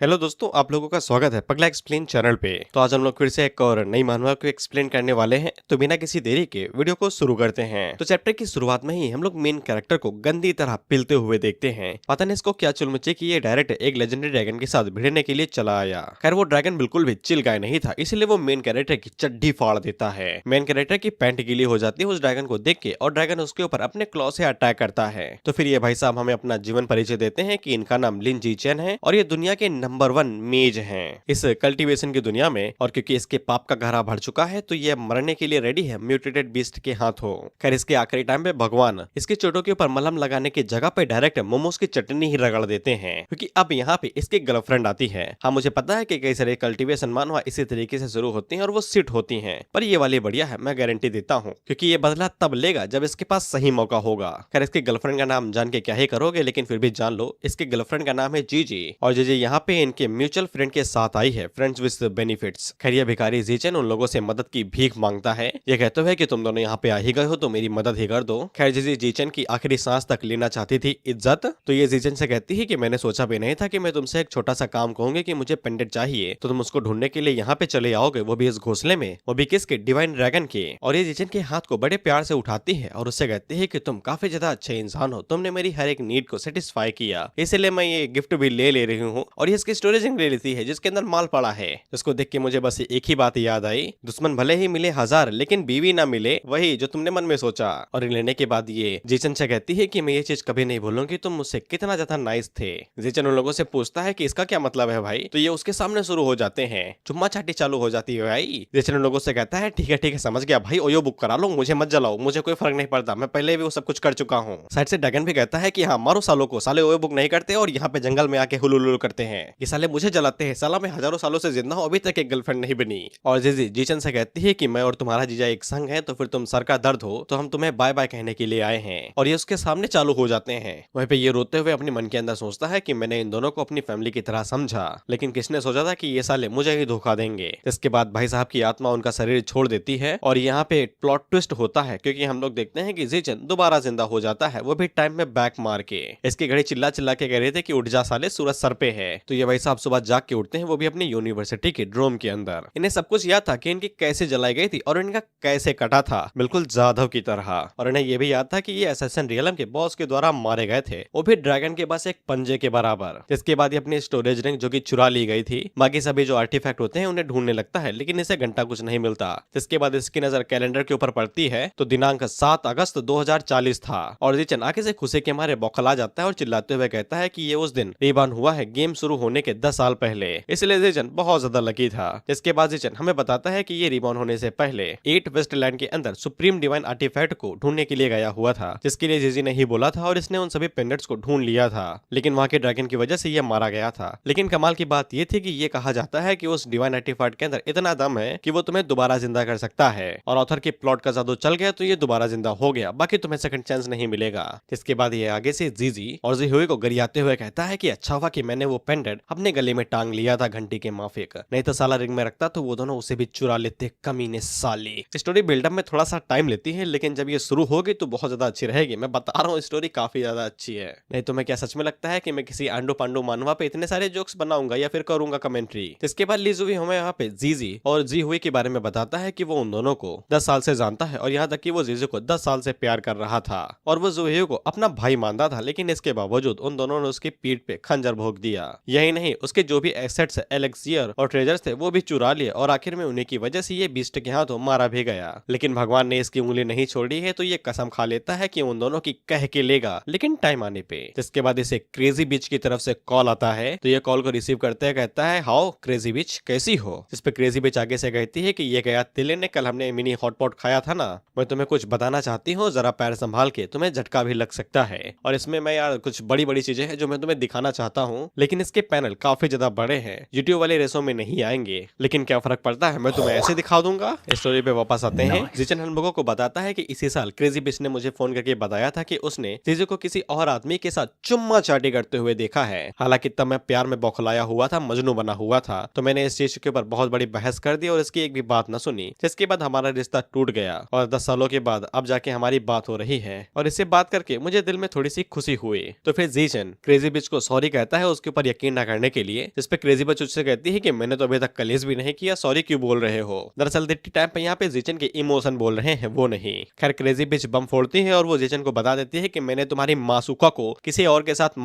Hello दोस्तों, आप लोगों का स्वागत है पगला एक्सप्लेन चैनल पे। तो आज हम लोग फिर से एक और नई मानवा को एक्सप्लेन करने वाले हैं। तो बिना किसी देरी के वीडियो को शुरू करते हैं। तो चैप्टर की शुरुआत में ही हम लोग मेन कैरेक्टर को गंदी तरह पिलते हुए देखते हैं। पता नहीं इसको क्या चुलमुची कि ये डायरेक्ट एक लेजेंडरी ड्रैगन के साथ भिड़ने के लिए चला आया। खैर वो ड्रैगन बिल्कुल भी चिल गाय नहीं था, इसलिए वो मेन कैरेक्टर की चड्डी फाड़ देता है। मेन कैरेक्टर की पैंट गीली हो जाती है उस ड्रैगन को देख के, और ड्रैगन उसके ऊपर अपने क्लॉ से अटैक करता है। तो फिर ये भाई साहब हमें अपना जीवन परिचय देते हैं कि इनका नाम लिन जीचेन है और ये दुनिया के नंबर 1 मेज हैं इस कल्टीवेशन की दुनिया में। और क्योंकि इसके पाप का घड़ा भर चुका है तो ये मरने के लिए रेडी है म्यूटेटेड बीस्ट के हाथों। खैर इसके आखिरी टाइम पे भगवान इसके चोटों के ऊपर मलहम लगाने की जगह पे डायरेक्ट मोमोज की चटनी ही रगड़ देते हैं, क्योंकि अब यहाँ पे इसकी गर्लफ्रेंड आती है। हाँ मुझे पता है कि कई सारे कल्टीवेशन मानवा इसी तरीके से शुरू होती हैं और वो सिट होती हैं, पर ये वाली बढ़िया है, मैं गारंटी देता हूँ, क्योंकि ये बदला तब लेगा जब इसके पास सही मौका होगा। खैर इसकी गर्लफ्रेंड का नाम जान के क्या ही करोगे, लेकिन फिर भी जान लो इसकी गर्लफ्रेंड का नाम है जीजी। और जीजी यहाँ पे इनके म्यूचुअल फ्रेंड के साथ आई है, फ्रेंड्स विद बेनिफिट्स। खैर ये भिखारी जीचेन उन लोगों से मदद की भीख मांगता है। ये कहते हुए कि तुम दोनों यहाँ पे आ ही गए हो तो मेरी मदद ही कर दो। खैर जीजी जीचेन की आखिरी सांस तक लेना चाहती थी इज्जत, तो ये जीचेन से कहती है कि मैंने सोचा भी नहीं था कि मैं तुमसे एक छोटा सा काम कहूंगी कि मुझे पेंडेंट चाहिए तो तुम उसको ढूंढने के लिए यहाँ पे चले आओगे, वो भी इस घोंसले में, वो भी किसके, डिवाइन ड्रैगन के। और ये जीचेन के हाथ को बड़े प्यार से उठाती है और उससे कहती है कि तुम काफी ज्यादा अच्छे इंसान हो, तुमने मेरी हर एक नीड को सेटिस्फाई किया, इसलिए मैं ये गिफ्ट भी ले रही हूँ। और ये इसकी स्टोरेजिंग ले लेती है जिसके अंदर माल पड़ा है। इसको देख के मुझे बस एक ही बात याद आई, दुश्मन भले ही मिले 1000 लेकिन बीवी ना मिले वही जो तुमने मन में सोचा। और लेने के बाद ये जीचन से कहती है कि मैं ये चीज कभी नहीं भूलूंगी, तुम मुझसे कितना ज्यादा नाइस थे। जीचन उन लोगों से पूछता है कि इसका क्या मतलब है भाई, तो ये उसके सामने शुरू हो जाते हैं, चुम्मा चाटी चालू हो जाती है भाई। जीचन उन लोगों से कहता है ठीक है समझ गया भाई, ओयो बुक करा लो, मुझे मत जलाओ, मुझे कोई फर्क नहीं पड़ता, मैं पहले भी वो सब कुछ कर चुका हूँ। साइड से ड्रैगन भी कहता है कि हाँ मारो सालों को, साले ओयो बुक नहीं करते और यहाँ पे जंगल में आके हुलुलुलु करते हैं, ये साले मुझे जलाते हैं, साला मैं हजारों सालों से जिंदा हूँ, अभी तक एक गर्लफ्रेंड नहीं बनी। और जीजी जीचन से कहती है कि मैं और तुम्हारा जीजा एक संग है, तो फिर तुम सर का दर्द हो तो हम तुम्हें बाय बाय कहने के लिए आए हैं। और ये उसके सामने चालू हो जाते हैं। वहीं पे ये रोते हुए अपने मन के अंदर सोचता है कि मैंने इन दोनों को अपनी फैमिली की तरह समझा, लेकिन किसने सोचा था कि ये साले मुझे ही धोखा देंगे। इसके बाद भाई साहब की आत्मा उनका शरीर छोड़ देती है और यहाँ पे एक प्लॉट ट्विस्ट होता है, क्योंकि हम लोग देखते हैं कि जीचन दोबारा जिंदा हो जाता है, वो भी टाइम में बैक मार के। इसके घड़ी चिल्ला चिल्ला के कह रहे थे कि उठ जा साले, सूरज सर पे है। तो ये भाई साहब सुबह जाग के उठते हैं, वो भी अपनी यूनिवर्सिटी के ड्रोम के अंदर। इन्हें सब कुछ याद था कि इनकी कैसे जलाई गई थी और इनका कैसे कटा था, बिल्कुल जाधव की तरह। और इन्हें यह भी याद था कि ये असैसिन रियलम के बॉस के द्वारा मारे गए थे, वो भी ड्रैगन के बस एक पंजे के बराबर। इसके बाद ये अपनी स्टोरेज रिंग जो कि चुरा ली गई थी, बाकी सभी जो आर्टिफैक्ट होते हैं उन्हें ढूंढने लगता है, लेकिन इसे घंटा कुछ नहीं मिलता। इसके बाद इसकी नजर कैलेंडर के ऊपर पड़ती है तो दिनांक 7 अगस्त 2040 था। और जीचन आगे से खुशी के मारे बौखला जाता है और चिल्लाते हुए कहता है कि ये उस दिन रिबॉर्न हुआ है गेम शुरू होने के 10 साल पहले, इसलिए जीचन बहुत ज्यादा लकी था। इसके बाद जीचन हमें बताता है कि ये रिबॉर्न होने से पहले 8 वेस्टलैंड के अंदर सुप्रीम डिवाइन आर्टिफैक्ट को ढूंढने के लिए गया हुआ था, जिसके लिए जीजी ने ही बोला था और इसने उन सभी पेंडेंट्स को ढूंढ लिया था, लेकिन वहां के ड्रैगन की वजह से ये मारा गया था। लेकिन कमाल की बात ये थी कि ये कहा जाता है कि उस डिवाइन आर्टिफैक्ट के अंदर इतना दम है कि वो तुम्हें दोबारा जिंदा कर सकता है, और ऑथर के प्लॉट का जादू चल गया तो ये दोबारा जिंदा हो गया, बाकी तुम्हें सेकंड चांस नहीं मिलेगा। इसके बाद ये आगे से जीजी और जीहुई को गरियाते हुए कहता है कि अच्छा हुआ कि मैंने वो पेंडेंट अपने गले में टांग लिया था घंटी के माफिक, नहीं तो साला रिंग में रखता तो वो दोनों उसे भी चुरा लेते, कमीने साले। स्टोरी बिल्डअप में थोड़ा सा टाइम लेती है, लेकिन जब ये शुरू होगी तो बहुत ज्यादा अच्छी रहेगी, मैं बता रहा हूँ स्टोरी काफी ज्यादा अच्छी है। नहीं तो मैं क्या सच में लगता है कि मैं किसी आंडो पांडो मानवा पे इतने सारे जोक्स बनाऊंगा या फिर करूंगा कमेंट्री। इसके बाद लीजुवी हमें यहाँ पे जीजी और जी हुई के बारे में बताता है कि वो उन दोनों को 10 साल से जानता है, और यहाँ तक कि वो जीजी को 10 साल से प्यार कर रहा था और वो जुही को अपना भाई मानता था, लेकिन इसके बावजूद उन दोनों ने उसकी पीठ पे खंजर भोंक दिया। यही नहीं, उसके जो भी एसेट्स, एलेक्सियर और ट्रेजर्स थे वो भी चुरा लिए, और आखिर में उन्हीं की वजह से ये बीस्ट के हाथों मारा भी गया। लेकिन भगवान ने इसकी उंगली नहीं छोड़ी है, तो ये कसम खा लेता है कि उन दोनों की कह के लेगा, लेकिन टाइम आने पे। जिसके बाद इसे क्रेजी बीच की तरफ से कॉल आता है, तो ये कॉल को रिसीव करते हैं, कहता है हाउ क्रेजी बीच, कैसी हो। जिस पे क्रेजी बीच आगे से कहती है कि ये गया तिले ने, कल हमने मिनी हॉटपॉट खाया था ना, मैं तुम्हें कुछ बताना चाहती हूँ, जरा पैर संभाल के, तुम्हें झटका भी लग सकता है। और इसमें मैं यार कुछ बड़ी बड़ी चीजें हैं जो मैं तुम्हें दिखाना चाहता हूँ, लेकिन इसके पैनल काफी ज्यादा बड़े हैं, यूट्यूब वाले रेसों में नहीं आएंगे, लेकिन क्या फर्क पड़ता है, मैं तुम्हें ऐसे दिखा दूंगा। स्टोरी पे वापस आते हैं। जीचन हम लोगों को बताता है कि इसी साल क्रेजी बिच ने मुझे फोन करके बताया था कि उसने जीजू को किसी और आदमी के साथ चुम्मा चाटी करते हुए देखा है। हालांकि तब मैं प्यार में बौखलाया हुआ था, मजनू बना हुआ था, तो मैंने इस चीज के ऊपर बहुत बड़ी बहस कर दी और इसकी एक भी बात न सुनी, जिसके बाद हमारा रिश्ता टूट गया और 10 सालों के बाद अब जाके हमारी बात हो रही है, और इससे बात करके मुझे दिल में थोड़ी सी खुशी हुई। तो फिर जीचन क्रेजी बिच को सॉरी कहता है उसके ऊपर यकीन न करने के लिए, जिसपे क्रेजी बच उससे कहती है कि मैंने तो अभी तक कलेश भी नहीं किया, सॉरी क्यों बोल रहे हो। दरअसल टाइम पे यहाँ पे जीचन के इमोशन बोल रहे हैं, वो नहीं। खैर क्रेजी बिच बम फोड़ती है और वो जीचन को बता देती है कि मैंने तुम्हारी मासूका को किसी और के साथ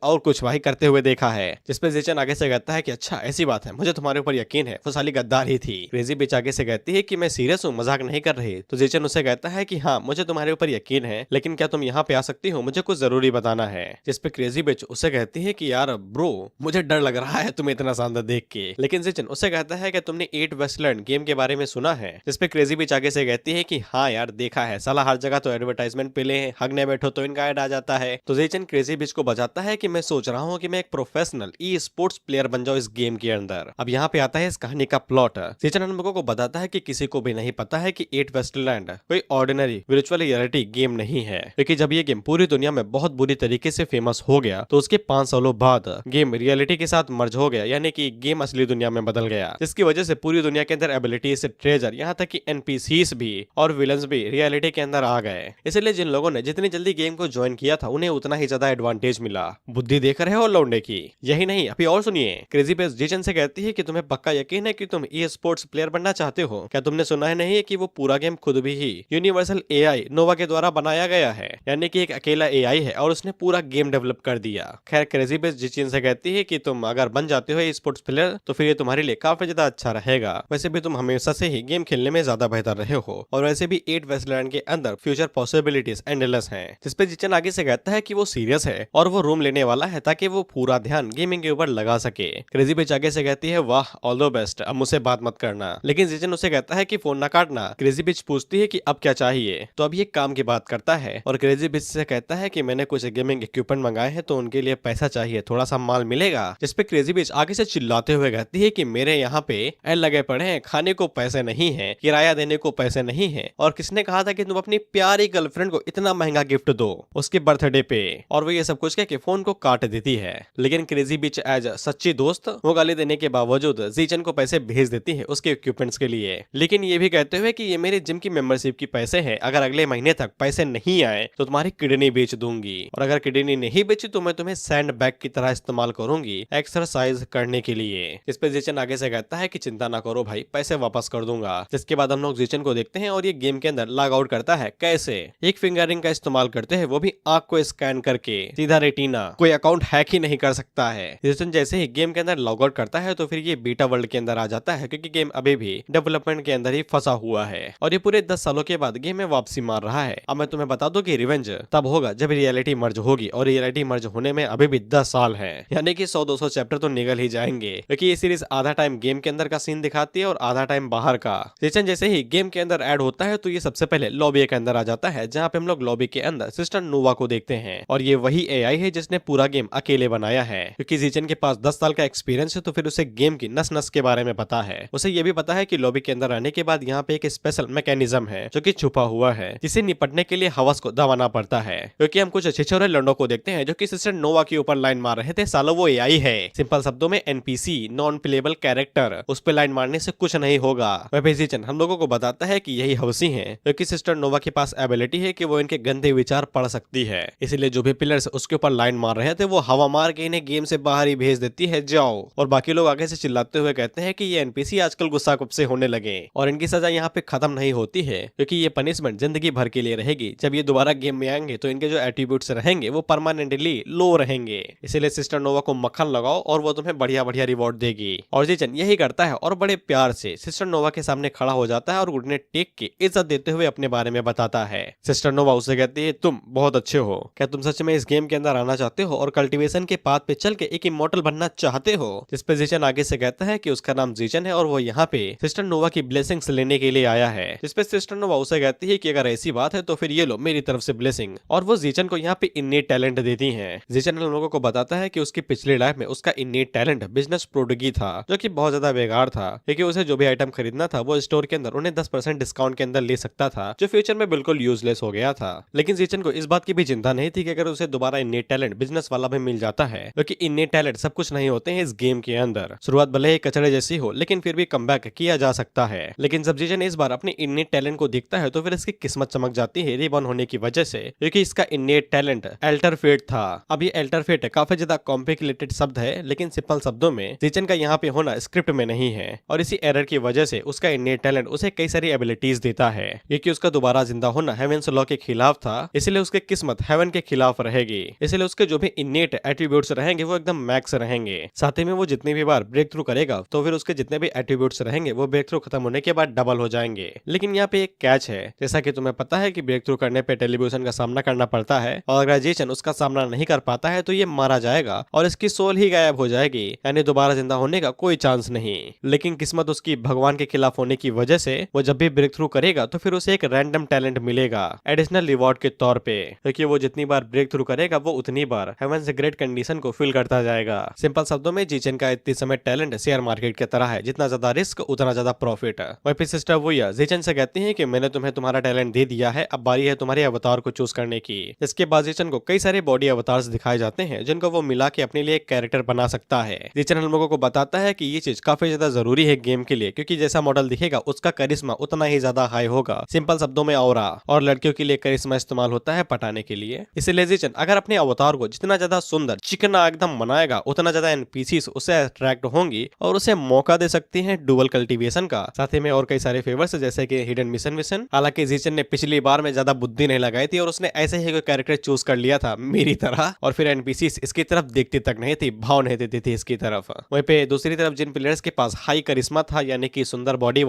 और कुछ भाई करते हुए देखा है, जिसपे जीचन आगे से कहता है कि अच्छा ऐसी बात है, मुझे तुम्हारे ऊपर यकीन है, वो साली गद्दार ही थी। क्रेजी बिच आगे से कहती है कि मैं सीरियस हूँ, मजाक नहीं कर रही। तो जीचन उससे कहता है कि हाँ मुझे तुम्हारे ऊपर यकीन है, लेकिन क्या तुम यहाँ पे आ सकती हो, मुझे कुछ जरूरी बताना है। जिसपे क्रेजी बिच उससे कहती है कि यार ब्रो मुझे डर लग रहा है तुम्हें इतना शानदार देख के। लेकिन जीचन उससे कहता है कि तुमने 8 वेस्टलैंड गेम के बारे में सुना है। जिसपे क्रेजी बिच आगे से कहती है कि हाँ यार देखा है, साला हर जगह तो एडवर्टाइजमेंट पे ले हगने बैठो तो इनका ऐड आ जाता है। तो जीचन क्रेजी बिच को बताता है कि मैं सोच रहा हूँ कि मैं एक प्रोफेशनल ई स्पोर्ट्स प्लेयर बन जाऊँ इस गेम के अंदर। अब यहाँ पे आता है इस कहानी का प्लॉट। जीचन हम लोगों को बताता है कि किसी को भी नहीं पता है कि 8 वेस्टलैंड कोई ऑर्डिनरी वर्चुअल रियलिटी गेम नहीं है, क्योंकि जब ये गेम पूरी दुनिया में बहुत बुरी तरीके से फेमस हो गया तो उसके 5 सालों बाद गेम रियलिटी के साथ मर्ज हो गया, यानी कि गेम असली दुनिया में बदल गया, जिसकी वजह से पूरी दुनिया के अंदर एबिलिटीज, ट्रेजर, यहाँ तक कि एनपीसीज भी और विलन्स भी रियलिटी के अंदर आ गए। इसलिए जिन लोगों ने जितनी जल्दी गेम को ज्वाइन किया था उन्हें उतना ही ज्यादा एडवांटेज मिला। बुद्धि देख रहे हो लौंडे की? यही नहीं अभी और सुनिए। क्रेजी बेस जीचन से कहती है कि तुम्हें पक्का यकीन है कि तुम ई स्पोर्ट्स प्लेयर बनना चाहते हो? क्या तुमने सुना है नहीं कि वो पूरा गेम खुद भी ही यूनिवर्सल एआई नोवा के द्वारा बनाया गया है, यानी कि एक अकेला एआई है और उसने पूरा गेम डेवलप कर दिया। खैर क्रेजी बेस जीचन से कहती है कि तुम अगर बन जाते हो ई स्पोर्ट्स प्लेयर तो फिर ये तुम्हारे लिए काफी ज्यादा अच्छा रहेगा। वैसे भी तुम हमेशा से ही गेम खेलने में ज्यादा बेहतर रहे हो और वैसे भी 8 वेस्टलैंड के अंदर फ्यूचर पॉसिबिलिटीज एंडलेस हैं। जिसपे जीचन आगे से कहता है कि वो सीरियस है और वो रूम लेने वाला है ताकि वो पूरा ध्यान गेमिंग के ऊपर लगा सके। क्रेजी बेच आगे से कहती है वाह ऑल द बेस्ट, अब मुझसे बात मत करना। लेकिन जीचन उसे कहता है कि फोन ना काटना। क्रेजी बिच पूछती है कि अब क्या चाहिए, तो अब ये काम की बात करता है और क्रेजी बिच से कहता है कि मैंने कुछ गेमिंग इक्विपमेंट मंगाए हैं तो उनके लिए पैसा चाहिए, थोड़ा सा माल मिलेगा। जिसपे क्रेजी बिच आगे से चिल्लाते हुए कहती है कि मेरे यहाँ पे एल लगे पड़े हैं, खाने को पैसे नहीं है, किराया देने को पैसे नहीं है, और किसने कहा था कि तुम अपनी प्यारी गर्लफ्रेंड को इतना महंगा गिफ्ट दो उसके बर्थडे पे। और वो ये सब कुछ कह के फोन को काट देती है। लेकिन क्रेजी बिच एज सच्ची दोस्त वो गाली देने के बावजूद जीचन को पैसे भेज देती है उसके इक्विपमेंट्स के लिए। लेकिन ये भी कहते हुए कि ये मेरे जिम की मेंबरशिप की पैसे हैं, अगर अगले महीने तक पैसे नहीं आए तो तुम्हारी किडनी बेच दूंगी, और अगर किडनी नहीं बेची तो मैं तुम्हें सैंड बैग की तरह इस्तेमाल करूंगी एक्सरसाइज करने के लिए। इस पे जीचन आगे से कहता है कि चिंता ना करो भाई, पैसे वापस कर दूंगा। जिसके बाद हम लोग जीचन को देखते हैं और ये गेम के अंदर लॉग आउट करता है। कैसे? एक फिंगरिंग का इस्तेमाल करते हैं, वो भी आंख को स्कैन करके सीधा रेटिना। कोई अकाउंट हैक ही नहीं कर सकता है। जीचन जैसे ही गेम के अंदर लॉग आउट करता है तो फिर ये बीटा वर्ल्ड के अंदर आ जाता है, क्योंकि गेम अभी भी डेवलपमेंट के अंदर ही फंसा हुआ है और ये पूरे 10 सालों के बाद गेम में वापसी मार रहा है। अब मैं तुम्हें बता दूं कि रिवेंज तब होगा जब रियलिटी मर्ज होगी, और रियलिटी मर्ज होने में अभी भी 10 साल है, यानी कि 100-200 चैप्टर तो निकल ही जाएंगे, क्योंकि ये सीरीज आधा टाइम गेम के अंदर का सीन दिखाती है और आधा टाइम बाहर का। जीचन जैसे ही गेम के अंदर ऐड होता है तो ये सबसे पहले लॉबी के अंदर आ जाता है, जहाँ पे हम लोग लॉबी के अंदर सिस्टर नोवा को देखते हैं, और ये वही एआई है जिसने पूरा गेम अकेले बनाया है। क्योंकि जीचन के पास 10 साल का एक्सपीरियंस है तो फिर उसे गेम की नस नस के बारे में पता है। उसे ये भी पता है कि लॉबी के अंदर आने के बाद यहाँ पे एक स्पेशल मैकेनिज्म है जो कि छुपा हुआ है, जिसे निपटने के लिए हवस को दबाना पड़ता है। क्योंकि हम कुछ छिछोरे लंडों को देखते हैं जो कि सिस्टर नोवा के ऊपर लाइन मार रहे थे, सालो वो एआई है। सिंपल शब्दों में एनपीसी, नॉन प्लेबल कैरेक्टर, उस पे लाइन मारने से कुछ नहीं होगा। वह जीचन हम लोगों को बताता है कि यही हवसी है, क्योंकि सिस्टर नोवा के पास एबिलिटी है कि वो इनके गंदे विचार पढ़ सकती है। इसलिए जो भी प्लेयर्स उसके ऊपर लाइन मार रहे थे वो हवा मार के इन्हें गेम से बाहर ही भेज देती है, जाओ। और बाकी लोग आगे से चिल्लाते हुए कहते हैं कि ये एनपीसी आजकल गुस्सा कब से होने लगे और इनकी सजा यहाँ पे खत्म नहीं होती है, क्योंकि ये पनिशमेंट जिंदगी भर के लिए रहेगी। जब ये दोबारा गेम में आएंगे तो इनके जो एट्रीब्यूट्स रहेंगे वो परमानेंटली लो रहेंगे। इसलिए सिस्टर नोवा को मक्खन लगाओ और वो तुम्हें बढ़िया बढ़िया रिवॉर्ड देगी। और जीचन यही करता है और बड़े प्यार से सिस्टर नोवा के सामने खड़ा हो जाता है और घुटने टेक के इज्जत देते हुए अपने बारे में बताता है। सिस्टर नोवा उसे कहती है तुम बहुत अच्छे हो, क्या तुम सच में इस गेम के अंदर आना चाहते हो और कल्टीवेशन के पाथ पे चल के एक इमॉर्टल बनना चाहते हो? जिस पे जीचन आगे से कहता है कि उसका नाम जीचन है और वो यहाँ पे सिस्टर नोवा की ब्लेसिंग्स लेने के लिए आया है। जिस पे सिस्टर नोवा उसे कहती है कि अगर ऐसी बात है तो फिर ये लो मेरी तरफ से ब्लेसिंग, और वो जीचन को यहाँ पे इन्नेट टैलेंट देती है। जीचन हम लोगों को बताता है कि उसकी पिछली लाइफ में उसका इन्नेट टैलेंट बिजनेस प्रोडगी था, जो कि बहुत ज्यादा बेकार था, क्योंकि उसे जो भी आइटम खरीदना था वो स्टोर के अंदर उन्हें 10% डिस्काउंट के अंदर ले सकता था, जो फ्यूचर में बिल्कुल यूजलेस हो गया था। लेकिन जीचन को इस बात की भी चिंता नहीं थी कि अगर उसे दोबारा इन्नेट टैलेंट बिजनेस वाला भी मिल जाता है, क्योंकि इन्नेट टैलेंट सब कुछ नहीं होते हैं इस गेम के अंदर। शुरुआत भले ही कचड़े जैसी हो लेकिन फिर भी कमबैक किया जा सकता है। लेकिन जब जीचन इस बार अपने इन्नेट टैलेंट को देखता है तो फिर इसकी किस्मत चमक जाती है रिबॉर्न होने की वजह से, क्योंकि इसका इन्नेट टैलेंट एल्टर फेट था। अब ये एल्टर फेट काफी ज्यादा कैलकुलेटेड शब्द है, लेकिन सिंपल शब्दों में जीचन का यहाँ पे होना स्क्रिप्ट में नहीं है और इसी एरर की वजह से उसका इन्नेट टैलेंट उसे कई सारी एबिलिटीज देता है। क्योंकि उसका दोबारा जिंदा होना हेवेंस लॉ के खिलाफ था, इसलिए उसकी किस्मत हेवन के खिलाफ रहेगी। इसलिए उसके जो भी इन्नेट एट्रीब्यूट्स रहेंगे वो एकदम मैक्स रहेंगे। साथ ही में वो जितनी भी बार ब्रेक थ्रू करेगा तो फिर उसके जितने भी एट्रीब्यूट्स रहेंगे वो ब्रेक थ्रू खत्म होने के बाद डबल हो जाएंगे। लेकिन यहाँ पे एक कैच है, जैसा कि तुम्हें पता है कि ब्रेक थ्रू करने पे टेलीविजन का सामना करना पड़ता है और अगर जीचन उसका सामना नहीं कर पाता है तो ये मारा जाएगा और इसकी सोल ही गायब हो जाएगी, यानी दोबारा जिंदा होने का कोई चांस नहीं। लेकिन किस्मत उसकी भगवान के खिलाफ होने की वजह से वो जब भी ब्रेक थ्रू करेगा तो फिर उसे एक रैंडम टैलेंट मिलेगा एडिशनल रिवॉर्ड के तौर पे, क्योंकि वो जितनी बार ब्रेक थ्रू करेगा वो उतनी बार हेवन से ग्रेट कंडीशन को फिल करता जाएगा। सिंपल शब्दों में जीचन का इतने समय टैलेंट शेयर मार्केट की तरह है, जितना ज्यादा रिस्क उतना ज्यादा प्रॉफिट। वहीं पे सिस्टर वोया जीचन से कहती है कि मैंने तुम्हें तुम्हारा टैलेंट दे दिया है, अब बारी है तुम्हारे अवतार को चूज करने की। इसके बाद जीचन को कई सारे बॉडी अवतार्स दिखाए जाते हैं जिनको वो मिला के अपने लिए एक कैरेक्टर बना सकता है। जीचन हम लोगों को बताता है कि ये चीज काफी ज्यादा जरूरी है गेम के लिए, क्योंकि जैसा मॉडल दिखेगा उसका करिश्मा उतना ही ज्यादा हाई होगा। सिंपल शब्दों में ऑरा, और लड़कियों के लिए करिश्मा इस्तेमाल होता है पटाने के लिए। इसलिए जीचन अगर अपने अवतार को जितना ज्यादा सुंदर चिकना एकदम बनाएगा उतना ज्यादा एनपीसीज उसे अट्रैक्ट होंगी और उसे मौका दे सकती हैं डुअल कल्टीवेशन का। साथ ही में और कई सारे फेवर्स जैसे कि हिडन मिशन। हालांकि जीचन ने पिछली बार में ज्यादा बुद्धि नहीं लगाई थी और उसने ऐसे ही कोई कैरेक्टर चूज कर लिया था मेरी तरह, और फिर एनपीसीज इसकी तरफ देखती तक नहीं थी, भाव नहीं देती थी इसकी तरफ। वहीं पे दूसरी तरफ जिन प्लेयर्स के पास हाई करिश्मा था यानी कि सुंदर बॉडी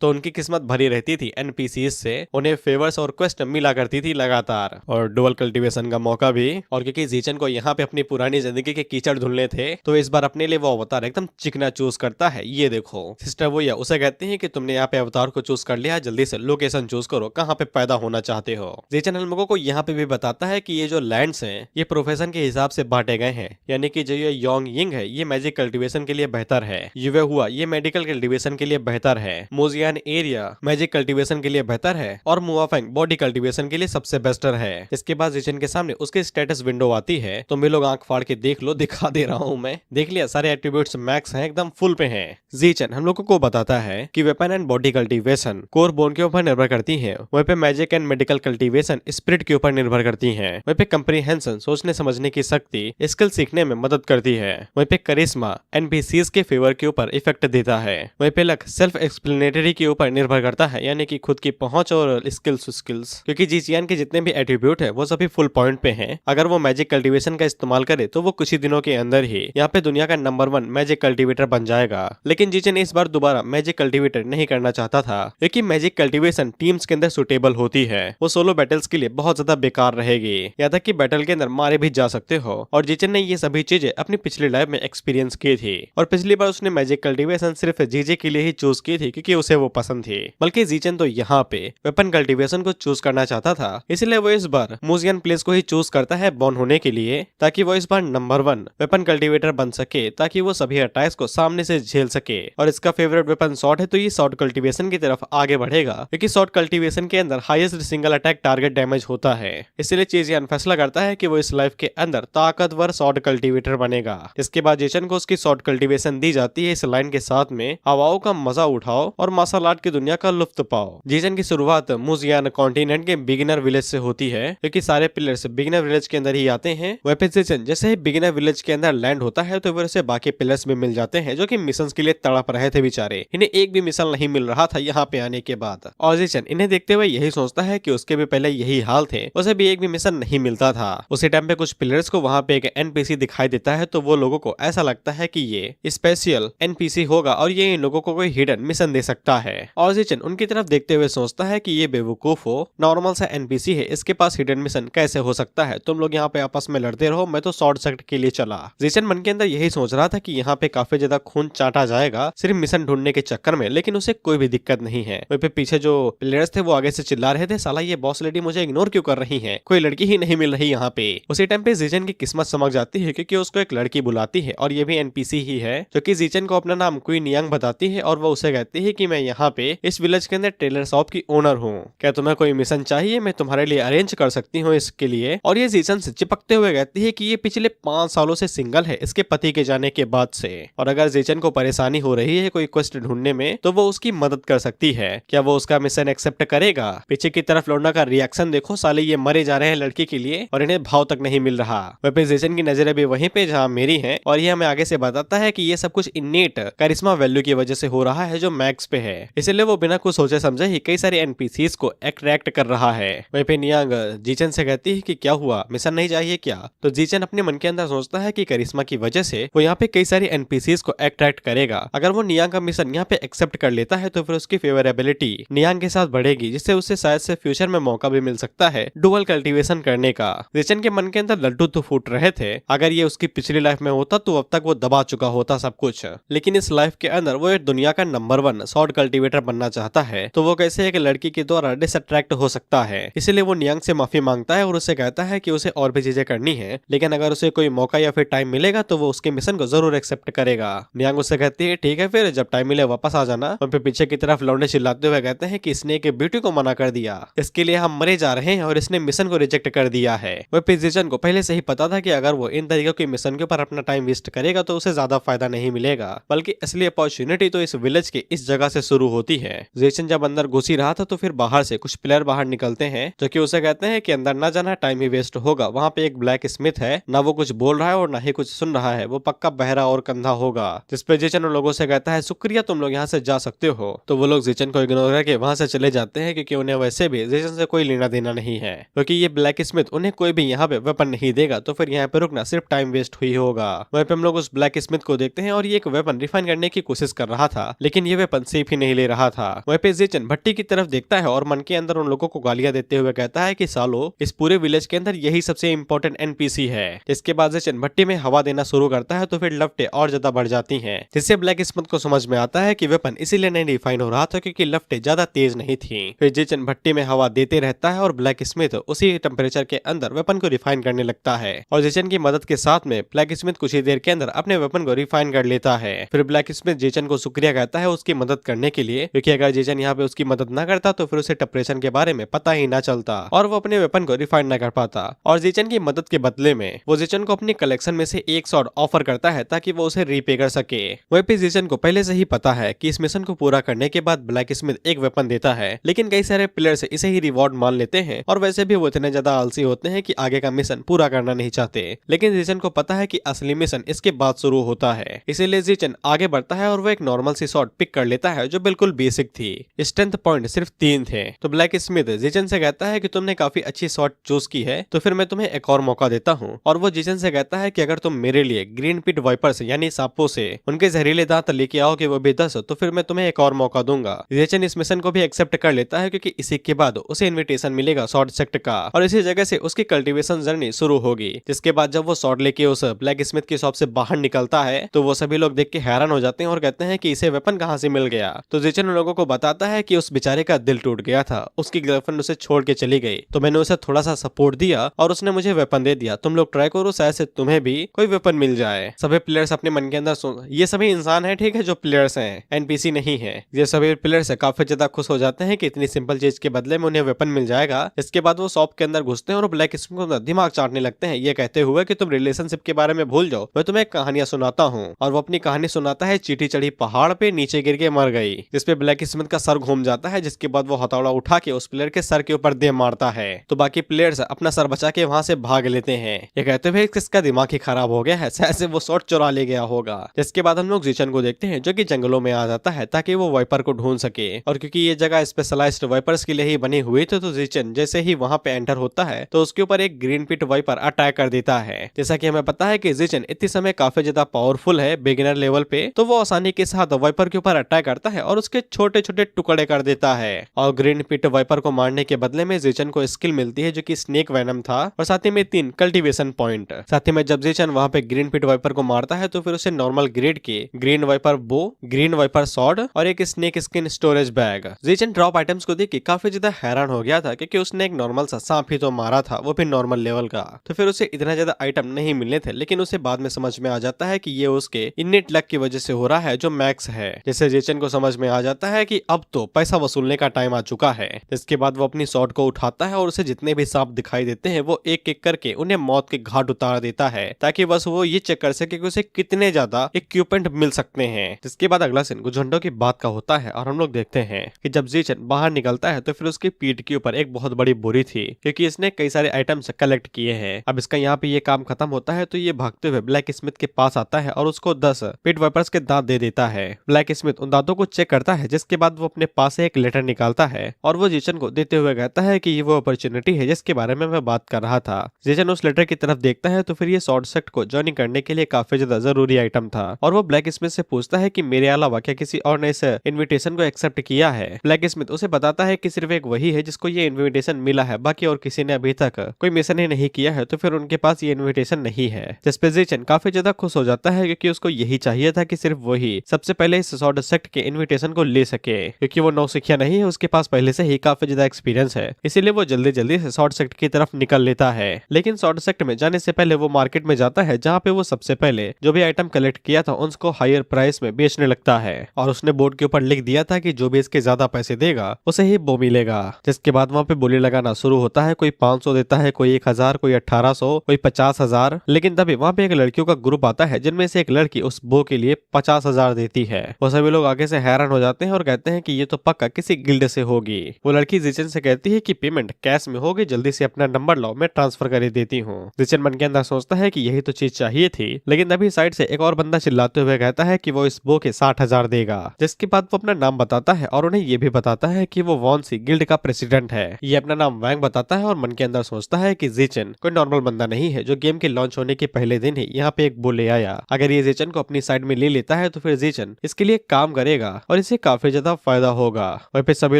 तो उनकी किस्मत भरी रहती थी एनपीसीज से, उन्हें फेवर्स और क्वेस्ट मिला करती थी लगातार और डुअल कल्टीवेशन का मौका भी। और क्योंकि जीचन को यहाँ पे अपनी पुरानी जिंदगी के कीचड़ धुलने थे तो इस बार अपने लिए वो अवतार एकदम चिकना चूज करता है। ये देखो सिस्टर वो या उसे कहती है कि तुमने यहाँ पे अवतार को चूज कर लिया, जल्दी से लोकेशन चूज करो, कहाँ पे पैदा होना चाहते हो। जीचन हम लोगों को यहाँ पे भी बताता है कि ये जो लैंड्स हैं ये प्रोफेशन के हिसाब से बांटे गए हैं, यानी कि जो ये योंग यिंग है ये मैजिक कल्टीवेशन के लिए बेहतर है, युवे हुआ ये मेडिकल कल्टीवेशन के लिए बेहतर है, मोजियान एरिया मैजिक कल्टीवेशन के लिए बेहतर है और मुआफेंग बॉडी कल्टीवेशन के लिए सबसे बेस्टर है। इसके बाद जीचन के सामने उसके स्टेटस विंडो आती है, तो मैं लोग आंख फाड़ के देख लो, दिखा दे रहा हूँ मैं। देख लिया सारे एट्रीब्यूट्स मैक्स हैं, एकदम फुल पे हैं। जीचन हम लोगों को बताता है कि weapon and body cultivation core bone के ऊपर निर्भर करती है, वहीं पे magic and medical cultivation spirit के ऊपर निर्भर करती है, वहीं पे कंप्रीहेंशन सोचने समझने की शक्ति स्किल सीखने में मदद करती है, वहीं पे करिश्मा एनपीसीज के फेवर के ऊपर इफेक्ट देता है, वहीं पे लक सेल्फ एक्सप्लेनेटरी के ऊपर निर्भर करता है, यानी कि खुद की पहुंच और स्किल्स। क्योंकि जीचियान के जितने भी एट्रीब्यूट है वो सभी फुल पॉइंट पे हैं। अगर वो मैजिक कल्टीवेशन का इस्तेमाल करे तो वो कुछ ही दिनों के अंदर ही यहाँ पे दुनिया का नंबर 1 मैजिक कल्टीवेटर बन जाएगा। लेकिन जीचन इस बार दोबारा मैजिक कल्टीवेटर नहीं करना चाहता था, क्योंकि मैजिक कल्टीवेशन टीम्स के अंदर सुटेबल होती है, वो सोलो बैटल्स के लिए बहुत ज्यादा बेकार रहेगी, यहाँ तक कि बैटल के अंदर मारे भी जा सकते हो। और जीचन ने ये सभी चीजें अपनी पिछली लाइफ में एक्सपीरियंस की थी और पिछली बार उसने मैजिक कल्टीवेशन सिर्फ जीजे के लिए ही चूज की थी क्योंकि उसे वो पसंद थी। बल्कि जीचन तो यहाँ पे वेपन कल्टीवेशन को चूज करना चाहता था, इसलिए वो इस बार मुजियन प्लेस को ही चूज करता है बॉर्न होने के लिए, ताकि वो इस बार नंबर 1 वेपन कल्टीवेटर बन सके, ताकि वो सभी अटैक्स को सामने से झेल सके। और इसका फेवरेट वेपन शॉट है तो ये शॉट कल्टीवेशन की तरफ आगे बढ़ेगा, क्योंकि शॉट कल्टीवेशन के अंदर highest single attack target damage होता है। इसलिए चीजियन फैसला करता है कि वो इस लाइफ के अंदर ताकतवर शॉट कल्टीवेटर बनेगा। इसके बाद जीचन को उसकी शॉट कल्टीवेशन दी जाती है इस लाइन के साथ में, हवाओं का मजा उठाओ और मार्शल आर्ट की दुनिया का लुत्फ पाओ। जीचन की शुरुआत मुजियान कॉन्टिनेंट के बिगिनर विलेज से होती है, क्योंकि सारे प्लेयर्स बिगिनर विलेज के अंदर ही आते हैं। वेपन जीचन जैसे ही बिगिनर विलेज के अंदर लैंड होता है तो फिर उसे बाकी प्लेयर्स भी मिल जाते हैं जो कि मिशंस के लिए तड़प रहे थे बेचारे, इन्हें एक भी मिशन नहीं मिल रहा था यहाँ पे आने के बाद। और जीचन इन्हें देखते हुए यही सोचता है कि उसके भी पहले यही हाल थे, उसे भी एक भी मिशन नहीं मिलता था। उसी टाइम पे कुछ प्लेयर्स को वहाँ पे एक एनपीसी दिखाई देता है, तो वो लोगों को ऐसा लगता है कि ये स्पेशल एनपीसी होगा और ये इन लोगों को कोई हिडन मिशन दे सकता है। और जीचन उनकी तरफ देखते हुए सोचता है कि ये बेवकूफ हो, नॉर्मल सा एनपीसी है, इसके पास हिडन मिशन कैसे हो सकता है, तुम लोग यहाँ पे आपस में लड़ते रहो, मैं तो शॉर्ट सर्किट के लिए चला। जीचन मन के अंदर यही सोच रहा था कि यहाँ पे काफी ज्यादा खून चाटा जाएगा सिर्फ मिशन ढूंढने के चक्कर में, लेकिन उसे कोई भी दिक्कत नहीं है। वहीं पे पीछे जो प्लेयर्स थे वो आगे से चिल्ला रहे थे, साला ये बॉस लेडी मुझे इग्नोर क्यों कर रही है, कोई लड़की ही नहीं मिल रही यहाँ पे। उसी टाइम पे जीचन की किस्मत चमक जाती है, क्योंकि उसको एक लड़की बुलाती है और ये भी एनपीसी ही है, जो कि जीचन को अपना नाम क्वीन यांग बताती है और वो उसे कहती है कि मैं यहाँ पे इस विलेज के अंदर टेलर शॉप की ओनर हूँ, क्या तुम्हें कोई मिशन चाहिए, मैं तुम्हारे लिए अरेंज कर सकती हूँ इसके लिए। और ये जीचन से चिपकते हुए कहती है कि ये पिछले 5 सालों से सिंगल है इसके पति के जाने के बाद से, और अगर जीचन को परेशानी हो रही है कोई क्वेस्ट ढूंढने में तो वो उसकी मदद कर सकती है। क्या वो उसका मिशन एक्सेप्ट करेगा? पीछे की तरफ लौंडा का रिएक्शन देखो, साले ये मरे जा रहे हैं लड़की के लिए और इन्हें भाव तक नहीं मिल रहा। वहीं पे जीचन की नजरें भी वहीं पे जहाँ मेरी है, और ये हमें आगे से बताता है कि ये सब कुछ इन्नेट करिश्मा वैल्यू की वजह से हो रहा है जो मैक्स पे है, इसलिए वो बिना कुछ सोचे समझे ही कई सारे एनपीसीज को अट्रैक्ट कर रहा है। वहीं पे नियांग जीचन से कहती है कि क्या हुआ, मिशन नहीं चाहिए क्या? तो जीचन अपने मन के अंदर सोचता है कि करिश्मा की वजह से वो यहाँ पे कई सारी एनपीसीज को अट्रैक्ट करेगा। अगर वो नियांग का मिशन यहाँ पे एक्सेप्ट कर लेता है तो फिर उसकी फेवरेबिलिटी नियांग के साथ बढ़ेगी, जिससे उसे शायद से फ्यूचर में मौका भी मिल सकता है डुअल कल्टीवेशन करने का। जीचन के मन के अंदर लड्डू तो फूट रहे थे, अगर ये उसकी पिछली लाइफ में होता तो अब तक वो दबा चुका होता सब कुछ, लेकिन इस लाइफ के अंदर वो एक दुनिया का नंबर 1 स्वॉर्ड कल्टीवेटर बनना चाहता है, तो वो कैसे एक लड़की के द्वारा डिसअट्रैक्ट हो सकता है। इसलिए वो नियांग से माफी मांगता है और उससे कहता है कि उसे और भी चीजें करनी है, लेकिन अगर उसे कोई मौका या फिर टाइम मिलेगा तो वो उसके मिशन को जरूर एक्सेप्ट करेगा। नियांग उससे कहती है ठीक है, फिर जब टाइम मिले वापस आ जाना। और फिर पीछे की तरफ लौंडे चिल्लाते हुए कहते हैं कि इसने एक ब्यूटी को मना कर दिया, इसके लिए हम मरे जा रहे हैं और इसने मिशन को रिजेक्ट कर दिया है। वह जीचन को पहले से ही पता था कि अगर वो इन तरीके के मिशन के ऊपर अपना टाइम वेस्ट करेगा तो उसे ज्यादा फायदा नहीं मिलेगा, बल्कि असली अपॉर्चुनिटी तो इस विलेज के इस जगह से शुरू होती है। जीचन जब अंदर घुस ही रहा था तो फिर बाहर से कुछ प्लेयर बाहर निकलते हैं जो कि उसे कहते हैं कि अंदर ना जाना, टाइम ही वेस्ट होगा। वहाँ पे एक ब्लैक स्मिथ है, ना वो कुछ बोल रहा है और ना ही कुछ सुन रहा है, वो पक्का बहरा और कंधा होगा। जिसपे जीचन उन लोगों से कहता है शुक्रिया, तुम लोग यहाँ से जा सकते हो। तो वो लोग जीचन को इग्नोर करके वहाँ से चले जाते हैं, क्योंकि उन्हें वैसे भी जीचन से कोई लेना देना नहीं है, क्योंकि ये ब्लैक स्मिथ उन्हें कोई भी यहाँ पे वेपन नहीं देगा, तो फिर यहाँ पे रुकना सिर्फ टाइम वेस्ट हुई होगा। वहीं पे हम लोग उस ब्लैक स्मिथ को देखते हैं और ये एक वेपन रिफाइन करने की कोशिश कर रहा था, लेकिन ये वेपन सेफ ही नहीं ले रहा था। वहीं पे जीचन भट्टी की तरफ देखता है और मन के अंदर उन लोगों को गालियां देते हुए कहता है कि सालो, इस पूरे विलेज के अंदर यही सबसे इंपॉर्टेंट एनपीसी है। इसके बाद जीचन भट्टी में हवा देना शुरू करता है तो फिर लपटें और ज्यादा बढ़ जाती हैं, जिससे ब्लैक स्मिथ को समझ में आता है कि वेपन इसीलिए नहीं रिफाइन हो रहा था क्योंकि लपटें ज्यादा तेज नहीं थी। फिर जीचन भट्टी में हवा देते रहता है और ब्लैक स्मिथ उसी टेम्परेचर के अंदर वेपन को रिफाइन करने लगता है, और जीचन की मदद के साथ में ब्लैक स्मिथ कुछ ही देर के अंदर अपने वेपन को रिफाइन कर लेता है। फिर ब्लैक स्मिथ जीचन को शुक्रिया कहता है उसकी मदद करने के लिए, क्योंकि अगर जीचन यहाँ पे उसकी मदद न करता तो फिर उसे टेम्परेचर के बारे में पता ही ना चलता और वो अपने वेपन को रिफाइन न कर पाता। और जीचन की मदद के बदले में वो जीचन को अपनी कलेक्शन में से एक स्वॉर्ड ऑफर करता है ताकि वो उसे रीपे कर सके। वहीं पे जीचन को पहले से ही पता है कि इस मिशन को पूरा करने के बाद ब्लैक स्मिथ एक वेपन देता है, लेकिन कई सारे प्लेयर्स इसे ही रिवॉर्ड मान लेते हैं और वैसे भी वो इतने ज्यादा आलसी होते हैं कि आगे का मिशन पूरा करना नहीं चाहते। लेकिन जीचन को पता है कि असली मिशन इसके बाद शुरू होता है, इसीलिए जीचन आगे बढ़ता है और वो एक नॉर्मल सी शॉट पिक कर लेता है जो बिल्कुल बेसिक थी। स्ट्रेंथ पॉइंट सिर्फ 3 थे। तो ब्लैक स्मिथ जीचन से कहता है कि तुमने काफी अच्छी शॉट चूज की है, तो फिर मैं तुम्हें एक और मौका देता हूँ। और वो जीचन से कहता है कि अगर तुम मेरे लिए ग्रीन पिट वाइपर्स यानी सांपों से उनके जहरीले दांत लेके आओगे वो भी 10, तो फिर मैं तुम्हें एक और मौका दूंगा। जीचन इस मिशन को भी एक्सेप्ट कर लेता है क्योंकि इसी के बाद उसे इन्विटेशन मिलेगा शॉर्ट सेक्ट का, और इसी जगह से उसकी कल्टीवेशन जर्नी शुरू होगी। जिसके बाद जब वो शॉर्ट लेके उस ब्लैक स्मिथ की शॉप से बाहर निकलता है तो वो सभी लोग देख के हैरान हो जाते हैं और कहते हैं कि इसे वेपन कहाँ से मिल गया। तो जीचन उन लोगों को बताता है कि उस बेचारे का दिल टूट गया था, उसकी गर्लफ्रेंड उसे छोड़ के चली गई, तो मैंने उसे थोड़ा सा सपोर्ट दिया और उसने मुझे वेपन दे दिया। तुम लोग ट्राई करो, शायद से तुम्हें भी कोई वेपन मिल जाए। सभी प्लेयर्स अपने मन के अंदर ये सभी इंसान है, ठीक है, जो प्लेयर्स हैं, एनपीसी नहीं है। ये सभी प्लेयर्स काफी ज्यादा खुश हो जाते हैं कि इतनी सिंपल चीज के बदले में उन्हें वेपन मिल जाएगा। इसके बाद वो शॉप के अंदर घुसते हैं और ब्लैक स्मिथ को दिमाग चाटने लगते हैं, ये कहते हुए कि तुम रिलेशनशिप के बारे में भूल जाओ, मैं तुम्हें कहानियां सुनाता हूँ। और वो अपनी कहानी सुनाता है चींटी चढ़ी पहाड़ पे नीचे गिर के मर गई, जिसपे ब्लैक स्मिथ का सर घूम जाता है, जिसके बाद वो हथौड़ा उठा के उस प्लेयर के सर के ऊपर दे मारता है। तो बाकी प्लेयर्स अपना सर बचा के वहाँ से भाग लेते हैं, ये कहते हुए किसका दिमाग ही खराब हो गया है, शायद से वो शॉट चुरा ले गया होगा। जिसके बाद हम लोग जीचन को देखते हैं जो कि जंगलों में आ जाता है ताकि वो वाइपर को ढूंढ सके, और क्योंकि ये जगह स्पेशलाइज्ड वाइपर्स के लिए ही बनी हुई थी, तो जीचन जैसे ही वहाँ पे एंटर होता है तो उसके ऊपर एक ग्रीन पिट वाइपर अटैक कर देता है। जैसा कि हमें पता है कि जीचन इतने समय काफी ज्यादा पावरफुल है बिगिनर लेवल पे, तो वो आसानी के साथ वाइपर के ऊपर अटैक करता है और उसके छोटे छोटे टुकड़े कर देता है। और ग्रीन पिट वाइपर को मारने के बदले में जीचन को स्किल मिलती है जो कि स्नेक वेनम था, और साथ ही में 3 कल्टीवेशन पॉइंट। साथ ही में जब जीचन वहाँ पे ग्रीन पिट वाइपर को मारता है तो फिर उसे नॉर्मल ग्रेड के green viper bow, green viper sword और एक स्नेक स्किन स्टोरेज बैग। जीचन ड्रॉप आइटम्स को देख के काफी ज्यादा हैरान हो गया था, क्योंकि उसने एक नॉर्मल सा सांप ही तो मारा था, वो भी नॉर्मल लेवल का, तो फिर उसे इतना ज्यादा आइटम नहीं मिलने थे। लेकिन उसे बाद में समझ में आ जाता है कि ये उसके इन्नेट लक की वजह से हो रहा है जो मैक्स है। जैसे जीचन को समझ में आ जाता है कि अब तो पैसा वसूलने का टाइम आ चुका है। इसके बाद वो अपनी शॉट को उठाता है और उसे जितने भी सांप दिखाई देते हैं वो एक एक करके उन्हें मौत के घाट उतार देता है, ताकि बस वो ये चेक कर सके कि उसे कितने ज्यादा इक्विपमेंट मिल सकते हैं। जिसके बाद अगला सीन कुछ घंटों की बात का होता है और हम लोग देखते हैं कि जब जीचन बाहर निकलता है तो फिर उसकी पीठ के ऊपर एक बहुत बड़ी बोरी थी, क्योंकि इसने कई सारे आइटम्स कलेक्ट किए हैं। अब इसका यहाँ पे ये काम खत्म होता है तो ये भागते हुए ब्लैक स्मिथ के पास आता है और उसको 10 पिट वाइपर्स के दांत दे देता है। ब्लैक स्मिथ उन दांतों को चेक करता है, जिसके बाद वो अपने पास से एक लेटर निकालता है और वो जेसन को देते हुए कहता है कि ये वो अपॉर्चुनिटी है जिसके बारे में मैं बात कर रहा था। जेसन उस लेटर की तरफ देखता है तो फिर ये शॉर्ट सेक्ट को ज्वाइन करने के लिए काफी ज्यादा जरूरी आइटम था और वो ब्लैक स्मिथ से पूछता है कि मेरे अलावा क्या किसी और ने इस इन्विटेशन को एक्सेप्ट किया है। ब्लैक स्मिथ उसे बताता है कि सिर्फ एक वही है जिसको ये इन्विटेशन मिला है, बाकी और किसी ने अभी तक कोई मिशन ही नहीं किया है, तो फिर उनके पास ये इन्विटेशन नहीं है। जिस पे जेसन काफी ज्यादा खुश हो जाता है क्योंकि उसको यही चाहिए था कि सिर्फ वही सबसे पहले इस शॉर्ट सेक्ट के इन्विटेशन को ले सके, क्योंकि वो नौसिखिया नहीं है, उसके पास पहले से ही काफी ज्यादा एक्सपीरियंस है, इसीलिए वो जल्दी जल्दी शॉर्ट सेक्ट की तरफ निकल लेता है। लेकिन शॉर्ट सेक्ट में जाने से पहले वो मार्केट में जाता है जहाँ पे वो सबसे पहले जो भी आइटम कलेक्ट किया था उसको हायर प्राइस में बेचने लगता है और उसने बोर्ड के ऊपर लिख दिया था कि जो भी इसके ज्यादा पैसे देगा उसे ही वो मिलेगा। जिसके बाद वहाँ पे बोली लगाना शुरू होता है, कोई 500 देता है, कोई 1000, कोई 1800, कोई 50,000। लेकिन तभी वहाँ पे एक लड़कियों का ग्रुप आता है जिनमें से एक लड़की उस बो के लिए 50,000 देती है। वो सभी लोग आगे से हैरान हो जाते हैं और कहते हैं कि ये तो पक्का किसी गिल्ड से होगी। वो लड़की जेसन से कहती है कि पेमेंट कैश में होगी, जल्दी से अपना नंबर लाओ, मैं ट्रांसफर कर देती हूँ। जेसन मन के अंदर सोचता है कि यही तो चीज चाहिए थी, लेकिन तभी साइड से एक और बंदा चिल्लाते हुए कहता है कि वो इस बो के 60,000 देगा। जिसके बाद वो अपना नाम बताता है और उन्हें ये भी बताता है कि वो वॉन्सी गिल्ड का प्रेसिडेंट है। ये अपना नाम वैंग बताता है और मन के अंदर सोचता है कि जेसन कोई नॉर्मल बंदा नहीं है जो गेम के लॉन्च होने के पहले दिन ही यहाँ पे एक बो ले आया। अगर ये जेसन को अपनी साइड में ले लेता है तो फिर जेसन इसके लिए काम करेगा और इसे काफी ज्यादा फायदा होगा। वहीं पे सभी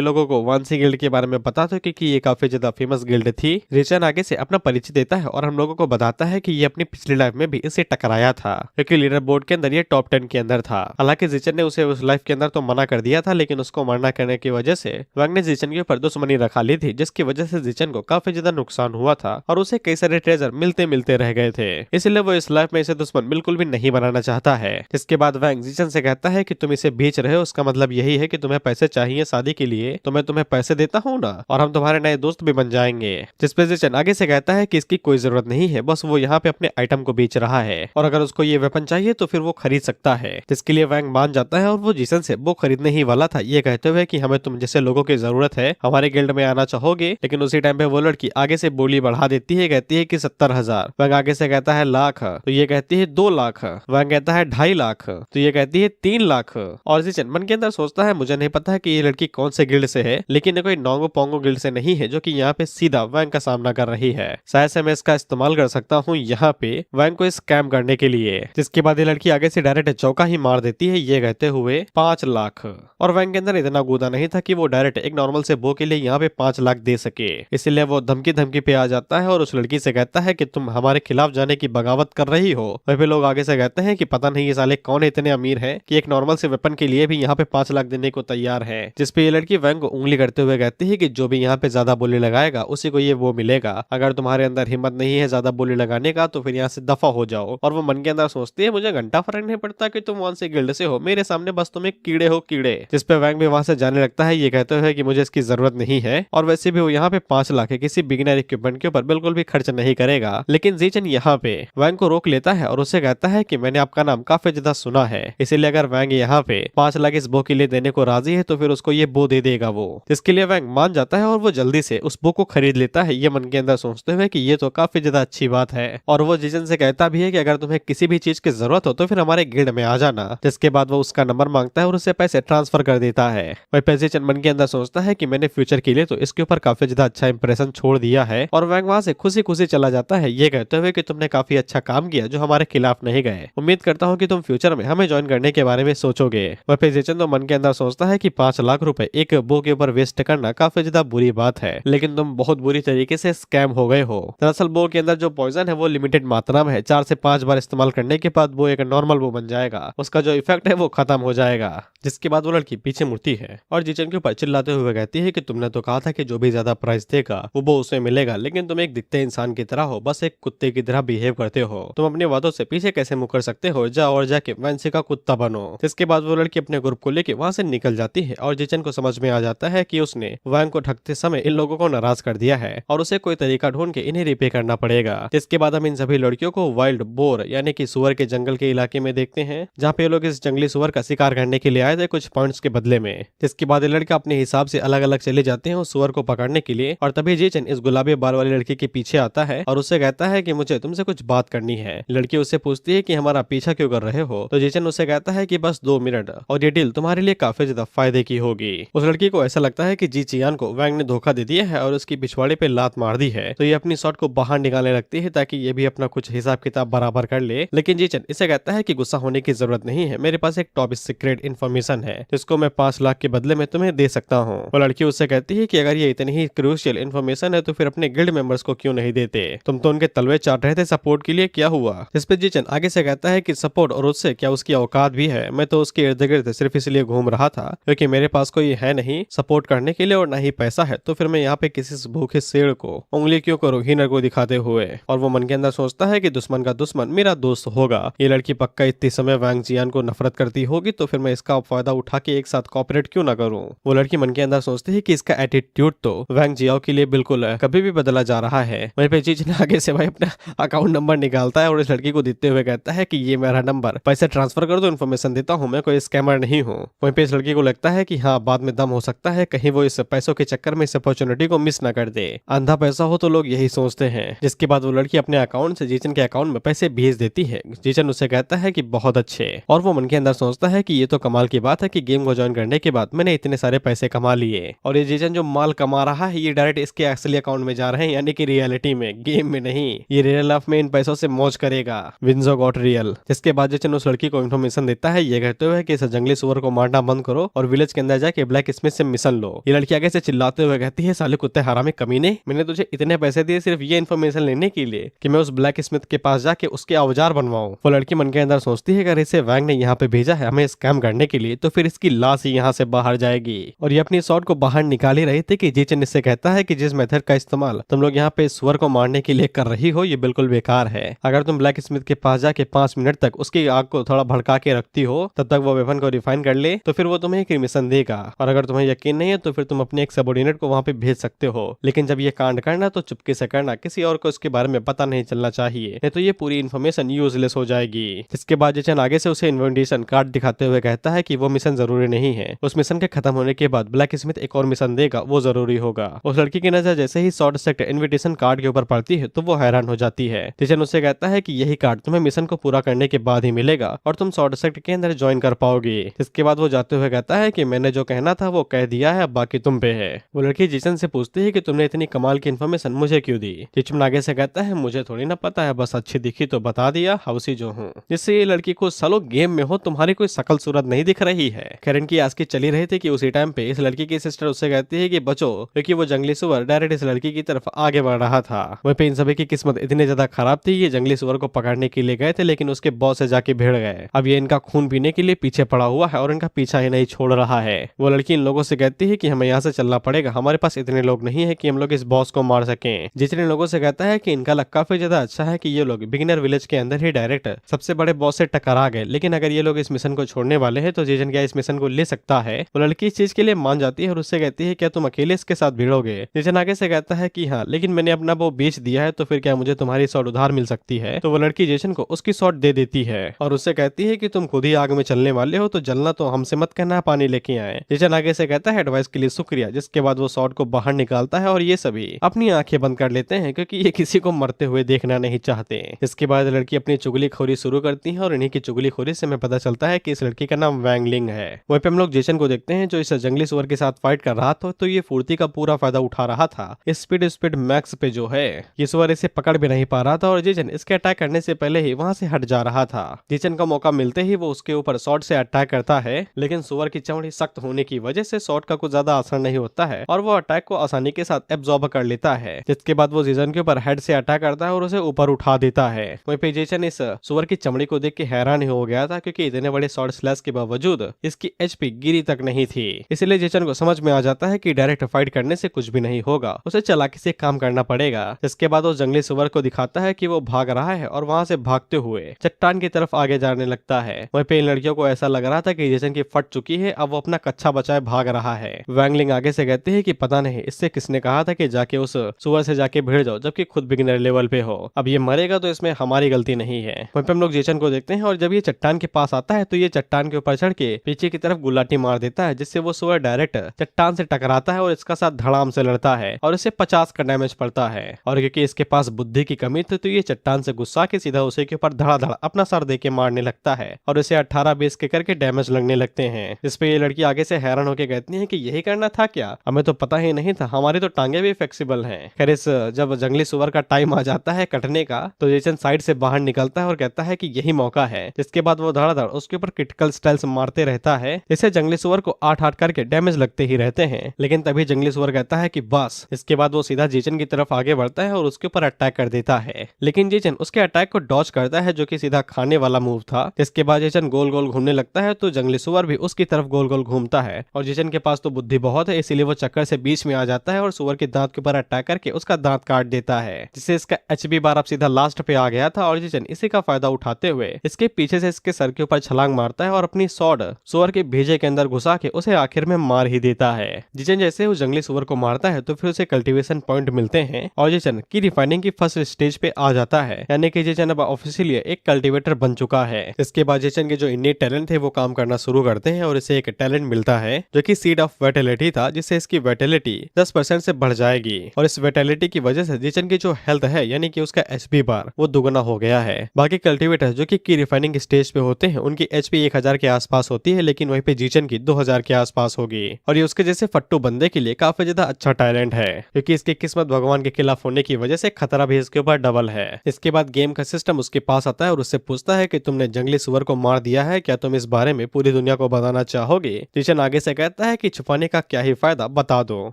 लोगों को वॉन्सी गिल्ड के बारे में पता था क्योंकि ये काफी ज्यादा फेमस गिल्ड थी। जेसन आगे से अपना परिचय देता है और हम लोगों को बताता है कि ये अपनी पिछली लाइफ में भी इसे टकराया था, क्योंकि लीडर बोर्ड के अंदर ये टॉप 10 के अंदर था। हालांकि जेसन ने उसे उस लाइफ के अंदर तो मना कर दिया था, लेकिन उसको मना करने की वजह से वैंग ने जेसन के ऊपर दुश्मनी रखा ली थी, जिसकी वजह से जेसन को काफी ज्यादा नुकसान हुआ था और उसे कई सारे ट्रेजर मिलते मिलते रह गए थे। इसलिए वो इस लाइफ में इसे दुश्मन बिल्कुल भी नहीं बनाना चाहता है। जिसके बाद वैंग जेसन से कहता है कि तुम इसे बेच रहे हो, उसका मतलब यही है कि तुम्हें पैसे चाहिए शादी के लिए, तो मैं तुम्हें पैसे देता हूँ ना, और हम तुम्हारे नए दोस्त भी बन जाएंगे। जिस पे जेसन आगे से कहता है कि इसकी कोई जरूरत नहीं है, बस वो यहाँ पे अपने आइटम को बेच रहा है और अगर उसको ये वेपन चाहिए तो फिर वो खरीद सकता है। जिसके लिए वैंग मान जाता है और वो जेसन से वो खरीदने ही वाला था, ये कहते हुए कि हमें तुम जैसे लोगों की जरूरत है, हमारे गिल्ड में आना चाहोगे। लेकिन उसी टाइम पे वो लड़की आगे से बोली बढ़ा देती है, कहती है कि 70,000। वैंग आगे से कहता है लाख, तो ये कहती है 2 लाख। वैंग कहता है 2.5 लाख, तो ये कहती है 3 लाख। और जेसन मन के अंदर सोचता है मुझे नहीं पता है कि ये लड़की कौन से गिल्ड से है, लेकिन ये कोई नोंगो पोंगो गिल्ड से नहीं है जो कि यहाँ पे सीधा वैंग का सामना कर रही है। शायद से मैं इसका इस्तेमाल कर सकता हूँ यहाँ पे वैंग को स्कैम करने के लिए। जिसके बाद ये लड़की आगे से डायरेक्ट चौका ही मार देती है, ये कहते हुए 5 लाख। और वैंग के अंदर इतना गुदा नहीं था कि वो डायरेक्ट एक नॉर्मल से बो के लिए यहाँ पे 5 लाख दे सके, इसलिए वो धमकी धमकी पे आ जाता है और उस लड़की से कहता है कि तुम हमारे खिलाफ जाने की बगावत कर रही हो। वही पे लोग आगे से कहते हैं कि पता नहीं ये साले कौन है इतने अमीर है कि एक नॉर्मल से वेपन के लिए भी यहाँ पे 5 लाख देने को तैयार है। जिसपे ये लड़की वैंग को उंगली करते हुए कहती है कि जो भी यहाँ पे ज्यादा बोली लगाएगा उसी को ये वो मिलेगा, अगर तुम्हारे अंदर हिम्मत नहीं है ज्यादा बोली लगाने का तो फिर यहाँ से दफा हो जाओ। और वो मन के अंदर सोचती है मुझे घंटा फर्क नहीं पड़ता कि तुम वॉन्सी गिल्ड से हो, मेरे सामने बस तुम एक कीड़े हो कीड़े। जिसपे वैंग भी वहां से जाने लगता है, ये कहते हुए कि मुझे इसकी जरूरत नहीं है और वैसे भी वो यहाँ पे 5 लाख है किसी बिगिनर इक्विपमेंट के ऊपर बिल्कुल भी खर्च नहीं करेगा। लेकिन जेसन यहाँ पे वैंग को रोक लेता है और उससे कहता है कि मैंने आपका नाम काफी ज्यादा सुना है, इसीलिए अगर वैंग यहाँ पे 5 लाख इस बो के लिए देने को राजी है तो फिर उसको ये बो दे देगा वो। जिसके लिए वैंग मान जाता है और वो जल्दी से उस बो को खरीद लेता है, ये मन के अंदर सोचते हुए कि ये तो काफी ज्यादा अच्छी बात है। और वो जेसन से कहता भी है कि अगर तुम्हें किसी भी चीज की जरूरत हो तो फिर हमारे गिल्ड में आ जाना। जिसके बाद वो उसका नंबर मांगता है और उसे पैसे ट्रांसफर कर देता है। वही पैसे मन के अंदर सोचता है कि मैंने फ्यूचर के लिए तो इसके ऊपर काफी ज्यादा अच्छा इंप्रेशन छोड़ दिया है और वैंग वहां से खुशी खुशी चला जाता है, ये कहते हुए कि तुमने काफी अच्छा काम किया जो हमारे खिलाफ नहीं गए। उम्मीद करता हूँ कि तुम फ्यूचर में हमें ज्वाइन करने के बारे में सोचोगे। वह जेसन तो मन के अंदर सोचता है कि 5 लाख रुपए एक बो के ऊपर वेस्ट करना काफी ज्यादा बुरी बात है, लेकिन तुम बहुत बुरी तरीके से स्कैम हो गए हो। दरअसल बो के अंदर जो पॉइजन है वो लिमिटेड मात्रा में है, 4 से 5 बार इस्तेमाल करने के बाद वो एक नॉर्मल बो बन जाएगा, उसका जो इफेक्ट है वो खत्म हो जाएगा। जिसके बाद वो लड़की पीछे मुड़ती है और जेसन के ऊपर चिल्लाते हुए कहती है कि तुमने तो कहा था कि जो भी ज्यादा प्राइस देगा वो बो उसे मिलेगा, लेकिन तुम एक दिखते इंसान की तरह हो, बस एक कुत्ते की तरह बिहेव करते हो। तुम अपने वादों से पीछे कैसे मुकर सकते हो, जा और जाके वैंसी का कुत्ता बनो। जिसके बाद वो लड़की अपने ग्रुप को लेके वहां से निकल जाती है और जेसन को समझ में आ जाता है कि उसने वैंग को ठगते समय इन लोगों को नाराज कर दिया है और उसे कोई तरीका ढूंढ के इन्हें रिपे करना पड़ेगा। जिसके बाद हम इन सभी लड़कियों को वाइल्ड बोर यानी कि सुअर के जंगल के इलाके में देखते हैं, जहाँ पे लोग इस जंगली सुअर का शिकार करने के लिए आए थे कुछ पॉइंट्स के बदले में। जिसके बाद ये लड़का अपने हिसाब से अलग अलग चले जाते हैं उस सुअर को पकड़ने के लिए और तभी जेसन इस गुलाबी बाल वाली लड़की के पीछे आता है और उससे कहता है कि मुझे तुमसे कुछ बात करनी है। लड़की उससे पूछती है कि हमारा पीछा क्यों कर रहे हो, तो जीचन उससे कहता है कि बस 2 मिनट और ये डील तुम्हारे लिए काफी ज्यादा फायदे की होगी। उस लड़की को ऐसा लगता है कि जी चियान को वैंग ने धोखा दे दिया है और उसकी पिछवाड़े पे लात मार दी है, तो ये अपनी शॉट को बाहर निकालने लगती है ताकि ये भी अपना कुछ हिसाब किताब बराबर कर ले। लेकिन जीचन इसे कहता है कि गुस्सा होने की जरूरत नहीं है, मेरे पास एक टॉप सीक्रेट इन्फॉर्मेशन है जिसको मैं 5 लाख के बदले में तुम्हें दे सकता हूँ। वो लड़की उससे कहती है कि अगर ये इतनी ही क्रूशियल इन्फॉर्मेशन है तो फिर अपने गिल्ड मेंबर्स को क्यों नहीं देते, तुम तो उनके तलवे चाट रहे थे सपोर्ट के लिए, क्या हुआ। इस पे जीचन आगे से कहता है कि सपोर्ट और उससे क्या उसकी औकात भी है, मैं तो उसके इर्द गिर्द सिर्फ इसलिए घूम रहा था क्योंकि मेरे पास कोई है नहीं सपोर्ट करने के लिए और ना ही पैसा है, तो फिर मैं यहाँ पे किसी भूखे शेर को उंगली क्यों करूँ हीनर को दिखाते हुए। और वो मन के अंदर सोचता है कि दुश्मन का दुश्मन मेरा दोस्त होगा। ये लड़की पक्का इतनी समय वैंग जियान को नफरत करती होगी, तो फिर मैं इसका फायदा उठा के एक साथ कॉपरेट क्यों ना करूं। वो लड़की मन के अंदर सोचती है कि इसका एटीट्यूड तो वैंग जियाओ के लिए बिल्कुल कभी भी बदला जा रहा है। वहीं पे जीच ने आगे से भाई अपना अकाउंट नंबर निकालता है और इस लड़की को देते हुए कहता है कि ये मेरा नंबर, पैसे ट्रांसफर कर दो, इन्फॉर्मेशन देता हूँ, मैं कोई स्कैमर नहीं हूँ। वहीं पे इस लड़की को लगता है कि हाँ बाद में दम हो सकता है, कहीं वो इस पैसों के चक्कर में इस अपॉर्चुनिटी को मिस ना कर दे। अंधा पैसा हो तो लोग यही सोचते हैं। जिसके बाद वो लड़की अपने अकाउंट से जीचन के अकाउंट में पैसे भेज देती है। जीचन उससे कहता है कि बहुत अच्छे, और वो मन के अंदर सोचता है कि ये तो कमाल की बात है कि गेम को ज्वाइन करने के बाद मैंने इतने सारे पैसे कमा लिए, और ये जीचन जो माल कमा रहा है ये डायरेक्ट इसके असली अकाउंट में जा रहे हैं, यानी कि रियलिटी में, गेम में नहीं। ये रियल लाइफ में इन पैसों से मौज करेगा। WinZO got real. जिसके बाद जीचन उस लड़की को इन्फॉर्मेशन देता है ये कहते हुए कि इस जंगली सुअर को मारना बंद करो और विलेज के अंदर जाके ब्लैक स्मिथ से मिशन लो। ये लड़की आगे से चिल्लाते हुए कहती है साले कुत्ते हरामी कमीने, मैंने तुझे इतने पैसे दिए सिर्फ ये इन्फॉर्मेशन लेने के लिए कि मैं उस ब्लैक स्मिथ के पास जाके उसके औजार बनवाऊं। वो लड़की मन के अंदर सोचती है अगर इसे वैंग ने यहाँ पे भेजा है हमें स्कैम करने के लिए, तो फिर इसकी लाश ही यहाँ से बाहर जाएगी। और ये अपनी शॉट को बाहर निकाल ही रही थी कि जीचन इससे कहता है कि जिस मेथड का इस्तेमाल तुम लोग यहाँ पे सुअर को मारने के लिए कर रही हो ये बिल्कुल बेकार है। अगर तुम ब्लैक स्मिथ के पास जाके 5 मिनट तक उसकी आग को थोड़ा भड़का के रखती हो तब तक वो वेपन को रिफाइन कर ले तो फिर वो तुम्हें एक मिशन देगा, और अगर तुम्हें यकीन नहीं है तो फिर तुम अपने एक सबऑर्डिनेट को वहाँ पे भेज सकते हो, लेकिन जब ये कांड करना तो चुपके से करना, किसी और को इसके बारे में पता नहीं चलना चाहिए, नहीं तो ये पूरी इन्फॉर्मेशन यूजलेस हो जाएगी। इसके बाद जीचन आगे से उसे इन्विटेशन कार्ड दिखाते हुए कहता है कि वो मिशन जरूरी नहीं है, उस मिशन के खत्म होने के बाद ब्लैक स्मिथ एक और मिशन देगा वो जरूरी होगा। उस लड़की की नजर जैसे ही शॉर्ट सेक्ट इन्विटेशन कार्ड के ऊपर पड़ती है तो वो हैरान हो जाती है। जीचन उससे कहता है कि यही कार्ड तुम्हें मिशन को पूरा करने के बाद ही मिलेगा और तुम शॉर्ट सेक्ट के अंदर ज्वाइन कर पाओगे। इसके बाद वो जाते हुए कहता है कि मैंने जो कहना था वो कह दिया है, अब बाकी तुम पे है। वो लड़की जीचन से पूछती है कि तुमने इतनी कमाल की इन्फॉर्मेशन मुझे क्यों दी। जीचन आगे से कहता है मुझे थोड़ी ना पता है, बस अच्छी दिखी तो बता दिया, हाउसी जो हूँ। जिससे ये लड़की को सालो गेम में हो तुम्हारी कोई शकल सूरत नहीं दिख रही है। खैर की आज की चली रही थी कि उसी टाइम पे इस लड़की की सिस्टर उससे कहती है कि बचो, क्योंकि वो जंगली सुअर डायरेक्ट इस लड़की की तरफ आगे बढ़ रहा था। वहीं पे इन सभी की किस्मत इतनी ज्यादा खराब थी, ये जंगली सुअर को पकड़ने के लिए गए थे लेकिन उसके बॉस से जाके भिड़ गए। अब ये इनका खून पीने के लिए पीछे पड़ा हुआ है और इनका पीछा ही नहीं छोड़ रहा है। वो लड़की इन लोगों से कहती है कि हमें यहाँ से चलना पड़ेगा, हमारे पास इतने लोग नहीं है कि हम लोग इस बॉस को मार सकें। जितने लोगों से कहता है कि इनका लक काफी ज्यादा अच्छा है कि ये लोग बिगिनर विलेज के अंदर ही डायरेक्ट सबसे बड़े बॉस से टकरा गए, लेकिन अगर ये लोग इस मिशन को छोड़ने वाले हैं तो जीजन क्या इस मिशन को ले सकता है। वो लड़की इस चीज के लिए मान जाती है और उससे कहती है क्या तुम अकेले इसके साथ भिड़ोगे। जीजन आगे से कहता है कि हाँ, लेकिन मैंने अपना वो बेच दिया है तो फिर क्या मुझे तुम्हारी शॉट उधार मिल सकती है। तो वो लड़की जेसन को उसकी शॉट दे देती है और उससे कहती है कि तुम खुद ही आग में चलने वाले हो तो जलना तो हमसे मत कहना, पानी लेके आए। जेसन आगे से कहता है एडवाइस के लिए शुक्रिया। जिसके बाद वो शॉट को बाहर निकालता है और ये सभी अपनी आंखें बंद कर लेते हैं क्योंकि ये किसी को मरते हुए देखना नहीं चाहते। इसके बाद लड़की अपनी चुगलीखोरी शुरू करती है और इन्हीं की चुगलीखोरी से हमें पता चलता है कि इस लड़की का नाम वैंग लिंग है। वहीं पे हम लोग जेसन को देखते हैं जो इस जंगली सुअर के साथ फाइट कर रहा था, तो ये फुर्ती का पूरा फायदा उठा रहा था। स्पीड मैक्स पे जो है ये सुअर इसे पकड़ भी नहीं पा रहा था और जेसन इसके अटैक करने से पहले ही वहां से हट जा रहा था। जेसन का मौका मिलते ही वो उसके ऊपर शॉट से अटैक करता है, लेकिन सुअर की चमड़ी सख्त होने की वजह से शॉट का कुछ ज्यादा असर नहीं होता है और वो अटैक को आसानी के साथ एब्जॉर्ब कर लेता है। जिसके बाद वो जेसन के ऊपर हेड से अटैक करता है और उसे ऊपर उठा देता है। वहीं पे जेसन इस सुअर की चमड़ी को देख के हैरान हो गया था क्योंकि इतने बड़े शॉर्ट स्लैश के बावजूद इसकी एचपी गिरी तक नहीं थी। इसलिए जेसन को समझ में आ जाता है कि डायरेक्ट फाइट करने से कुछ भी नहीं होगा, उसे चालाकी से काम करना पड़ेगा। जिसके बाद वो जंगली सुअर को दिखाता है कि वो भाग रहा है और वहां से भागते हुए चट्टान की तरफ आगे जाने लगता है। वहीं पे इन लड़कियों को ऐसा लग रहा था कि जेसन की फट चुकी है, अब वो अपना कच्चा बचाए भाग रहा है। वैंग लिंग आगे से कहते हैं कि पता नहीं इससे किसने कहा था कि जाके उस सुअर से जाके भिड़ जाओ जबकि खुद बिगिनर लेवल पे हो, अब ये मरेगा तो इसमें हमारी गलती नहीं है। वहीं पे हम लोग जेसन को देखते हैं और जब ये चट्टान के पास आता है तो ये चट्टान के ऊपर चढ़ के पीछे की तरफ गुलाटी मार देता है, जिससे वो सुअर डायरेक्ट चट्टान से टकराता है और इसका साथ धड़ाम से लड़ता है और इसे 50 का डैमेज पड़ता है। और क्योंकि इसके पास बुद्धि की कमी उम्मीद थी, तो ये चट्टान से गुस्सा के सीधा उसे के ऊपर धड़ाधड़ अपना सर दे के मारने लगता है और उसे 18-20 के करके डैमेज लगने लगते हैं। इस पे ये लड़की आगे से हैरान होकर कहती है कि यही करना था क्या, हमें तो पता ही नहीं था, हमारी तो टांगे भी फ्लेक्सिबल हैं। खैर इस जब जंगली सुअर का टाइम आ जाता है कटने का, तो जेसन साइड से बाहर निकलता है और कहता है कि यही मौका है। जिसके बाद वो धड़ाधड़ उसके ऊपर क्रिटिकल स्टाइल्स मारते रहता है, जिससे जंगली सुअर को 8-8 करके डैमेज लगते ही रहते हैं। लेकिन तभी जंगली सुअर कहता है कि बस। इसके बाद वो सीधा जेसन की तरफ आगे बढ़ता है और उसके ऊपर अटैक कर देता है, लेकिन जेसन उसके अटैक को डॉज करता है, जो कि सीधा खाने वाला मूव था। जिसके बाद जेसन गोल गोल घूमने लगता है, तो जंगली सुअर भी उसकी तरफ गोल गोल घूमता है और जेसन के पास तो बुद्धि बहुत है, इसीलिए वो चक्कर से बीच में आ जाता है और सुअर के दांत के ऊपर अटैक करके उसका दांत काट देता है, जिससे इसका एचपी बार अब सीधा लास्ट पे आ गया था। और जेसन इसी का फायदा उठाते हुए इसके पीछे से इसके सर के ऊपर छलांग मारता है और अपनी सॉर्ड सुअर के भेजे के अंदर घुसा के उसे आखिर में मार ही देता है। जेसन जैसे उस जंगली सुअर को मारता है तो फिर उसे कल्टीवेशन पॉइंट मिलते हैं और जेसन की रिफाइनिंग की फर्स्ट स्टेज पे आ जाता है, यानी कि जेसन अब ऑफिशियली एक कल्टीवेटर बन चुका है। इसके बाद जेसन के जो इन्नेट टैलेंट थे वो काम करना शुरू करते हैं और इसे एक टैलेंट मिलता है जो कि सीड ऑफ वेटेलिटी था, जिससे इसकी वेटेलिटी 10% से बढ़ जाएगी। और इस वेटेलिटी की वजह से जेसन की जो हेल्थ है, यानी कि उसका एचपी बार वो दुगना हो गया है। बाकी कल्टीवेटर जो कि की रिफाइनिंग स्टेज पे होते हैं उनकी एचपी 1000 के आसपास होती है, लेकिन वहीं पे जेसन की 2000 के आसपास होगी। और ये उसके जैसे फट्टू बंदे के लिए काफी ज्यादा अच्छा टैलेंट है, क्योंकि इसकी किस्मत भगवान के खिलाफ होने की वजह से खतरा भी इसके ऊपर डबल है। इसके बाद गेम का सिस्टम उसके पास आता है और उससे पूछता है कि तुमने जंगली सुअर को मार दिया है, क्या तुम इस बारे में पूरी दुनिया को बताना चाहोगे। जेसन आगे से कहता है कि छुपाने का क्या ही फायदा, बता दो।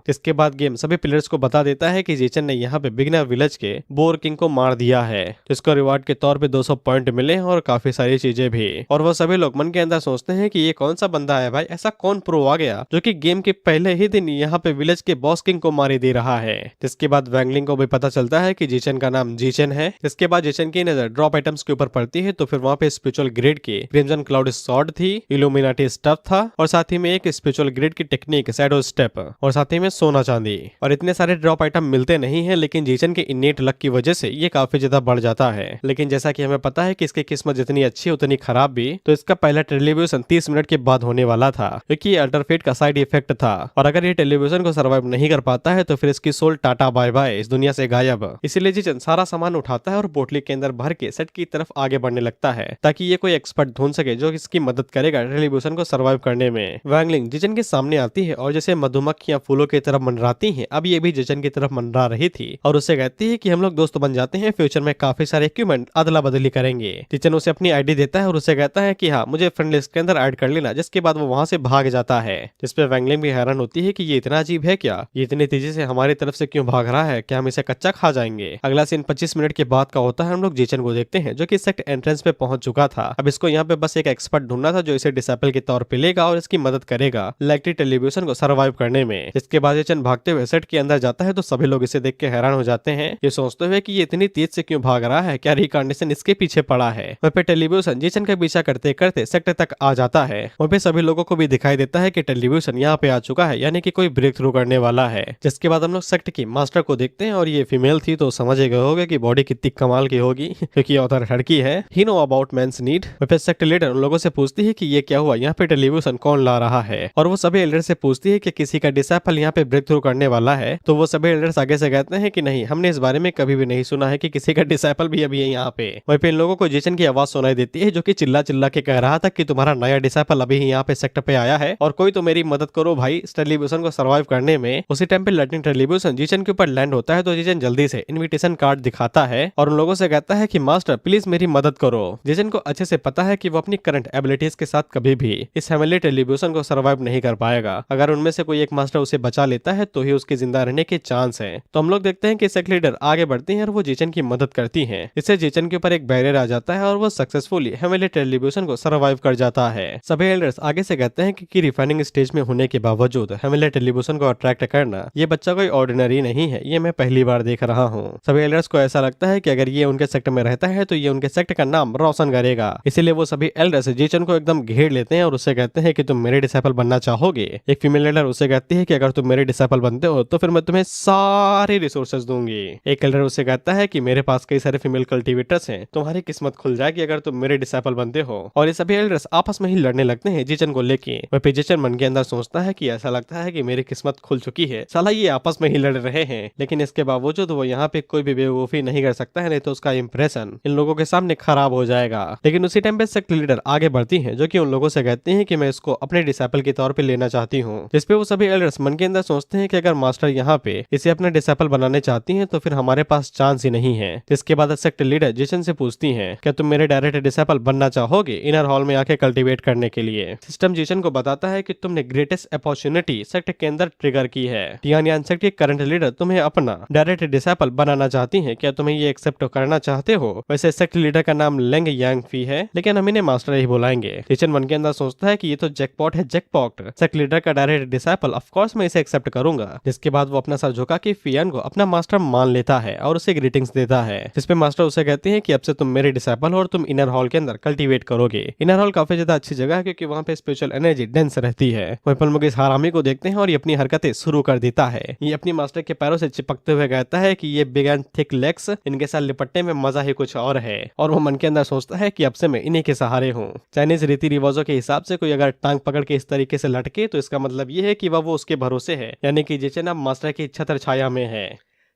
इसके बाद गेम सभी प्लेयर्स को बता देता है कि जेसन ने यहाँ पे बिगनर विलेज के बोर किंग को मार दिया है, जिसको रिवार्ड के तौर पे 200 पॉइंट मिले और काफी सारी चीजें भी। और वो सभी लोग मन के अंदर सोचते हैं कि ये कौन सा बंदा है भाई, ऐसा कौन प्रो आ गया जो कि गेम के पहले ही दिन यहाँ पे विलेज के बॉस किंग को मारी दे रहा है। जिसके बाद वैंगलिंग को भी पता चलता है कि जेसन का नाम जेसन है। इसके बाद जेसन की नजर ड्रॉप आइटम्स के ऊपर पड़ती है, तो फिर वहाँ पे स्पिरिचुअल ग्रेड की क्रिम्सन क्लाउड सॉर्ड थी, इल्यूमिनाटी स्टफ था और साथ ही में एक स्पिरिचुअल ग्रेड की टेक्निक शैडो स्टेप और साथ ही में सोना चांदी। और इतने सारे ड्रॉप आइटम मिलते नहीं है, लेकिन जेसन के इन्नेट लक की वजह से ये काफी ज्यादा बढ़ जाता है। लेकिन जैसा कि हमें पता है कि इसकी किस्मत जितनी अच्छी उतनी खराब भी, तो इसका पहला टेलीविजन 30 मिनट के बाद होने वाला था, क्योंकि ये अल्टरफेट का साइड इफेक्ट था। और अगर ये टेलीविजन को सर्वाइव नहीं कर पाता है तो फिर इसकी सोल टाटा बाय बाय, इस दुनिया से गायब। इसीलिए जेसन सारा सामान उठाता है और पोटली के अंदर भर के सेट की तरफ आगे बढ़ने लगता है, ताकि ये कोई एक्सपर्ट ढूंढ सके जो इसकी मदद करेगा टेलीविजन को सर्वाइव करने में। वैंगलिंग जेसन के सामने आती है और जैसे मधुमक्खियां फूलों की तरफ मंडराती हैं, अब ये भी जेसन की तरफ मंडरा रही थी और उससे कहती है कि हम लोग दोस्त बन जाते हैं, फ्यूचर में काफी सारे इक्विपमेंट अदला बदली करेंगे। जेसन उसे अपनी आईडी देता है और उसे कहता है कि हाँ, मुझे फ्रेंड लिस्ट के अंदर ऐड कर लेना। जिसके बाद वो वहां से भाग जाता है, जिसपे वैंगलिंग भी हैरान होती है कि ये इतना अजीब है क्या, ये इतनी तेजी से हमारी तरफ से क्यों भाग रहा है, क्या हम इसे कच्चा खा जाएंगे। अगला सीन 25 मिनट के बाद का होता है। हम लोग जेसन को देखते हैं जो कि सेक्ट एंट्रेंस पे पहुंच चुका था। अब इसको यहाँ पे बस एक एक्सपर्ट ढूंढना था जो इसे डिसेबल के तौर पे लेगा और इसकी मदद करेगा इलेक्ट्रिक टेलीविजन को सर्वाइव करने में। इसके बाद जेसन भागते हुए सेट के अंदर जाता है, तो सभी लोग इसे देख के हैरान हो जाते हैं, ये सोचते हुए कि ये इतनी तेज से क्यों भाग रहा है, क्या रिकार्डिनेशन इसके पीछे पड़ा है। वहाँ पे टेलीविजन जेसन का पीछा करते करते सेक्टर तक आ जाता है। वहाँ पे सभी लोगों को भी दिखाई देता है कि टेलीविजन यहाँ पे आ चुका है, यानी कि कोई ब्रेक थ्रू करने वाला है। जिसके बाद हम लोग सेक्ट की मास्टर को देखते हैं और ये फीमेल थी, तो समझ गए होगे कि बॉडी कितनी कमाल की होगी, क्योंकि ऑथर लड़की है। ही नो अबाउट मेंस नीड। फिर सेक्ट लीडर उन लोगों से पूछती है कि ये क्या हुआ, यहाँ पे टेलीविजन कौन ला रहा है। और वो सभी एल्डर से पूछती है कि किसी का डिसाइपल यहाँ पे ब्रेक थ्रू करने वाला है। तो वो सभी एल्डर्स आगे से कहते हैं कि नहीं, हमने इस बारे में कभी भी नहीं सुना है कि किसी का डिसाइपल भी अभी है यहाँ पे। वहीं पे इन लोगों को जेसन की आवाज सुनाई देती है, जो कि चिल्ला चिल्ला के कह रहा था कि तुम्हारा नया डिसाइपल अभी ही यहाँ पे सेक्टर पे आया है और कोई तो मेरी मदद करो भाई इस टेलीविजन को सर्वाइव करने में। उसी टाइम पे लाइटनिंग टेलीविजन जेसन के ऊपर लैंड होता है, तो जेसन जल्दी से इनविटेशन कार्ड दिखाता है और उन लोगों से कहता है कि मास्टर प्लीज मेरी मदद करो। जेसन को अच्छे से पता है कि वो अपनी करंट एबिलिटीज के साथ कभी भी इस हेवनली टेलीविजन को सर्वाइव नहीं कर पाएगा। अगर उनमें से कोई एक मास्टर उसे बचा लेता है तो ही उसके जिंदा रहने के चांस है। तो हम लोग देखते हैं कि सेक्ट लीडर आगे बढ़ती हैं और वो जेसन की मदद करती हैं। इससे जेसन के ऊपर एक बैरियर आ जाता है और वो सक्सेसफुली हेवनली टेलीविजन को सर्वाइव कर जाता है। सभी एल्डर्स आगे से कहते हैं कि रिफाइनिंग स्टेज में होने के बावजूद हेवनली टेलीविजन को अट्रैक्ट करना ये बच्चा कोई ऑर्डिनरी नहीं है, ये मैं पहली बार देख रहा हूँ। सभी एल्डर्स को ऐसा लगता है कि अगर ये उनके सेक्टर में रहता है तो ये उनके सेक्टर का नाम रोशन करेगा। इसीलिए वो सभी एल्डर्स जेसन को एकदम घेर लेते हैं और उससे कहते हैं कि तुम मेरे डिसाइपल बनना चाहोगे। एक फीमेल एल्डर उससे कहती है कि अगर तुम मेरे डिसाइपल बनते हो तो फिर मैं तुम्हें सारे रिसोर्सेज दूंगी। एक एल्डर उससे कहता है कि मेरे पास कई सारे फीमेल कल्टीवेटर्स हैं, तुम्हारी किस्मत खुल जाएगी अगर तुम मेरे डिसाइपल बनते हो। और ये सभी एल्डर्स आपस में ही लड़ने लगते हैं जेसन को लेके। वह जेसन मन के अंदर सोचता है कि ऐसा लगता है कि मेरी किस्मत खुल चुकी है, साला ये आपस में ही लड़ रहे हैं। लेकिन इसके बावजूद वो यहाँ पे कोई भी बेवकूफी सेल्फी नहीं कर सकता है, नहीं तो उसका इंप्रेशन इन लोगों के सामने खराब हो जाएगा। लेकिन उसी टाइम पे सेक्ट लीडर आगे बढ़ती है, जो कि उन लोगों से कहती है कि मैं इसको अपने डिसेबल के तौर पे लेना चाहती हूँ। जिसपे वो सभी एल्डर्स मन के अंदर सोचते हैं कि अगर मास्टर यहाँ पे इसे अपना डिसेबल बनाने चाहती हैं तो फिर हमारे पास चांस ही नहीं है। जिसके बाद सेक्ट लीडर जिशन से पूछती हैं, क्या तुम मेरे डायरेक्ट डिसेबल बनना चाहोगे इनर हॉल में आके कल्टीवेट करने के लिए। सिस्टम जिशन को बताता है कि तुमने ग्रेटेस्ट अपॉर्चुनिटी सेक्ट के अंदर ट्रिगर की है। टियानयान सेक्ट के करंट लीडर तुम्हें अपना डायरेक्ट डिसेबल बनाना चाहती हैं, क्या तुम्हें ये एक्सेप्ट करना चाहते हो। वैसे सेक्ट लीडर का नाम लेंग यांग फी है, लेकिन हम इन्हें मास्टर ही बुलाएंगे। जिशन मन के अंदर सोचता है कि ये तो जैकपॉट है, जैकपॉट। सेक्ट लीडर का डायरेक्ट डिसेबल ऑफ कोर्स मैं इसे एक्सेप्ट करूंगा। जिसके बाद वो अपना सर झुका के फियान को अपना मास्टर मान लेता है और उसे ग्रीटिंग्स देता है। जिसपे मास्टर उसे कहते हैं कि अब से तुम मेरे डिसेबल हो और तुम इनर हॉल के अंदर कल्टीवेट करोगे। इनर हॉल काफी ज्यादा अच्छी जगह है क्योंकि वहाँ पे स्पिरिचुअल एनर्जी डेंस रहती है। वहीं पर इस हरामी को देखते हैं और ये अपनी हरकतें शुरू कर देता है। ये अपनी मास्टर के पैरों से चिपकते हुए कहता है कि ये बिग एंड थिक लेग्स, इनके साथ लिपटने में मजा ही कुछ और है। और वो मन के अंदर सोचता है कि अब से मैं इन्हीं के सहारे हूँ। चाइनीज रीति रिवाजों के हिसाब से कोई अगर टांग पकड़ के इस तरीके से लटके तो इसका मतलब ये है कि वह वो उसके भरोसे है, यानी कि जिशन अब मास्टर की छत्र छाया में है।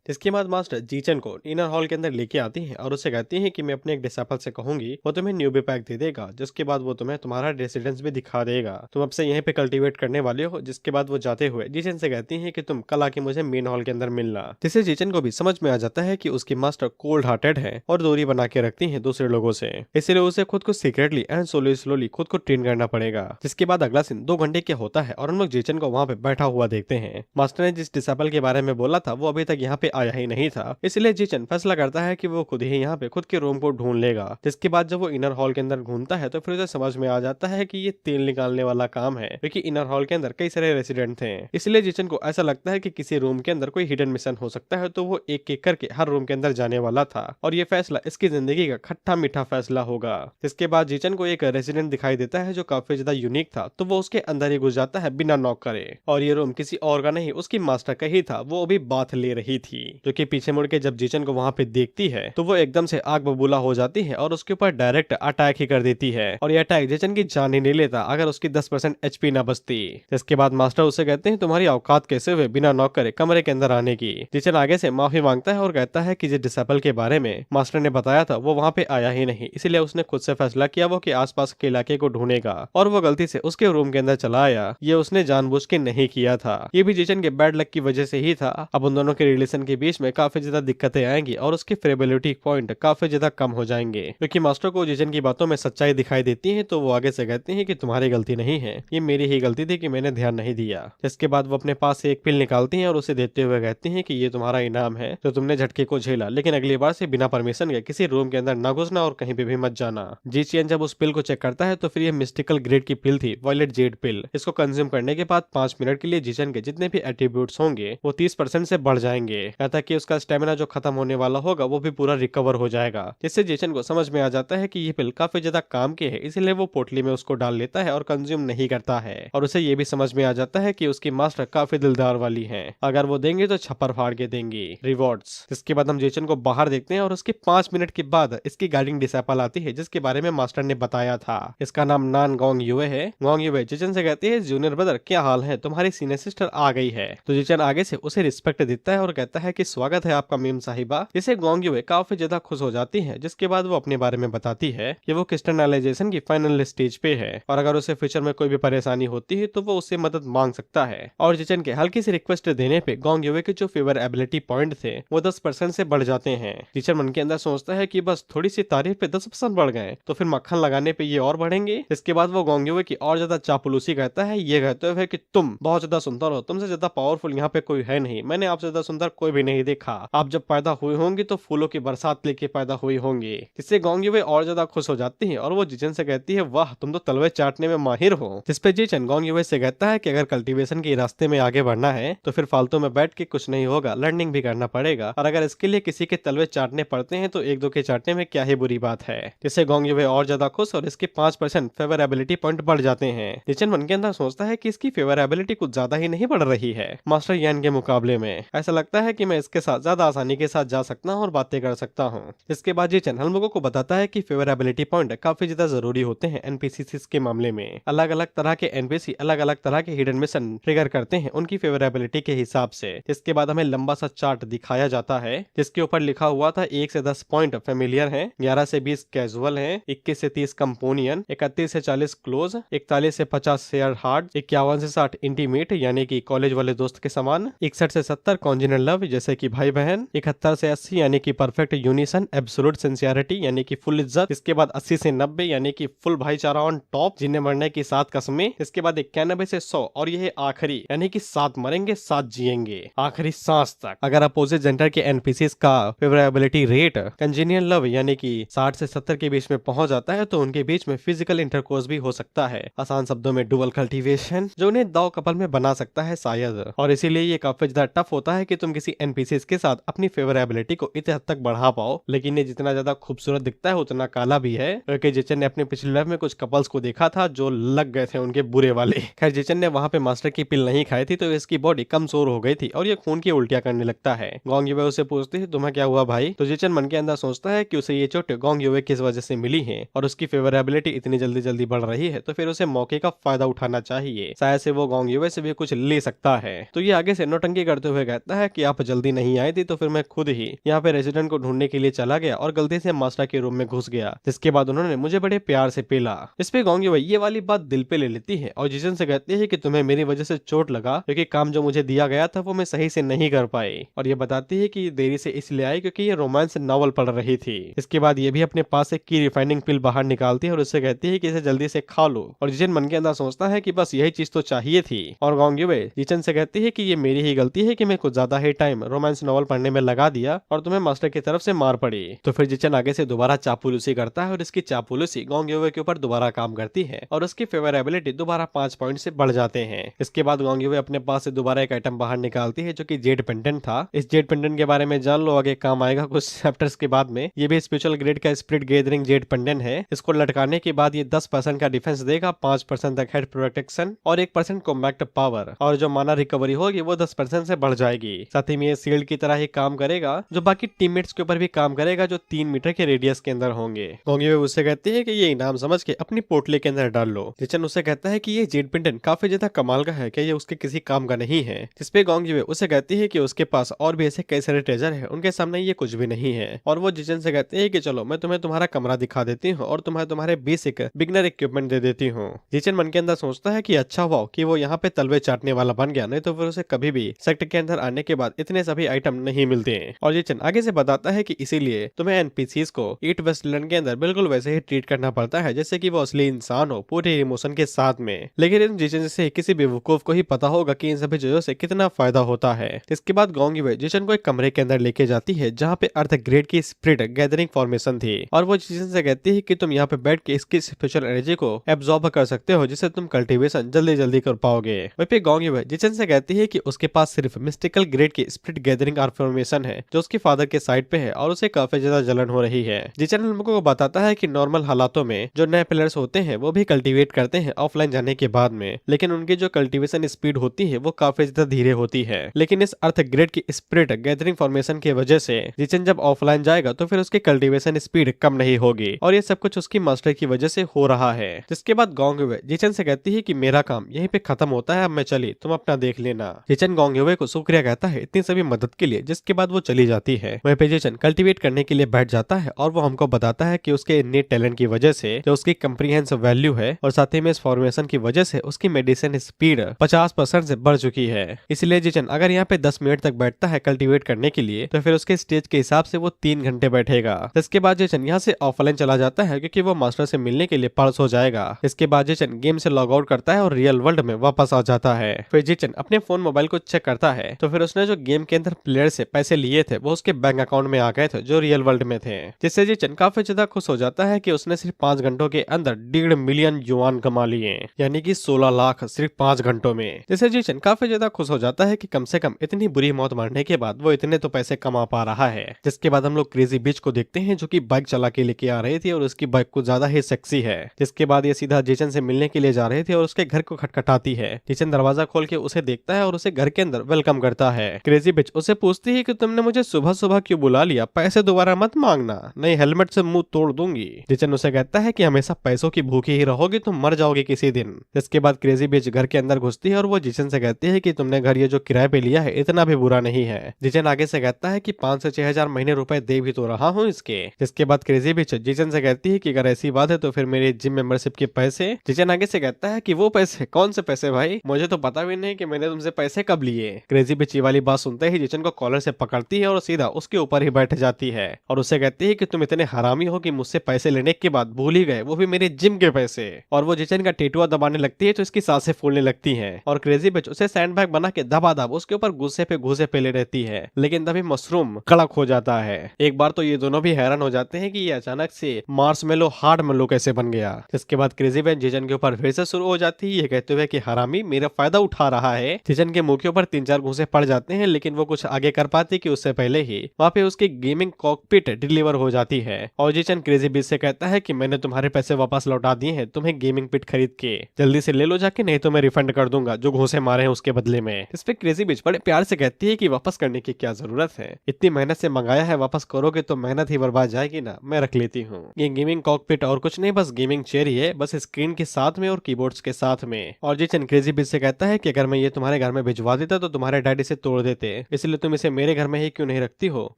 इसके बाद मास्टर जीचन को इनर हॉल के अंदर लेके आती है और उससे कहती है कि मैं अपने एक डिसेबल से कहूंगी, वो तुम्हें न्यूबी पैक दे देगा। जिसके बाद वो तुम्हें तुम्हारा रेसिडेंस भी दिखा देगा। तुम अब से यहीं पे कल्टीवेट करने वाले हो। जिसके बाद वो जाते हुए जीचन से कहती है कि तुम कल आके मुझे मेन हॉल के अंदर मिलना। जिससे जीचन को भी समझ में आ जाता है कि उसकी मास्टर कोल्ड हार्टेड है और दूरी बना के रखती है दूसरे लोगों से। इसलिए उसे खुद को सीक्रेटली एंड स्लोली खुद को ट्रेन करना पड़ेगा। जिसके बाद अगला सीन 2 घंटे के होता है और हम लोग जीचन को वहाँ पे बैठा हुआ देखते हैं। मास्टर ने जिस डिसेबल के बारे में बोला था वो अभी तक यहाँ पे आया ही नहीं था। इसलिए जीचन फैसला करता है कि वो खुद ही यहाँ पे खुद के रूम को ढूंढ लेगा। जिसके बाद जब वो इनर हॉल के अंदर घूमता है तो फिर उसे समझ में आ जाता है कि ये तेल निकालने वाला काम है, क्योंकि इनर हॉल के अंदर कई सारे रेसिडेंट थे। इसलिए जीचन को ऐसा लगता है कि किसी रूम के अंदर कोई हिडन मिशन हो सकता है, तो वो एक एक करके हर रूम के अंदर जाने वाला था और ये फैसला इसकी जिंदगी का खट्टा मीठा फैसला होगा। इसके बाद जीचन को एक रेसिडेंट दिखाई देता है जो काफी ज्यादा यूनिक था, तो वो उसके अंदर ही घुस जाता है बिना नॉक करे। और ये रूम किसी और का नहीं, उसकी मास्टर का ही था। वो अभी बाथ ले रही थी, जो कि पीछे मुड़ के जब जीचन को वहाँ पे देखती है तो वो एकदम से आग बबूला हो जाती है और उसके ऊपर डायरेक्ट अटैक ही कर देती है। और ये अटैक जीचन की जान ही नहीं लेता अगर उसकी 10% एचपी ना बचती। इसके बाद मास्टर उसे कहते हैं तुम्हारी औकात कैसे हुए बिना नॉक करे कमरे के अंदर आने की। जीचन आगे से माफी मांगता है और कहता है कि जिस डिसेबल के बारे में मास्टर ने बताया था वो वहाँ पे आया ही नहीं, इसलिए उसने खुद से फैसला किया वो कि आसपास के इलाके को ढूंढेगा और वो गलती से उसके रूम के अंदर चला आया। ये उसने जानबूझ के नहीं किया था, ये भी जीचन के बैड लक की वजह से ही था। अब उन दोनों के रिलेशन के बीच में काफी ज्यादा दिक्कतें आएंगी और उसकी फेवरेबिलिटी पॉइंट काफी ज्यादा कम हो जाएंगे, क्योंकि मास्टर को जीचन की बातों में सच्चाई दिखाई देती है। तो वो आगे से कहते हैं कि तुम्हारी गलती नहीं है, ये मेरी ही गलती थी कि मैंने ध्यान नहीं दिया। इसके बाद वो अपने पास से एक पिल निकालती हैं और उसे देते हुए कहती हैं कि ये तुम्हारा इनाम है जो तुमने झटके को झेला, लेकिन अगली बार से बिना परमिशन के किसी रूम के अंदर न घुसना और कहीं पे भी मत जाना। जीचियन जब उस पिल को चेक करता है तो फिर ये मिस्टिकल ग्रेड की पिल थी, वॉयलेट जेड पिल। इसको कंज्यूम करने के बाद 5 मिनट के लिए जीचन के जितने भी एट्रीब्यूट्स होंगे वो 30% से बढ़ जाएंगे, यहाँ तक कि उसका स्टेमिना जो खत्म होने वाला होगा वो भी पूरा रिकवर हो जाएगा। जिससे जीचन को समझ में आ जाता है कि ये पिल काफी ज्यादा काम की है, इसलिए वो पोटली में उसको डाल लेता है और कंज्यूम नहीं करता है। और उसे ये भी समझ में आ जाता है कि उसकी मास्टर काफी दिलदार वाली है, अगर वो देंगे तो छप्पर फाड़ के देंगी रिवॉर्ड्स। जिसके बाद हम जीचन को बाहर देखते हैं और उसके 5 मिनट के बाद इसकी गाइडिंग डिसेबल आती है जिसके बारे में मास्टर ने बताया था। इसका नाम नान गोंग युए है। गोंग युए जीचन से कहती है जूनियर ब्रदर क्या हाल है, तुम्हारी सीनियर सिस्टर आ गई है। तो जीचन आगे से उसे रिस्पेक्ट देता है और कहता है कि स्वागत है आपका मीम साहिबा। जिसे गोंग युए काफी ज्यादा खुश हो जाती है। जिसके बाद वो अपने बारे में बताती है कि वो क्रिस्टनाइजेशन की फाइनल स्टेज पे है और अगर उसे फ्यूचर में कोई भी परेशानी होती है तो वो उससे मदद मांग सकता है। और जीचन के हल्की सी रिक्वेस्ट देने पे गोंग युए के जो फेवर एबिलिटी पॉइंट थे वो 10% से बढ़ जाते हैं। जीचन मन के अंदर सोचता है कि बस थोड़ी सी तारीफ पे 10% बढ़ गए तो फिर मक्खन लगाने पे ये और बढ़ेंगे। इसके बाद वो गोंग युए की और ज्यादा चापलूसी कहता है, ये कहते हुए कि तुम बहुत ज्यादा सुंदर हो, तुमसे ज्यादा पावरफुल यहाँ पे कोई है नहीं, मैंने आपसे ज्यादा सुंदर कोई भी नहीं देखा। आप जब पैदा हुई होंगी तो फूलों की बरसात लेके पैदा हुई होंगी। जिससे गोंग युए और ज्यादा खुश हो जाती है और वो जीचन से कहती है वाह तुम तो तलवे चाटने में माहिर हो। जिसपे जीचन गोंग युए से कहता है कि अगर कल्टीवेशन के रास्ते में आगे बढ़ना है तो फिर फालतू में बैठ के कुछ नहीं होगा, लर्निंग भी करना पड़ेगा और अगर इसके लिए किसी के तलवे चाटने पड़ते हैं तो एक दो के चाटने में क्या ही बुरी बात है। जिससे गोंग युए और ज्यादा खुश और इसके 5% फेवरेबिलिटी पॉइंट बढ़ जाते हैं। जीचन मन के अंदर सोचता है कि इसकी फेवरेबिलिटी कुछ ज्यादा ही नहीं बढ़ रही है मास्टर यान के मुकाबले में। ऐसा लगता है कि मैं इसके साथ ज्यादा आसानी के साथ जा सकता हूँ और बातें कर सकता हूँ। इसके बाद जिचन हम लोगों को बताता है कि फेवरेबिलिटी पॉइंट काफी ज्यादा जरूरी होते हैं एनपीसी के मामले में। अलग अलग तरह के एनपीसी अलग अलग तरह के हिडन मिशन ट्रिगर करते हैं उनकी फेवरेबिलिटी के हिसाब से। इसके बाद हमें लंबा सा चार्ट दिखाया जाता है जिसके ऊपर लिखा हुआ था 1 से 10 पॉइंट फेमिलियर है, 11 से 20 कैजुअल है, 21 से 30 कंपोनियन, 31 से 40 क्लोज, 41 से 50 शेयर हार्ड, 51 से 60 इंटीमेट यानी कि कॉलेज वाले दोस्त के समान, 61 से 70 कॉन्जिनल लव जैसे कि भाई बहन, 71 से 80 यानी कि परफेक्ट यूनिसन एब्सोल्यूट सिंसियरिटी यानी कि फुल इज्जत। इसके बाद 80 से 90 यानी कि फुल भाईचारा ऑन टॉप जिन्हें मरने की 7 कसमें। इसके बाद 91 से 100 और यह आखिरी यानी कि 7 मरेंगे 7 जिएंगे आखिरी सांस तक। अगर अपोजिट जेंडर के एनपीसीज का फेवरेबिलिटी रेट कंजेनियल लव यानी कि 60 से 70 के बीच में पहुंच जाता है तो उनके बीच में फिजिकल इंटरकोर्स भी हो सकता है। आसान शब्दों में डुअल कल्टीवेशन जो उन्हें 2 कपल में बना सकता है शायद। और इसीलिए ये काफी ज्यादा टफ होता है कि तुम किसी एनपीसीज के साथ अपनी फेवरेबिलिटी को इतने हद तक बढ़ा पाओ। लेकिन ये जितना ज्यादा खूबसूरत दिखता है उतना काला भी है, क्योंकि जिचन ने अपने पिछले लाइफ में कुछ कपल्स को देखा था जो लग गए थे उनके बुरे वाले। खैर जिचन ने वहां पे मास्टर की पिल नहीं खाई थी तो इसकी बॉडी कमजोर हो गई थी और ये खून की उल्टियां करने लगता है। गोंग युवे उसे पूछती है तुम्हें क्या हुआ भाई? तो जिचन मन के अंदर सोचता है कि उसे ये चोट गोंग युवे किस वजह से मिली है और उसकी फेवरेबिलिटी इतनी जल्दी जल्दी बढ़ रही है तो फिर उसे मौके का फायदा उठाना चाहिए। शायद से वो गोंग युवे से भी कुछ ले सकता है। तो ये आगे से नौटंकी करते हुए कहता है कि आप जल्दी नहीं आए थे तो फिर मैं खुद ही यहाँ पे रेजिडेंट को ढूंढने के लिए चला गया और गलती से मास्टर के रूम में घुस गया, जिसके बाद उन्होंने मुझे बड़े प्यार से पेला। इस पे गोंग युवे ये वाली बात दिल पे ले लेती है और जिचन से कहती है कि तुम्हें मेरी वजह से चोट लगा क्योंकि काम जो मुझे दिया गया था वो मैं सही से नहीं कर पाई। और ये बताती है कि ये देरी से इसलिए आई क्योंकि ये रोमांस नॉवल पढ़ रही थी। इसके बाद ये भी अपने पास एक की रिफाइनिंग पिल बाहर निकालती है और उससे कहती है कि इसे जल्दी से खा लो। और जिचन मन के अंदर सोचता है कि बस यही चीज तो चाहिए थी। और गोंग युवे जिचन से कहती है कि ये मेरी ही गलती है कि मैं कुछ ज्यादा ही टाइम रोमांस नॉवल पढ़ने में लगा दिया और तुम्हें मास्टर की तरफ से मार पड़ी। तो फिर जिचन आगे से दोबारा चापलूसी करता है और इसकी चापलूसी गोंग युवे के ऊपर दोबारा काम करती है और उसकी फेवरेबिलिटी दोबारा 5 पॉइंट से बढ़ जाते हैं। इसके बाद गोंग युवे अपने पास से दोबारा एक आइटम बाहर निकालती है जो कि जेड पेंडेंट था। इस जेड पेंडेंट के बारे में जान लो, आगे काम आएगा कुछ चैप्टर्स के बाद में। ये भी स्पेशल ग्रेड का स्प्लिट गैदरिंग जेड पेंडेंट है। इसको लटकाने के बाद ये 10% का डिफेंस देगा, 5% तक हेड प्रोटेक्शन और 1% कॉम्बैक्ट पावर, और जो माना रिकवरी होगी वो 10% से बढ़ जाएगी। साथ ही में ये शील्ड की तरह ही काम करेगा जो बाकी टीममेट्स के ऊपर भी काम करेगा जो 3 मीटर के रेडियस के अंदर होंगे। गोंग युवे उससे कहती है कि ये इनाम समझ के अपनी पोटली के अंदर डाल लो। जिचन उससे कहता है कि ये जेड पेंडेंट काफी ज्यादा कमाल का है, क्या ये उसके किसी काम का नहीं है? जिसपे गोंग युवे उसे कहती है कि उसके पास और भी ऐसे कई सारे ट्रेजर है, उनके सामने ये कुछ भी नहीं है। और वो जिचन से कहते हैं कि चलो मैं तुम्हें तुम्हारा कमरा दिखा देती हूँ और तुम्हारे बेसिक बिगनर इक्विपमेंट दे देती हूँ। जिचन मन के अंदर सोचता है कि अच्छा हुआ कि वो यहाँ पे तलवे चाटने वाला बन गया, नहीं तो फिर उसे कभी भी सेक्टर के अंदर आने के बाद इतने सभी आइटम नहीं मिलते हैं। और जिचन आगे से बताता है कि इसीलिए तुम्हें एनपीसीज को ईट वेस्टलैंड के अंदर बिल्कुल वैसे ही ट्रीट करना पड़ता है जैसे कि वो असली इंसान हो, पूरे इमोशन के साथ में। लेकिन इन जिचन से किसी बेवकूफ को ही पता होगा कि इन सभी चीजों से कितना फायदा होता है। इसके बाद गोंग युवे जिचन को एक कमरे के अंदर लेके जाती है जहाँ पे अर्थ ग्रेड की स्प्लिट गैदरिंग फॉर्मेशन थी और वो जिचन से कहती है कि तुम यहाँ पे बैठ के इसकी स्पेशल एनर्जी को एब्जॉर्ब कर सकते हो जिससे तुम कल्टीवेशन जल्दी जल्दी कर पाओगे। वहीं पे गोंग युवे जिचन से कहती है कि उसके पास सिर्फ मिस्टिकल ग्रेड की स्प्लिट गैदरिंग फॉर्मेशन है जो उसके फादर के साइड पे है और उसे काफी ज्यादा जलन हो रही है। जिचन हम लोगों को बताता है कि नॉर्मल हालातों में जो नए प्लेयर्स होते हैं वो भी कल्टीवेट करते हैं ऑफलाइन जाने के बाद में, लेकिन उनकी जो कल्टीवेशन स्पीड होती है वो काफी ज्यादा धीरे होती है। लेकिन इस अर्थ ग्रेड की स्प्लिट गैदरिंग फॉर्मेशन की वजह से जिचन जब ऑफलाइन जाएगा तो फिर उसकी कल्टीवेशन स्पीड कम नहीं होगी और ये सब कुछ उसकी मास्टर की वजह से हो रहा है। जिसके बाद गोंग युवे जिचन से कहती है कि मेरा काम यहीं पे खत्म होता है, अब मैं चली, तुम अपना देख लेना। जिचन गोंग युवे को शुक्रिया कहता है इतनी सभी मदद के लिए, जिसके बाद वो चली जाती है। वहीं पे जिचन कल्टीवेट करने के लिए बैठ जाता है और वो हमको बताता है कि उसके इन्नेट टैलेंट की वजह से जो उसकी कंप्रीहेंसिव वैल्यू है और साथ ही में इस फॉर्मेशन की वजह से उसकी मेडिसिन स्पीड 50% से बढ़ चुकी है। इसलिए जिचन अगर यहाँ पे 10 मिनट तक बैठता है कल्टीवेट करने के लिए तो फिर उसके स्टेज के हिसाब से वो 3 घंटे बैठेगा। इसके बाद जिचन यहाँ से ऑफलाइन चला जाता है क्योंकि वो मास्टर से मिलने के लिए पास हो जाएगा। इसके बाद जिचन गेम से लॉग आउट करता है और रियल वर्ल्ड में वापस आ जाता है। फिर जिचन अपने फोन मोबाइल को चेक करता है तो फिर उसने जो गेम के अंदर प्लेयर से पैसे लिए थे वो उसके बैंक अकाउंट में आ गए थे जो रियल वर्ल्ड में थे, जिससे जिचन काफी ज्यादा खुश हो जाता है कि उसने सिर्फ 5 घंटों के अंदर 1.5 मिलियन युआन कमा लिए, यानी कि 16 लाख सिर्फ 5 घंटों में। जिससे जिचन काफी ज्यादा खुश हो जाता है कि कम से कम इतनी बुरी मौत मरने के बाद वो इतने तो पैसे कमा पा रहा है। जिसके बाद हम लोग क्रेजी बीच को देखते हैं जो कि बाइक चला के लेके आ रही थी और उसकी बाइक कुछ ज्यादा ही सेक्सी है। जिसके बाद ये सीधा जिचन से मिलने के लिए जा रहे थे और उसके घर को खटखटाती है। जिचन दरवाजा खोल के उसे देखता है और उसे घर के अंदर वेलकम करता है। क्रेजी बिच उसे पूछती है कि तुमने मुझे सुबह सुबह क्यों बुला लिया, पैसे दोबारा मत मांगना, नहीं हेलमेट से मुंह तोड़ दूंगी। जिचन उसे कहता है कि हमेशा पैसों की भूखी ही रहोगी, तुम मर जाओगे किसी दिन। इसके बाद क्रेजी बिच घर के अंदर घुसती है और वो जिचन से कहती है कि तुमने घर ये जो किराए पे लिया है इतना भी बुरा नहीं है। जिचन आगे से कहता है कि 5 से 6 हजार महीने रुपए दे भी तो रहा हूँ इसके। जिसके बाद क्रेजी बिच जिचन से कहती है कि अगर ऐसी बात है तो फिर मेरे जिम मेंबरशिप के पैसे। जिचन आगे से कहता है कि वो पैसे कौन से पैसे भाई, मुझे तो पता भी नहीं कि मैंने तुमसे पैसे कब लिए। क्रेजी बिच ये वाली बात सुनते ही जिचन को कॉलर से पकड़ती है और सीधा उसके ऊपर ही बैठ जाती है और उसे कहती है कि तुम इतने हरामी हो कि मुझसे पैसे लेने के बाद भूल ही गए, वो भी मेरे जिम के पैसे। और वो जिचन का टेटुआ दबाने लगती है तो इसकी सांसें फूलने लगती हैं और क्रेजी बिच उसे सैंडबैग बना के दबादब उसके ऊपर घुसे पे घुसे पेले रहती है। लेकिन तभी मशरूम कड़क हो जाता है। एक बार तो ये दोनों भी हैरान हो जाते हैं कि ये अचानक से मार्शमेलो हार्ड मेलो कैसे बन गया। इसके बाद क्रेजी बिच जिचन के ऊपर फिर से शुरू हो जाती है, ये कहते हुए कि हरामी मेरा फायदा उठा रहा है। जिचन के मुंह के ऊपर 3-4 घूंसे पड़ जाते हैं लेकिन वो कुछ आगे कर पाती कि उससे पहले ही वहाँ पे उसकी गेमिंग कॉकपिट डिलीवर हो जाती है और जिचन क्रेजी बिच से कहता है कि मैंने तुम्हारे पैसे वापस लौटा दिए हैं, तुम्हें गेमिंग पिट खरीद के जल्दी से ले लो जाके, नहीं तो मैं रिफंड कर दूंगा जो घूंसे मारे हैं उसके बदले में। इस पे क्रेजी बिच बड़े प्यार से कहती है कि वापस करने की क्या जरूरत है, इतनी मेहनत से मंगाया है, वापस करोगे तो मेहनत ही बर्बाद जाएगी ना, मैं रख लेती हूँ। ये गेमिंग कॉकपिट और कुछ नहीं बस गेमिंग चेयर ही है, बस स्क्रीन के साथ में और कीबोर्ड्स के साथ में। और जिचन क्रेजी बिच से कहता है कि अगर मैं ये तुम्हारे घर में भिजवा देता तो तुम्हारे डैडी से तोड़ देते, इसलिए तुम इसे मेरे घर में ही क्यों नहीं रखती हो,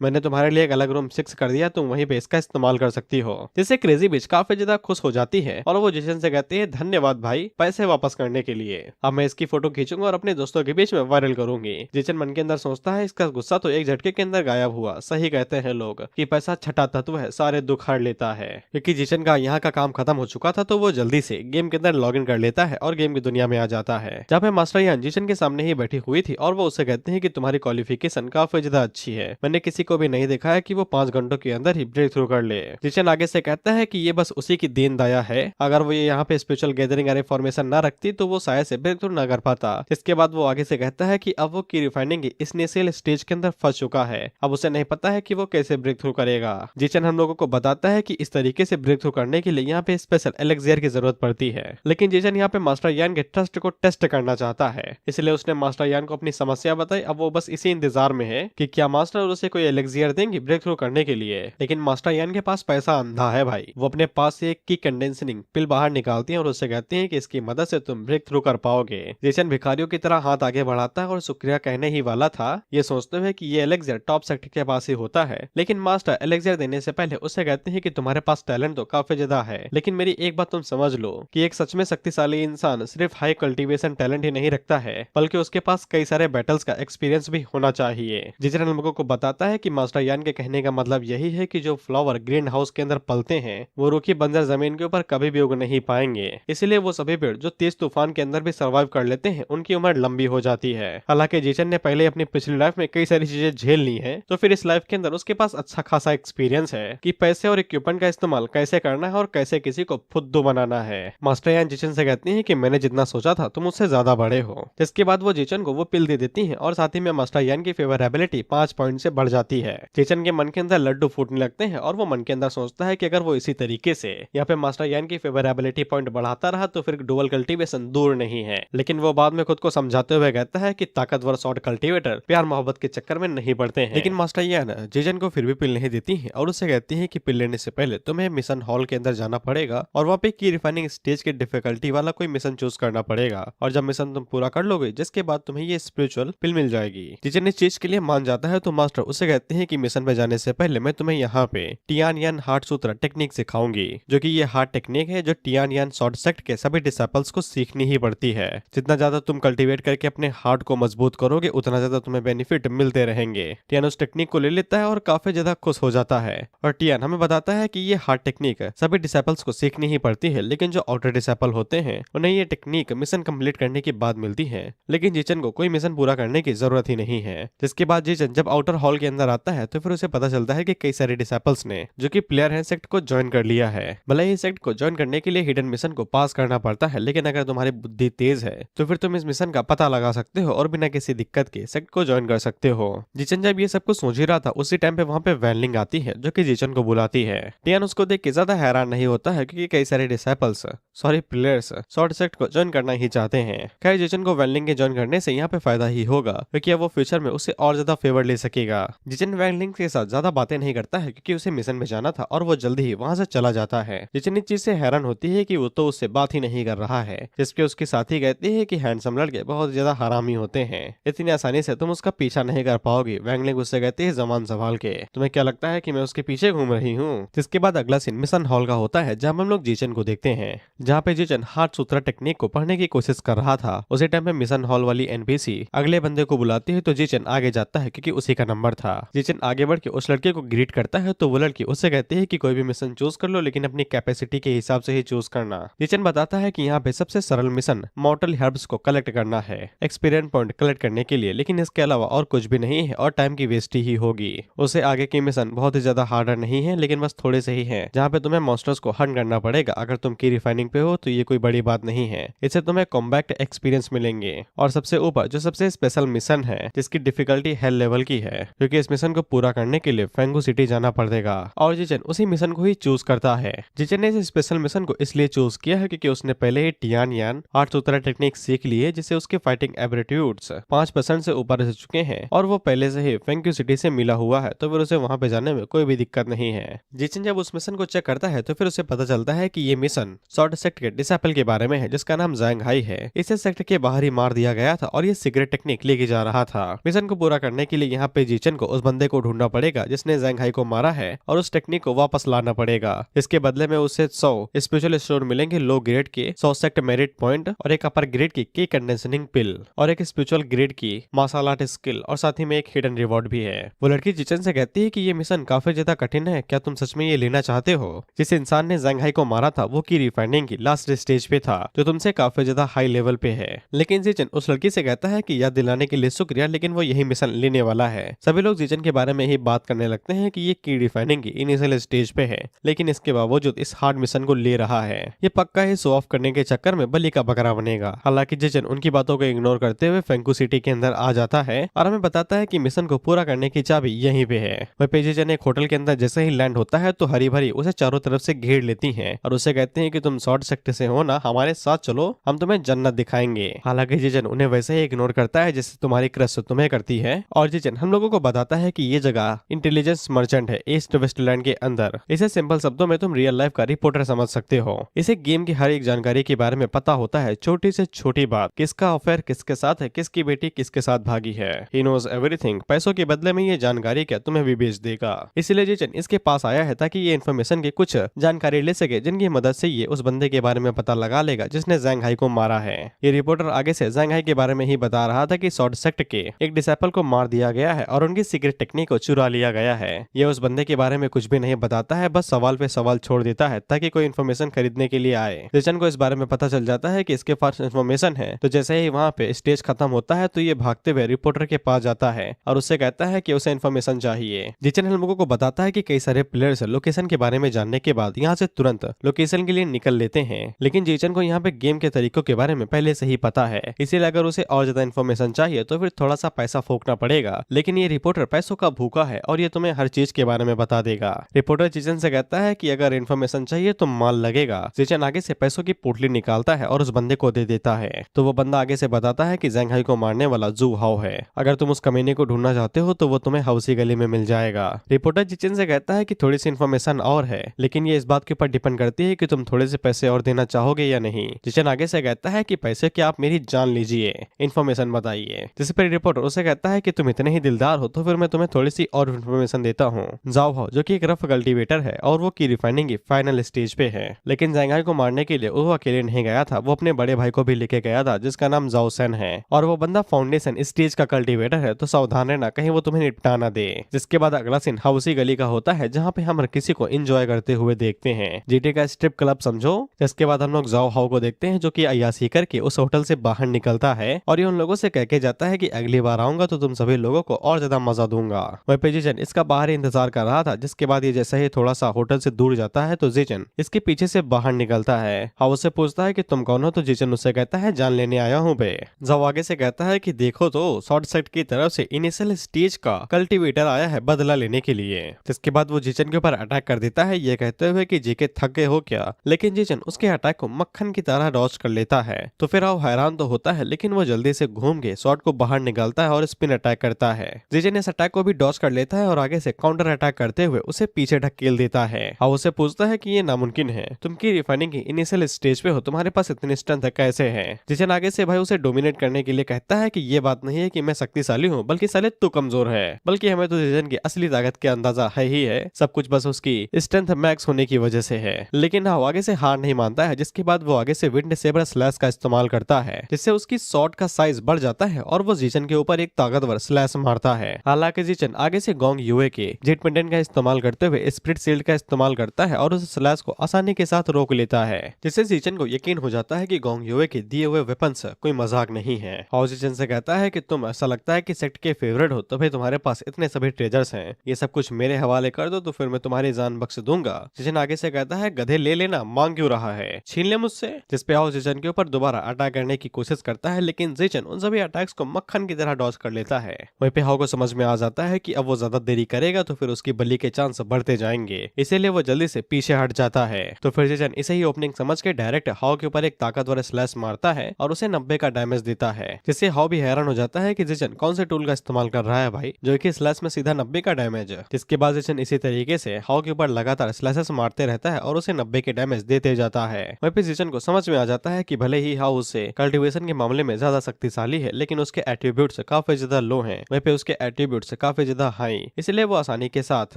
मैंने तुम्हारे लिए एक अलग रूम 6 कर दिया, तुम वहीं पे इसका इस्तेमाल कर सकती हो। जिससे क्रेजी बिच काफी ज्यादा खुश हो जाती है और वो जिचन से कहती है धन्यवाद भाई पैसे वापस करने के लिए, अब मैं इसकी फोटो खींचूंगा और अपने दोस्तों के बीच में वायरल करूंगी। जिचन मन के अंदर सोचता है इसका गुस्सा तो एक झटके के अंदर गायब हुआ, सही कहते हैं लोग कि पैसा छठा तत्व है, सारे दुख हर लेता है। क्योंकि जिचन का यहाँ का काम खत्म हो चुका था तो वो जल्दी से गेम के अंदर लॉग इन कर लेता है और गेम की दुनिया में आ जाता है, जहाँ पे मास्टर यान जिचन के सामने ही बैठी हुई थी और वो उससे कहते हैं कि तुम्हारी क्वालिफिकेशन काफी ज्यादा अच्छी है, मैंने किसी को भी नहीं देखा है कि वो 5 घंटों के अंदर ही ब्रेक थ्रू कर ले। जिचन आगे से कहता है कि ये बस उसी की देन दाया है, अगर वो ये यहाँ पे स्पेशल गैदरिंग अरे फॉर्मेशन ना रखती तो वो शायद से ब्रेक थ्रू ना कर पाता। इसके बाद वो आगे से कहता है कि अब वो की रिफाइनिंग इस इनिशियल स्टेज के अंदर फंस चुका है, अब उसे नहीं पता है कि वो कैसे ब्रेक थ्रू करेगा। जिचन हम लोगों को बताता है कि इस तरीके से ब्रेक थ्रू करने के लिए यहाँ पे स्पेशल एलेक्सियर की जरूरत पड़ती है, लेकिन जिचन यहाँ पे मास्टर यान के ट्रस्ट को टेस्ट करना चाहता है, इसलिए उसने मास्टर यान को अपनी समस्या बताई। अब वो बस इसी इंतजार में है कि क्या मास्टर उसे कोई एलेक्सियर देंगे ब्रेक थ्रू करने के लिए। लेकिन मास्टर यान के पास पैसा अंधा है भाई, वो अपने पास से एक की कंडेंसनिंग पिल बाहर निकालती है और उससे कहती है कि इसकी मदद से तुम ब्रेक थ्रू कर पाओगे। जिचन भिखारियों की तरह हाथ आगे बढ़ाता है और शुक्रिया कहने ही वाला था, ये सोचते हुए कि ये एलेक्सियर टॉप सेक्टर के पास ही होता है, लेकिन मास्टर एलेक्सियर देने से पहले उससे कहते हैं कि तुम्हारे पास टैलेंट तो काफी ज्यादा है, लेकिन मेरी एक बात तुम समझ लो कि एक सच में शक्तिशाली इंसान सिर्फ हाई कल्टीवेशन टैलेंट ही नहीं रखता है, बल्कि उसके पास कई सारे बैटल्स का एक्सपीरियंस भी होना चाहिए। जिचन हम लोगों को बताता है कि मास्टर यान के कहने का मतलब यही है कि जो फ्लावर ग्रीन हाउस के अंदर पलते हैं वो रूखी बंजर जमीन के ऊपर कभी भी उग नहीं पाएंगे, इसलिए वो सभी पेड़ जो तेज तूफान के अंदर भी सर्वाइव कर लेते हैं उनकी उम्र लंबी हो जाती है। हालांकि जिचन ने पहले अपनी पिछली लाइफ में कई सारी चीजें झेल ली हैं, तो फिर इस लाइफ के अंदर उसके पास अच्छा खासा एक्सपीरियंस है कि पैसे और इक्विपमेंट का इस्तेमाल कैसे करना है और कैसे किसी को फुद्दू बनाना है। मास्टर यान जिचन से कहती है कि मैंने जितना सोचा था तुम उससे ज्यादा बड़े हो। जिसके बाद वो जिचन को वो पिल दे देती है और साथ ही में मास्टर यान की फेवरेबिलिटी 5 पॉइंट से बढ़ जाती है। जिचन के मन के अंदर लड्डू फूटने लगते हैं और वो मन के अंदर सोचता है कि अगर वो इसी तरीके से यहाँ पे मास्टर यान की फेवरेबिलिटी पॉइंट बढ़ाता रहा तो फिर डुअल कल्टीवेशन दूर नहीं है। लेकिन वो बाद में खुद को समझाते हुए कहता है कि ताकतवर शॉर्ट कल्टीवेटर प्यार मोहब्बत के चक्कर में नहीं पड़ते हैं। लेकिन मास्टर यान जिचन को फिर भी पिल नहीं देती है और उससे कहती है कि पिल लेने से पहले तुम्हें मिशन हॉल के अंदर जाना पड़ेगा और वहाँ पे की रिफाइनिंग स्टेज के डिफिकल्टी वाला कोई मिशन चूज करना पड़ेगा, और जब मिशन तुम पूरा कर लोगे जिसके बाद तुम्हें ये स्पिरिचुअल पिल मिल जाएगी। जिचन इस चीज के लिए मान जाता है तो मास्टर उसे कहते हैं कि मिशन पे जाने से पहले मैं तुम्हें यहाँ पे टियान यान हार्ट सूत्र टेक्निक सिखाऊंगी, जो कि ये हार्ट टेक्निक है जो टियान यान शॉर्ट सेक्ट के सभी डिसाइपल्स को सीखनी ही पड़ती है। जितना ज्यादा तुम कल्टीवेट करके अपने हार्ट को मजबूत करोगे उतना ज्यादा तुम्हें बेनिफिट मिलते रहेंगे। टियान उस टेक्निक को ले लेता है और काफी ज्यादा खुश हो जाता है, और टियान हमें बताता है कि ये हार्ट टेक्निक सभी डिसाइपल्स को सीखनी ही पड़ती है, लेकिन जो आउटर डिसाइपल होते हैं उन्हें ये टेक्निक मिशन कंप्लीट करने के बाद मिलती है। लेकिन जिचन को कोई मिशन पूरा करने की जरूरत ही नहीं है। जिसके बाद जिचन जब आउटर हॉल के अंदर आता है तो फिर उसे पता चलता है कि कई सारे डिसाइपल्स ने जो कि प्लेयर है सेक्ट को ज्वाइन कर लिया है। भले ही सेक्ट को ज्वाइन करने के लिए हिडन मिशन को पास करना पड़ता है, लेकिन अगर तुम्हारी बुद्धि तेज है तो फिर तुम इस मिशन का पता लगा सकते हो और बिना किसी दिक्कत के सेक्ट को ज्वाइन कर सकते हो। जिचन जब ये सब कुछ सोच ही रहा था उसी टाइम पे वहाँ पे वैनलिंग आती है जो कि जिचन को बुलाती है। टियान उसको देख के ज्यादा हैरान नहीं होता है क्योंकि कई सारे डिसाइपल्स प्लेयर्स शॉर्ट सेक्ट को ज्वाइन करना ही चाहते हैं। खैर जिचन को वैनलिंग के ज्वाइन करने से यहाँ पे फायदा ही होगा क्योंकि अब वो फ्यूचर फ्यूचर में उससे और ज्यादा फेवर ले सकेगा। जिचन वैंगलिंग के साथ ज्यादा बातें नहीं करता है क्योंकि उसे मिशन में जाना था और वो जल्दी ही वहां से चला जाता है। जिचन इस चीज से हैरान होती है कि वो तो उससे बात ही नहीं कर रहा है, जिसपे उसके साथी कहते हैं कि हैंडसम लड़के बहुत ज्यादा हरामी होते हैं, इतनी आसानी से तुम उसका पीछा नहीं कर पाओगी। वैंगलिंग उससे कहती है जमान संभाल के, तुम्हें क्या लगता है कि मैं उसके पीछे घूम रही हूँ। जिसके बाद अगला सीन मिशन हॉल का होता है जहाँ हम लोग जिचन को देखते हैं, जहाँ पे जिचन हाथ सूत्रा टेक्निक को पढ़ने की कोशिश कर रहा था। उसी टाइम पे मिशन हॉल वाली एनपीसी अगले बंदे को बुलाती है तो जिचन आगे जाता है क्योंकि उसी का नंबर था। जिचन आगे बढ़ के उस लड़के को ग्रीट करता है तो वो लड़की उससे कहती है कि कोई भी मिशन चूज कर लो लेकिन अपनी कैपेसिटी के हिसाब से ही चूज करना। जिचन बताता है कि यहाँ पे सबसे सरल मिशन मॉर्टल हर्ब्स को कलेक्ट करना है एक्सपीरियंस पॉइंट कलेक्ट करने के लिए, लेकिन इसके अलावा और कुछ भी नहीं है और टाइम की वेस्ट ही होगी। उसे आगे की मिशन बहुत ही ज्यादा हार्डर नहीं है लेकिन बस थोड़े से ही है, जहाँ पे तुम्हें मॉन्स्टर्स को हंट करना पड़ेगा। अगर तुम की रिफाइनिंग पे हो तो ये कोई बड़ी बात नहीं है, इससे तुम्हें कॉम्बैक्ट एक्सपीरियंस मिलेंगे। और सबसे ऊपर जो सबसे स्पेशल मिशन है जिसकी डिफिकल्टी हेल लेवल की है, क्योंकि इस मिशन को पूरा करने के लिए फेंगू सिटी जाना पड़ेगा और जिचन उसी मिशन को ही चूज करता है। जिचन ने इस स्पेशल मिशन को इसलिए चूज किया है क्योंकि उसने पहले ही टियान यान आठ सूत्रा टेक्निक सीख ली है, जिससे उसके फाइटिंग एबिलिट्यूड्स 5% से ऊपर रह चुके हैं और वो पहले से ही फेंगू सिटी से मिला हुआ है, तो फिर उसे वहां पे जाने में कोई भी दिक्कत नहीं है। जिचन जब उस मिशन को चेक करता है तो फिर उसे पता चलता है कि ये मिशन सॉर्ड सेक्ट के डिसेपल के बारे में है जिसका नाम जैंग हाई है। इसे सेक्ट के बाहर ही मार दिया गया था और ये सिगरेट टेक्निक लेके जा रहा था। मिशन को पूरा करने के लिए यहाँ पे जिचन को उस बंदे को ढूंढना पड़ेगा जिसने जैंग हाई को मारा है और उस टेक्निक को वापस लाना पड़ेगा। इसके बदले में उसे 100 स्पेशल स्टोन मिलेंगे लो ग्रेड के 100 सेक्ट मेरिट पॉइंट और एक अपर ग्रेड की कंडेंसनिंग पिल और एक स्पिरिचुअल ग्रेड की मार्शल आर्ट स्किल और साथ ही में एक हिडन रिवॉर्ड भी है। वो लड़की जिचन से कहती है कि ये मिशन काफी ज्यादा कठिन है, क्या तुम सच में ये लेना चाहते हो? जिस इंसान ने जैंग हाई को मारा था वो की रिफाइनिंग की लास्ट स्टेज पे था जो तुमसे काफी ज्यादा हाई लेवल पे है। लेकिन जिचन उस लड़की से कहता है कि याद दिलाने के लिए शुक्रिया, लेकिन वो यही मिशन लेने वाला है। सभी लोग जिचन के बारे में ही बात करने लगते हैं कि ये की रिफाइनिंग की इनिशियल स्टेज पे है, लेकिन इसके बावजूद इस हार्ड मिशन को ले रहा है। ये पक्का ही शो ऑफ करने के चक्कर में बलि का बकरा बनेगा। हालांकि जिचन उनकी बातों को इग्नोर करते हुए फेंकू सिटी के अंदर आ जाता है और हमें बताता है कि मिशन को पूरा करने की चाबी यहीं पे है। वह पे जिचन एक होटल के अंदर जैसे ही लैंड होता है तो हरी भरी उसे चारों तरफ से घेर लेती हैं और उसे कहते हैं कि तुम शॉर्ट सेक्टर से हो ना, हमारे साथ चलो, हम तुम्हें जन्नत दिखाएंगे। हालांकि जिचन उन्हें वैसे ही इग्नोर करता है जैसे तुम्हारी क्रश तुम्हें करती है और जिचन हम लोगों को बताता है कि ये जगह इंटेलिजेंस मर्चेंट है ईस्ट वेस्टलैंड के अंदर। इसे सिंपल शब्दों में तुम रियल लाइफ का रिपोर्टर समझ सकते हो। इसे गेम की हर एक जानकारी के बारे में पता होता है, छोटी से छोटी बात, किसका अफेयर किसके साथ है, किसकी बेटी किसके साथ भागी है। He knows everything. पैसों के बदले में ये जानकारी क्या तुम्हें भी बेच देगा। इसलिए जिचन इसके पास आया है ताकि ये इन्फॉर्मेशन की कुछ जानकारी ले सके जिनकी मदद से ये उस बंदे के बारे में पता लगा लेगा जिसने जैंग हाई को मारा है। ये रिपोर्टर आगे से जैंग हाई के बारे में ही बता रहा था कि शॉर्ट सेक्ट के एक डिसेपल को मार दिया गया है और उनकी सीक्रेट टेक्निक को चुरा लिया गया है। ये उस बंदे के बारे में कुछ भी नहीं बताता है, बस सवाल पे सवाल छोड़ देता है ताकि कोई इन्फॉर्मेशन खरीदने के लिए आए। जिचन को इस बारे में पता चल जाता है कि इसके पास इन्फॉर्मेशन है, तो जैसे ही वहाँ पे स्टेज खत्म होता है तो ये भागते हुए रिपोर्टर के पास जाता है और उससे कहता है कि उसे इन्फॉर्मेशन चाहिए। जिचन हम लोगों को बताता है कि कई सारे प्लेयर्स लोकेशन के बारे में जानने के बाद यहाँ से तुरंत लोकेशन के लिए निकल लेते हैं, लेकिन जिचन को यहाँ पे गेम के तरीकों के बारे में पहले से ही पता है, इसीलिए अगर उसे और ज्यादा इन्फॉर्मेशन चाहिए तो फिर थोड़ा सा पैसा फूकना पड़ेगा। लेकिन ये रिपोर्टर पैसों का भूखा है और ये तुम्हें हर चीज के बारे में बता देगा। रिपोर्टर जिचन से कहता है कि अगर इन्फॉर्मेशन चाहिए तो माल लगेगा। जिचन आगे से पैसों की पोटली निकालता है और उस बंदे को दे देता है, तो वो बंदा आगे से बताता है कि जैंग हाई को मारने वाला जू हाओ है। अगर तुम उस कमीने को ढूंढना चाहते हो तो वो तुम्हें हाउसी गली में मिल जाएगा। रिपोर्टर जिचन से कहता है कि थोड़ी सी इन्फॉर्मेशन और है, लेकिन ये इस बात के ऊपर डिपेंड करती है कि तुम थोड़े से पैसे और देना चाहोगे या नहीं। जिचन आगे से कहता है कि पैसे क्या, आप मेरी जान लीजिए, इन्फॉर्मेशन बताइए। जिस पर रिपोर्टर उसे कहता है कि तुम इतने ही दिलदार हो तो फिर मैं तुम्हें थोड़ी सी और इन्फॉर्मेशन देता हूँ। जाओ हाओ जो कि एक रफ कल्टीवेटर है और वो की रिफाइनिंग की फाइनल स्टेज पे है, लेकिन जैंग हाई को मारने के लिए वो अकेले नहीं गया था, वो अपने बड़े भाई को भी लेके गया था जिसका नाम जाओ सेन है और वो बंदा फाउंडेशन स्टेज का कल्टीवेटर है, तो सावधान रहना कहीं वो तुम्हें निपटा ना दे। जिसके बाद अगला सीन हाउसी गली का होता है जहाँ पे हम किसी को एंजॉय करते हुए देखते हैं, जीटी का स्ट्रिप क्लब समझो। जिसके बाद हम लोग जाओ हाओ को देखते हैं जो कि अय्यासी करके उस होटल से बाहर निकलता है और ये उन लोगों से कह के जाता है कि अगली बार आऊंगा तो तुम सभी लोगों को और ज्यादा मजा दूंगा। वह पे जिचन इसका बाहर ही इंतजार कर रहा था। जिसके बाद ये जैसे ही थोड़ा सा होटल से दूर जाता है तो जिचन इसके पीछे से बाहर निकलता है। हाउ से पूछता है कि तुम कौन हो, तो जिचन उससे कहता है जान लेने आया हूँ बे। जाओ आगे से कहता है कि देखो तो शॉर्ट सेट की तरफ से इनिशियल स्टेज का कल्टीवेटर आया है बदला लेने के लिए। जिसके बाद वो जिचन के ऊपर अटैक कर देता है ये कहते हुए कि जीके थक गए हो क्या, लेकिन जिचन उसके अटैक को मक्खन की तरह डॉज कर लेता है। तो फिर हाउ हैरान तो होता है, लेकिन वो जल्दी से घूम के शॉट को बाहर निकाल निकालता है और स्पिन अटैक करता है। जीजन इस अटैक को भी डॉज कर लेता है और आगे से काउंटर अटैक करते हुए उसे पीछे ढकेल देता है। हाउ उसे पूछता है कि ये नामुमकिन है, तुम की रिफाइनिंग की इनिशियल स्टेज पे हो, तुम्हारे पास इतनी स्ट्रेंथ कैसे है। जीजन आगे से भाई उसे डोमिनेट करने के लिए कहता है कि ये बात नहीं है कि मैं शक्तिशाली हूँ, बल्कि साले तू कमजोर है, बल्कि हमें तो जीजन की असली ताकत के अंदाजा है ही है, सब कुछ बस उसकी स्ट्रेंथ मैक्स होने की वजह से है। लेकिन हाउ आगे से हार नहीं मानता है, जिसके बाद वो आगे से विंड सेबर स्लैश का इस्तेमाल करता है, जिससे उसकी शॉट का साइज बढ़ जाता है और वो जीजन के ऊपर एक ताकतवर स्लैश मारता है। हालांकि जीजन आगे से गोंग यूए के जेट पेंडेंट का इस्तेमाल करते हुए स्प्रिट शील्ड का इस्तेमाल करता है और उस स्लैश को आसानी के साथ रोक लेता है, जिससे जीजन को यकीन हो जाता है कि गोंग यूए के दिए हुए वेपन्स कोई मजाक नहीं है। हाउ जीजन से कहता है कि तुम ऐसा लगता है कि सेक्ट के फेवरेट हो, तो भाई तुम्हारे पास इतने सभी ट्रेजर्स हैं, ये सब कुछ मेरे हवाले कर दो तो फिर मैं तुम्हारी जान बख्श दूंगा। जीजन आगे से कहता है गधे ले लेना, मांग क्यों रहा है, छीन ले मुझसे। जिसपे हाउ जीजन के ऊपर दोबारा अटैक करने की कोशिश करता है, लेकिन जीजन उन सभी अटैक्स को मक्खन की तरह डॉज कर लेता है। वहीं पे हाउ को समझ में आ जाता है कि अब वो ज्यादा देरी करेगा तो फिर उसकी बलि के चांस बढ़ते जाएंगे, इसीलिए वो जल्दी से पीछे हट जाता है। तो फिर जीजन इसे ही ओपनिंग समझ के डायरेक्ट हाउ के ऊपर एक ताकतवर स्लैश मारता है और उसे 90 का डैमेज देता है, जिससे हाउ भी हैरान हो जाता है कि जीजन कौन से टूल का इस्तेमाल कर रहा है भाई, जो कि स्लैश में सीधा 90 का डैमेज। जिसके बाद जीजन इसी तरीके से हाउ के ऊपर लगातार स्लैशेस मारते रहता है और उसे 90 के डैमेज देते जाता है। वहीं पे जीजन को समझ में आ जाता है कि भले ही हाउ उससे कल्टीवेशन के मामले में ज्यादा शक्तिशाली है, लेकिन उसके एट्रीब्यूट्स काफी ज्यादा लो हैं, वहीं पे उसके एट्रीब्यूट्स काफी ज्यादा हाई, इसलिए वो आसानी के साथ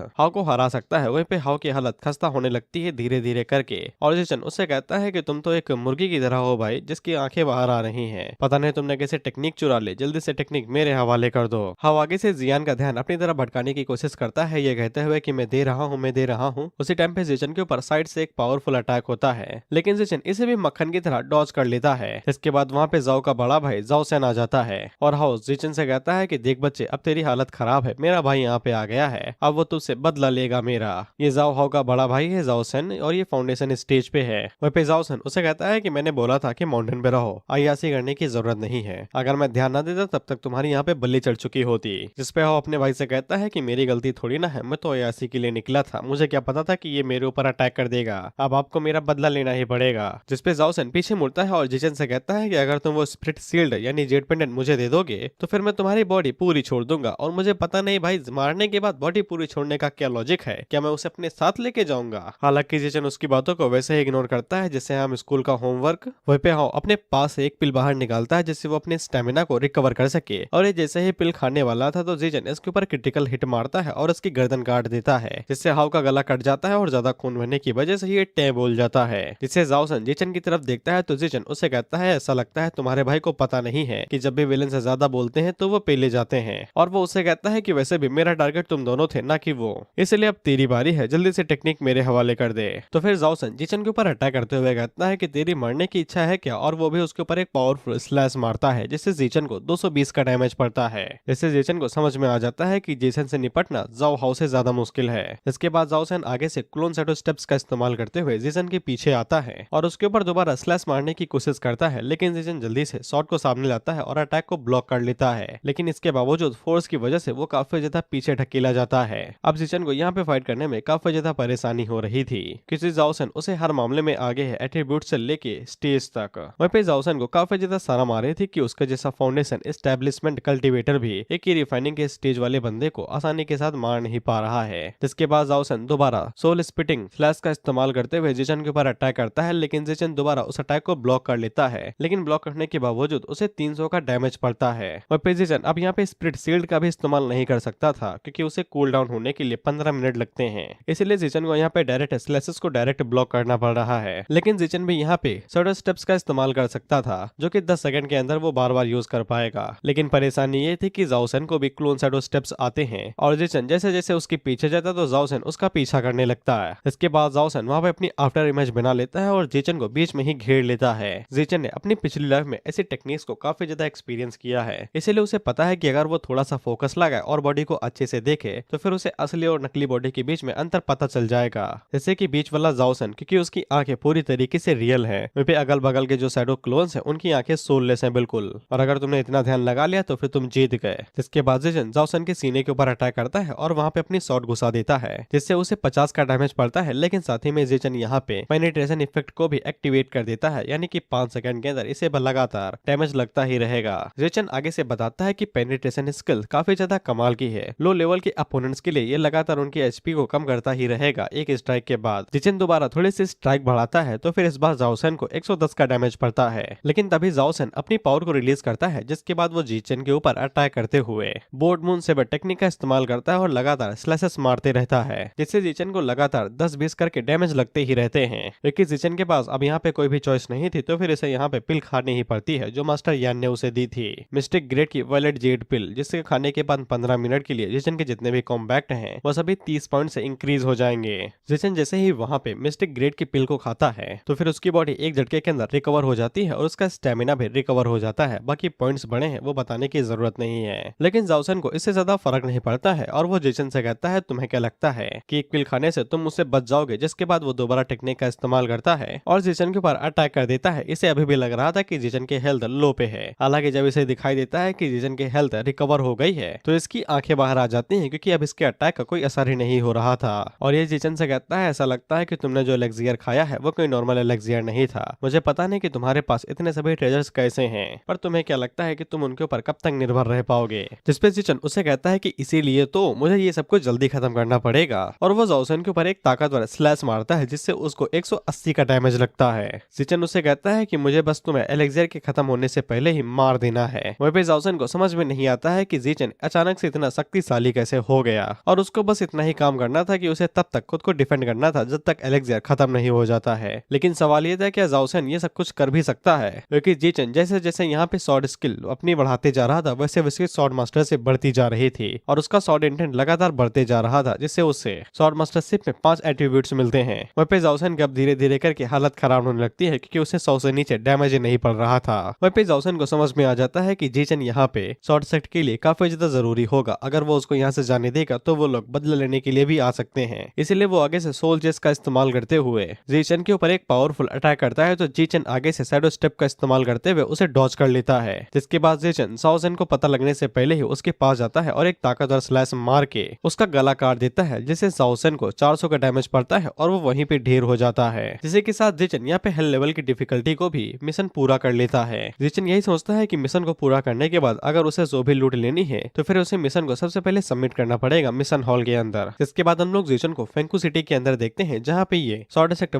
हाउ को हरा सकता है। वहीं पे हाउ की हालत खस्ता होने लगती है धीरे धीरे करके, और जीजन उससे कहता है कि तुम तो एक मुर्गी की तरह हो भाई, जिसकी आंखें बाहर आ रही हैं, पता नहीं तुमने कैसे टेक्निक चुरा ली, जल्दी से टेक्निक मेरे हवाले कर दो। हाउ आगे से जियान का ध्यान अपनी तरफ भटकाने की कोशिश करता है, ये कहते हुए कि मैं दे रहा हूँ, मैं दे रहा हूँ। उसी टाइम पे जीजन के ऊपर साइड से एक पावरफुल अटैक होता है, लेकिन जीजन इसे भी मक्खन की तरह डॉज कर लेता है। इसके बाद वहाँ पे जाओ का बड़ा भाई जाओ सेन आ जाता है और हाउ जीजन से कहता है कि देख बच्चे, अब तेरी हालत खराब है, मेरा भाई यहाँ पे आ गया है, अब वो तुझसे बदला लेगा मेरा। ये जाओ हाउ का बड़ा भाई है जाओ सेन, और ये फाउंडेशन स्टेज पे है। वहीं पे जाओ सेन उसे कहता है कि मैंने बोला था कि माउंटेन पे रहो, अय्यासी करने की जरूरत नहीं है, अगर मैं ध्यान न देता तब तक तुम्हारी यहाँ पे बल्ली चढ़ चुकी होती। जिसपे हाउ अपने भाई से कहता है कि मेरी गलती थोड़ी ना है, मैं तो अय्यासी के लिए निकला था, मुझे क्या पता था कि ये मेरे ऊपर अटैक कर देगा, अब आपको मेरा बदला लेना ही पड़ेगा। जिसपे जाओ सेन पीछे मुड़ता है और जीजन से कहता है कि अगर तुम वो स्प्रिट शील्ड यानी जेट पेंडेंट मुझे दे दोगे तो फिर मैं तुम्हारी बॉडी पूरी छोड़ दूंगा, और मुझे पता नहीं भाई मारने के बाद बॉडी पूरी छोड़ने का क्या लॉजिक है, क्या मैं उसे अपने साथ लेके जाऊंगा। हालांकि जीजन उसकी बातों को वैसे ही इग्नोर करता है जिससे हम स्कूल का होमवर्क। वहीं पे हाउ अपने पास से एक पिल बाहर निकालता है जिससे वो अपने स्टेमिना को रिकवर कर सके, और ये जैसे ही पिल खाने वाला था तो जीजन इसके ऊपर क्रिटिकल हिट मारता है और इसकी गर्दन काट देता है, जिससे हाउ का गला कट जाता है और ज्यादा खून बहने की वजह से ये टे बोल जाता है। जिससे जाओ सन जीजन की तरफ देखता है तो जीजन उसे कहता है ऐसा लगता है तुम्हारे भाई को पता नहीं है कि जब भी विलेन से ज्यादा बोलते हैं तो वो पेले जाते हैं, और वो उसे कहता है कि वैसे भी मेरा टारगेट तुम दोनों थे ना कि वो, इसलिए अब तेरी बारी है, जल्दी से टेक्निक मेरे हवाले कर दे। तो फिर जाओ सन जीजन के ऊपर अटैक करते हुए कहता है कि तेरी मरने की इच्छा है क्या, और वो भी उसके ऊपर एक पावरफुल स्लैश मारता है जिससे जीजन को 220 का डैमेज पड़ता है। जिससे जीजन को समझ में आ जाता है कि जेसन से निपटना जाओ हाउ से ज्यादा मुश्किल है। इसके बाद जाओ सन आगे से क्लोन शैडो स्टेप्स का इस्तेमाल करते हुए जीजन के पीछे आता है और उसके ऊपर दोबारा स्लैश मारने की कोशिश करता है, लेकिन जीजन जल्दी से शॉट को सामने लाता है और अटैक को ब्लॉक कर लेता है, लेकिन इसके बावजूद फोर्स की वजह से वो काफी ज्यादा पीछे ढकेला जाता है। अब जीजन को यहाँ पे फाइट करने में काफी ज्यादा परेशानी हो रही थी क्योंकि जाओसन उसे हर मामले में आगे है, एट्रीब्यूट से लेके स्टेज तक। वहीं पे जाओसन को काफी ज्यादा सारा मारे थी कि उसका जैसा फाउंडेशन एस्टेब्लिशमेंट कल्टीवेटर भी एक ही रिफाइनिंग के स्टेज वाले बंदे को आसानी के साथ मार नहीं पा रहा है। जिसके बाद जाओसन दोबारा सोल स्पिटिंग फ्लैश का इस्तेमाल करते हुए जीजन के ऊपर अटैक करता है, लेकिन जीजन दोबारा उस अटैक को ब्लॉक कर लेता है, लेकिन ब्लॉक करने के बावजूद उसे 300 का डैमेज पड़ता है। वहीं पे जीजन अब यहाँ पे स्प्रिट शील्ड का भी इस्तेमाल नहीं कर सकता था क्योंकि उसे कूल डाउन होने के लिए 15 मिनट लगते हैं, इसलिए जीजन को यहाँ पे डायरेक्ट स्लैशेस को डायरेक्ट ब्लॉक करना पड़ रहा है। लेकिन जीजन भी यहाँ पे शैडो स्टेप्स का इस्तेमाल कर सकता था जो कि 10 सेकंड के अंदर वो बार बार यूज कर पाएगा, लेकिन परेशानी ये थी कि जाओसन को भी क्लोन शैडो स्टेप्स आते हैं और जीजन जैसे जैसे उसके पीछे जाता तो जाओसन उसका पीछा करने लगता है। इसके बाद जाओसन वहाँ पे अपनी आफ्टर इमेज बना लेता है और जीजन को बीच में ही घेर लेता है। जीजन ने अपनी पिछली लाइफ में ऐसी टेक्निक्स को काफी ज्यादा एक्सपीरियंस किया है, इसलिए उसे पता है कि अगर वो थोड़ा सा फोकस लगाए और बॉडी को अच्छे से देखे तो फिर उसे असली और नकली बॉडी के बीच में अंतर पता चल जाएगा। जैसे कि बीच वाला जाओसन क्योंकि उसकी आंखें पूरी तरीके से रियल है, वहीं पे अगल बगल के जो शैडो क्लोन्स हैं उनकी आंखें सोललेस हैं बिल्कुल, और अगर तुमने इतना ध्यान लगा लिया तो फिर तुम जीत गए। जिसके बाद जीजन जाओसन के सीने के ऊपर अटैक करता है और वहाँ पे अपनी शॉट घुसा देता है जिससे उसे 50 का डैमेज पड़ता है, लेकिन साथ ही में जीजन यहाँ पे पेनिट्रेशन इफेक्ट को भी एक्टिवेट कर देता है, यानी कि 5 सेकंड के अंदर इसे लगातार डैमेज लगता ही रहेगा। जीजन आगे से इसे बताता है कि पेनिट्रेशन स्किल काफी ज्यादा कमाल की है। लो लेवल के अपोनेंट्स के लिए ये लगातार उनकी एचपी को कम करता ही रहेगा एक स्ट्राइक के बाद। जिचेन दोबारा थोड़ी सी स्ट्राइक बढ़ाता है तो फिर इस बार जाओसेन को 110 का डैमेज पड़ता है, लेकिन तभी जाओसेन अपनी पावर को रिलीज करता है, जिसके बाद वो जीचेन के ऊपर अटैक करते हुए बोर्ड मून सेबर टेक्निक का इस्तेमाल करता है और लगातार स्लैशेस मारते रहता है, जिससे जीचेन को लगातार 10-20 करके डैमेज लगते ही रहते हैं। लेकिन जीचेन के पास अब यहाँ पे कोई भी चॉइस नहीं थी, तो फिर इसे यहाँ पे पिल खानी ही पड़ती है जो मास्टर यान ने उसे दी थी, मिस्टिक ग्रेड की वायलेट जेड पिल, जिसके खाने के बाद 15 मिनट के लिए जीचेन के जितने भी कॉम्बैक्ट हैं वो सभी 30 पॉइंट से इंक्रीज हो जाएंगे। जीचेन जैसे ही वहाँ पे मिस्टिक ग्रेड की पिल को खाता है तो फिर उसकी बॉडी एक झटके के अंदर रिकवर हो जाती है और उसका स्टेमिना भी रिकवर हो जाता है। बाकी पॉइंट्स बड़े हैं वो बताने की जरूरत नहीं है, लेकिन जाओसेन को इससे ज्यादा फर्क नहीं पड़ता है और वो जीचेन से कहता है तुम्हें क्या लगता है कि एक पिल खाने से तुम मुझसे बच जाओगे, जिसके बाद वो दोबारा टेक्निक का इस्तेमाल करता है और जीचेन के ऊपर अटैक कर देता है। इसे अभी भी लग रहा था कि जीचेन की हेल्थ लो पे है, हालांकि जब इसे दिखाई देता है कि जीचेन की हेल्थ रिकवर हो गई है तो इसकी आंखें बाहर आ जाती हैं, क्योंकि अब इसके अटैक का कोई असर ही नहीं हो रहा था। और ये जीचेन से कहता है ऐसा लगता है कि तुमने जो एलेक्सियर खाया है वो कोई नॉर्मल एलेक्सियर नहीं था, मुझे पता नहीं कि तुम्हारे पास इतने सभी ट्रेजर्स कैसे हैं, पर तुम्हें क्या लगता है कि तुम उनके ऊपर कब तक निर्भर रह पाओगे। जिसपे जीचेन उसे कहता है कि इसीलिए तो मुझे ये सब कुछ जल्दी खत्म करना पड़ेगा, और वो जाओसेन के ऊपर एक ताकतवर स्लैश मारता है जिससे उसको 180 का डैमेज लगता है। जीचेन उसे कहता है कि मुझे बस तुम्हें एलेक्सियर के खत्म होने से पहले ही मार देना है। वहीं पे जाओसेन को समझ में नहीं आता है कि जीचेन अचानक से इतना शक्तिशाली कैसे हो गया, और उसको बस इतना ही काम करना था कि उसे तब तक खुद को डिफेंड करना था जब तक एलेक्सियर खत्म नहीं हो जाता है। लेकिन सवाल ये था क्या जाओसेन ये सब कुछ कर भी सकता है, क्योंकि जीचेन जैसे जैसे यहाँ पे स्वॉर्ड स्किल अपनी बढ़ाते जा रहा था वैसे वैसे स्वॉर्ड मास्टर से बढ़ती जा रही थी और उसका स्वॉर्ड इंटेंट लगातार बढ़ते जा रहा था, जिससे उसे स्वॉर्ड मास्टरशिप में 5 एट्रीब्यूट्स मिलते हैं। वहीं पे जाओसेन की अब धीरे धीरे करके हालत खराब होने लगती है, क्योंकि उसे 100 से नीचे डैमेज नहीं पड़ रहा था। वहीं पे जाओसेन को समझ में आ जाता है कि जीचेन यहाँ पे स्वॉर्ड सेट के लिए काफी ज्यादा जरूरी होगा, अगर वो उसको यहाँ से जाने देगा तो वो लोग बदला लेने के लिए भी आ सकते हैं। इसीलिए वो आगे से सोल चेस का इस्तेमाल करते हुए जीचेन के ऊपर एक पावरफुल अटैक करता है, तो जीचेन आगे से शैडो स्टेप का इस्तेमाल करते हुए उसे डॉज कर लेता है, जिसके बाद जीचेन जाओसेन को पता लगने से पहले ही उसके पास जाता है और एक ताकतवर स्लैश मार के उसका गला काट देता है, जिससे जाओसेन को 400 का डैमेज पड़ता है और वो वहीं पे ढेर हो जाता है। जिसके के साथ जीचेन यहाँ पे हेल लेवल की डिफिकल्टी को भी मिशन पूरा कर लेता है। जीचेन यही सोचता है कि मिशन को पूरा करने के बाद अगर उसे जो भी लूट लेनी है तो फिर उसे मिशन को सबसे पहले सबमिट करना पड़ेगा मिशन हॉल के अंदर। जिसके बाद हम लोग जीचेन को फेंकू सिटी के अंदर देखते हैं, जहाँ पे ये स्वॉर्ड सेक्टर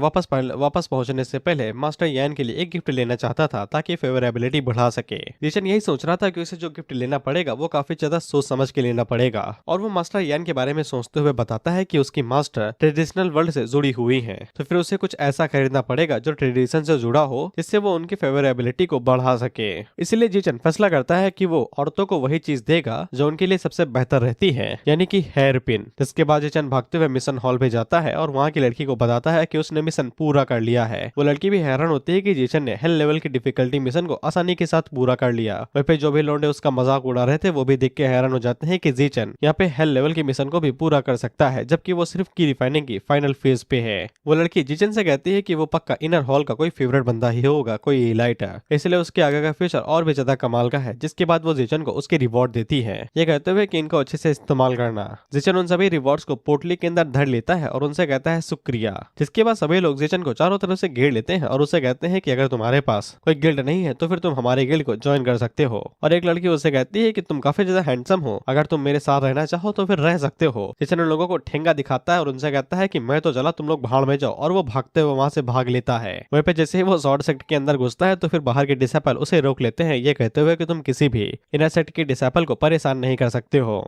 वापस पहुंचने से पहले मास्टर यान के लिए एक गिफ्ट लेना चाहता था ताकि फेवरेबिलिटी बढ़ा सके। जीचेन यही सोच रहा था कि उसे जो गिफ्ट लेना पड़ेगा वो काफी ज्यादा सोच समझ के लेना पड़ेगा, और वो मास्टर यान के बारे में सोचते हुए बताता है कि उसकी मास्टर ट्रेडिशनल वर्ल्ड से जुड़ी हुई है, तो फिर उसे कुछ ऐसा खरीदना पड़ेगा जो ट्रेडिशन से जुड़ा हो, जिससे वो उनकी फेवरेबिलिटी को बढ़ा सके। इसलिए जीचेन फैसला करता है कि वो औरतों को वही चीज देगा जो उनके लिए सबसे बेहतर रहती है, यानी कि हेयर पिन। जिसके बाद जीचेन भागते हुए मिशन हॉल पे जाता है और वहाँ की लड़की को बताता है कि उसने मिशन पूरा कर लिया है। वो लड़की भी हैरान होती है कि जीचेन ने हेल लेवल की डिफिकल्टी मिशन को आसानी के साथ पूरा कर लिया। वहीं पे जो भी लौंडे उसका मजाक उड़ा रहे थे वो भी देख के हैरान हो जाते हैं कि जीचेन यहाँ पे हेल लेवल की मिशन को भी पूरा कर सकता है, जबकि वो सिर्फ की रिफाइनिंग की फाइनल फेज पे है। वो लड़की जीचेन से कहती है कि वो पक्का इनर हॉल का कोई फेवरेट बंदा ही होगा, कोई इलाइट है, इसलिए उसके आगे का फ्यूचर और भी ज्यादा कमाल का है। जिसके बाद वो जीचेन को उसके रिवॉर्ड देती है, ये कहते हुए कि इनको अच्छे से इस्तेमाल करना। जीचेन उन सभी रिवॉर्ड्स को पोटली के अंदर धर लेता है और उनसे कहता है शुक्रिया। जिसके बाद सभी लोग जीचेन को चारों तरफ से घेर लेते हैं और उसे कहते हैं कि अगर तुम्हारे पास कोई गिल्ड नहीं है तो फिर तुम हमारे गिल्ड को ज्वाइन कर सकते हो। और एक लड़की उसे कहती है कि तुम काफी ज्यादा हैंडसम हो, अगर तुम मेरे साथ रहना चाहो तो फिर रह सकते हो। जीचेन उन लोगों को ठेंगा दिखाता है और उनसे कहता है कि मैं तो चला, तुम लोग भाड़ में जाओ, और वो भागते हुए वहां से भाग लेता है। वहीं पे जैसे ही वो स्वॉर्ड सेक्टर के अंदर घुसता है तो फिर बाहर के डिसेपल उसे रोक लेते हैं, ये कहते हुए कि तुम किसी भी इनर सेक्टर के डिसेपल को परेशान नहीं कर सकते हो।